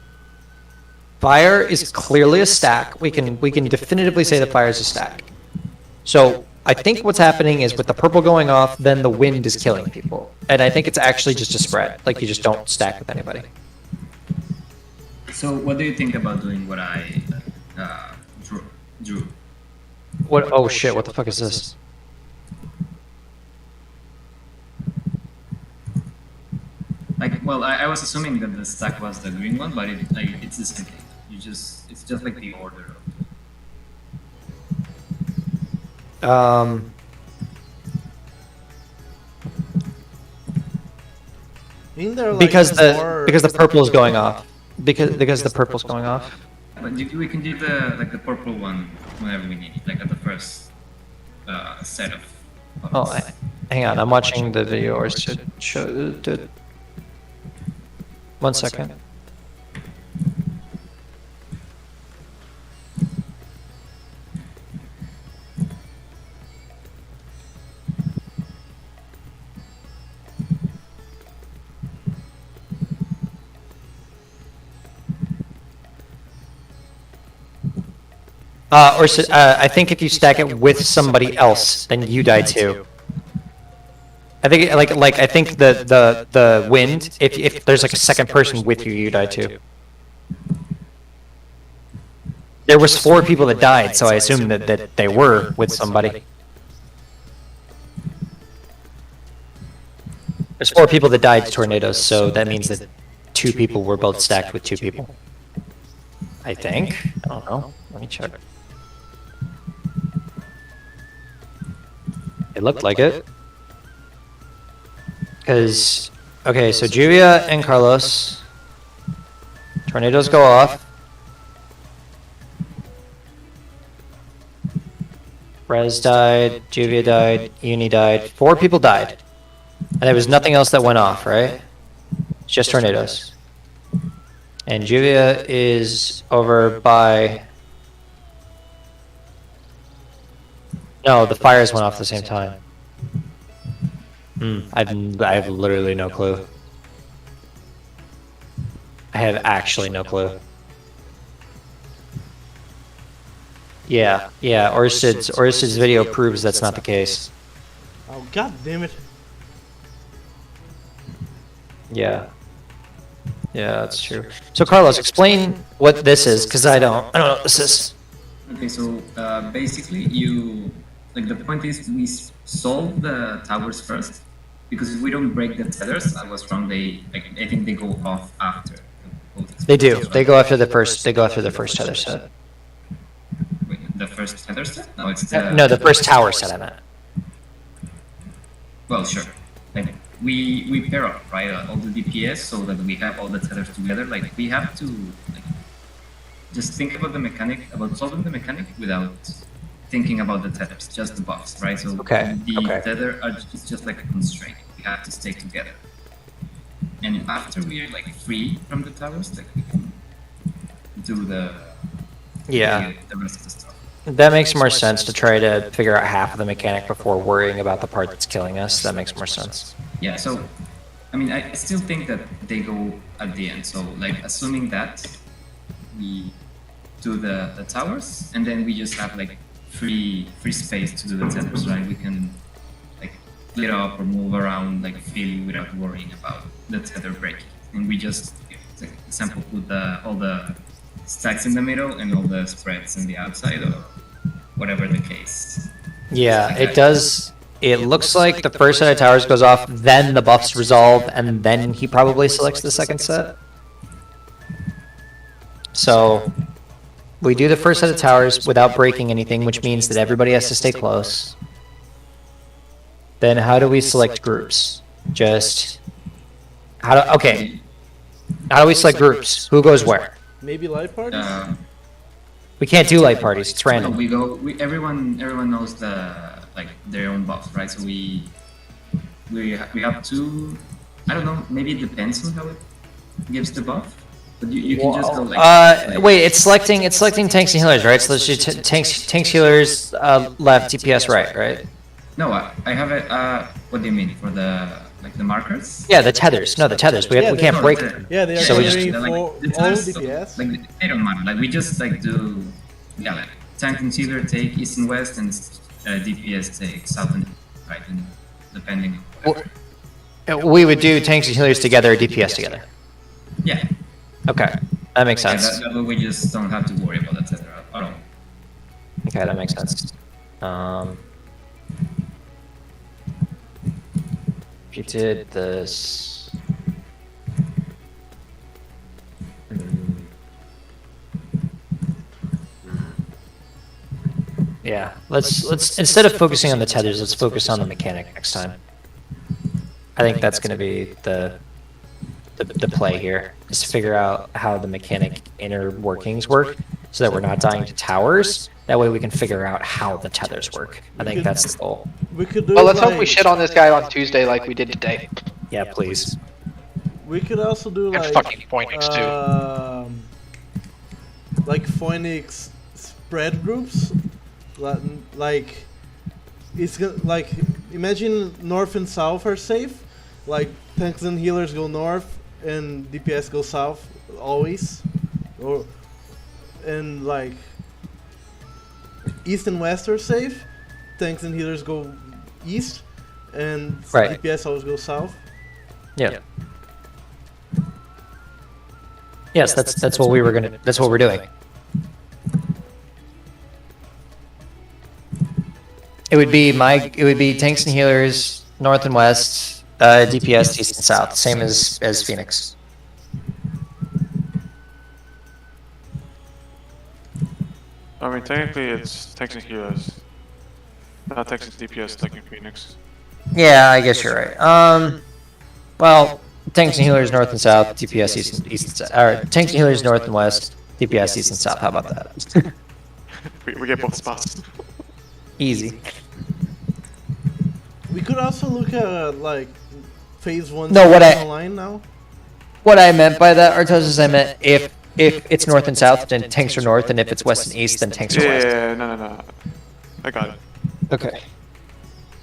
Fire is clearly a stack. We can definitively say that fire is a stack. So I think what's happening is with the purple going off, then the wind is killing people, and I think it's actually just a spread. Like you just don't stack with anybody. So what do you think about doing what I drew? What? Oh shit! What the fuck is this? Like, well, I was assuming that the stack was the green one, but it's the same thing. It's just like the order. Isn't there, like, Because more- the purple is going off. Because the purple's going off. But we can do the purple one whenever we need it, like at the first set of. Oh, hang on. I'm watching the video or show. 1 second. I think if you stack it with somebody else, then you die too. I think I think the wind, if there's like a second person with you, you die too. There was 4 people that died, so I assume that they were with somebody. There's 4 people that died to tornadoes, so that means that 2 people were both stacked with 2 people. I think. I don't know. Let me check. It looked like it. Because, okay, so Julia and Carlos. Tornadoes go off. Rez died, Juvia died, Uni died. 4 people died. And there was nothing else that went off, right? It's just tornadoes. And Juvia is over by... No, the fires went off at the same time. I have literally no clue. I have actually no clue. Yeah, Orsted's video proves that's not the case. Oh, god damn it. Yeah. Yeah, that's true. So Carlos, explain what this is, because I don't know what this is. Okay, so basically the point is we solve the towers first, because if we don't break the tethers, I was wrong, I think they go off after. They do. They go after the first tether set. Wait, the first tether set? No, it's the first tower set I meant. Well, sure. Like we pair up, right? All the DPS so that we have all the tethers together. Like we have to just think about about solving the mechanic without thinking about the tethers, just the buffs, right? So the tether is just like a constraint. We have to stay together. And after we are free from the towers, we can do the rest of the stuff. That makes more sense to try to figure out half of the mechanic before worrying about the part that's killing us. That makes more sense. Yeah, so, I mean, I still think that they go at the end. So, assuming that we do the towers, and then we just have, free space to do the tethers, right? We can, split up or move around, freely without worrying about the tether breaking. And we just, for example, put all the stacks in the middle and all the spreads in the outside, or whatever the case. Yeah, it does. It looks like the first set of towers goes off, then the buffs resolve, and then he probably selects the second set. So we do the first set of towers without breaking anything, which means that everybody has to stay close. Then how do we select groups? How do we select groups? Who goes where? Maybe light parties? We can't do light parties. It's random. Everyone knows their own buffs, right? So we have to. I don't know. Maybe it depends on how it gives the buff. But you can just go wait, it's selecting tanks and healers, right? So let's do tanks, healers, left, DPS right? No, I have it. What do you mean for the markers? Yeah, the tethers. No, the tethers. We can't break them. Yeah, they are so generating for all DPS. They don't matter. We just do. Yeah, tank and healer take east and west, and DPS take south and right, and depending. We would do tanks and healers together, or DPS together. Yeah. Okay, that makes sense. That way we just don't have to worry about the tether at all. Okay, that makes sense. If you did this... Yeah, let's instead of focusing on the tethers, let's focus on the mechanic next time. I think that's going to be the play here, is to figure out how the mechanic inner workings work, so that we're not dying to towers. That way we can figure out how the tethers work. I think that's the goal. We could do. Well, let's hope we shit on this guy on Tuesday like we did today. Yeah, please. We could also do And fucking Phoenix too. Like Phoenix spread groups, like it's like imagine north and south are safe, like tanks and healers go north and DPS go south always, and like east and west are safe, tanks and healers go east, and DPS always go south. Yeah. Yes, that's what we were gonna. That's what we're doing. It would be tanks and healers north and west, DPS east and south, same as Phoenix. I mean, technically it's tanks and healers. Not tanks and DPS like in Phoenix. Yeah, I guess you're right. Well, tanks and healers north and south, DPS east and south. Or tanks and healers north and west, DPS east and south. How about that? We get both spots. Easy. We could also look at like phase 1 No, what online now. What I meant by that, Artos, is I meant if it's north and south, then tanks are north, and if it's west and east, then tanks are west. Yeah, no. I got it. Okay.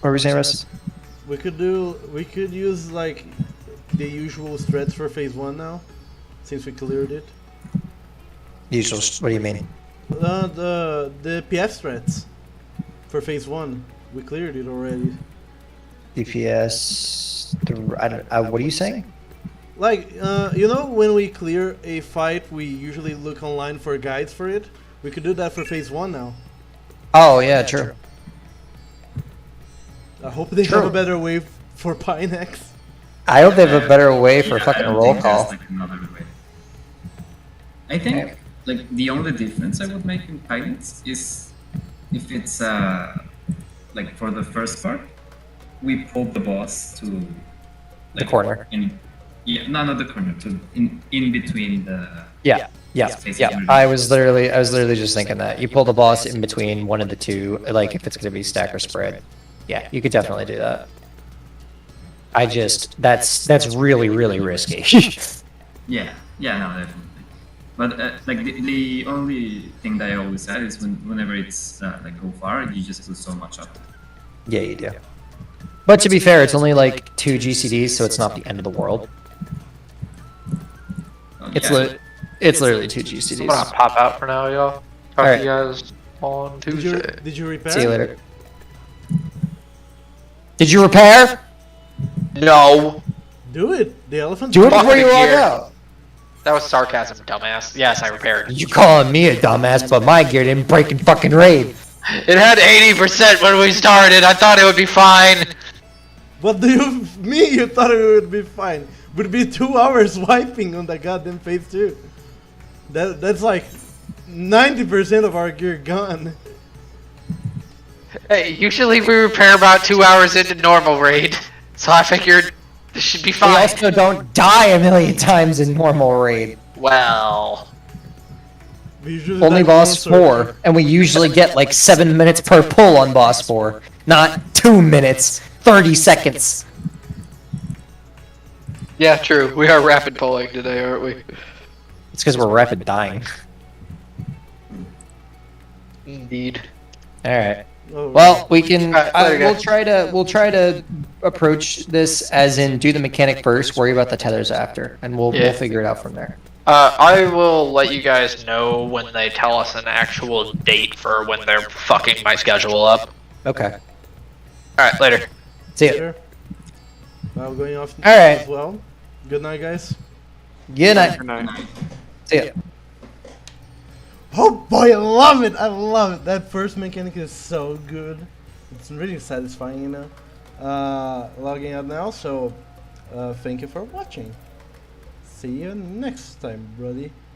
What were we saying, Russ? We could use like the usual threads for phase 1 now, since we cleared it. Usual. What do you mean? The PF threads for phase 1. We cleared it already. DPS. What are you saying? Like, you know, when we clear a fight, we usually look online for guides for it. We could do that for phase 1 now. Oh yeah, true. I hope they have a better way for Pinex. I hope they have a better way for fucking I don't roll think there's, call. like, another way. I think like the only difference I would make in pilots is if it's like for the first part, we pulled the boss to like, The corner. Not the corner, to in between the Yeah. I was literally just thinking that you pull the boss in between one of the two, like if it's gonna be stack or spread. Yeah, you could definitely do that. That's really risky. yeah, no, definitely. But like the only thing that I always said is whenever it's like go far, you just do so much of it. Yeah, you do. But to be fair, it's only like 2 GCDs, so it's not the end of the world. It's literally 2 I'm gonna GCDs. pop out for now, y'all. Talk Alright. to you guys on Tuesday. Did you repair? See you later. Did you repair? No. Do it. The elephant. Do it Fuck before you it log here. out. That was sarcasm, dumbass. Yes, I repaired. You calling me a dumbass, but my gear didn't break in fucking raid. It had 80% when we started. I thought it would be fine. What do you mean? You thought it would be fine? Would be 2 hours wiping on that goddamn phase 2. That's like 90% of our gear gone. Hey, usually we repair about 2 hours into normal raid, so I figured this should be We fine. also don't die a million times in normal raid. Well, We usually Only die boss once or- 4, and we usually get like 7 minutes per pull on boss 4, not 2 minutes, 30 seconds. yeah, true. We are rapid pulling today, aren't we? It's because we're rapid dying. Indeed. All right. Oh, Well, we can. Alright, later, guys. We'll try to approach this as in do the mechanic first, worry about the tethers after, and we'll Yeah. figure it out from there. I will let you guys know when they tell us an actual date for when they're fucking my schedule up. Okay. Alright, later. See ya. Sure. Now going off All right. as well. Good night, guys. Good night. Good night. See ya. Oh boy, I love it! I love it! That first mechanic is so good. It's really satisfying, you know. Logging out now, so thank you for watching. See you next time, buddy.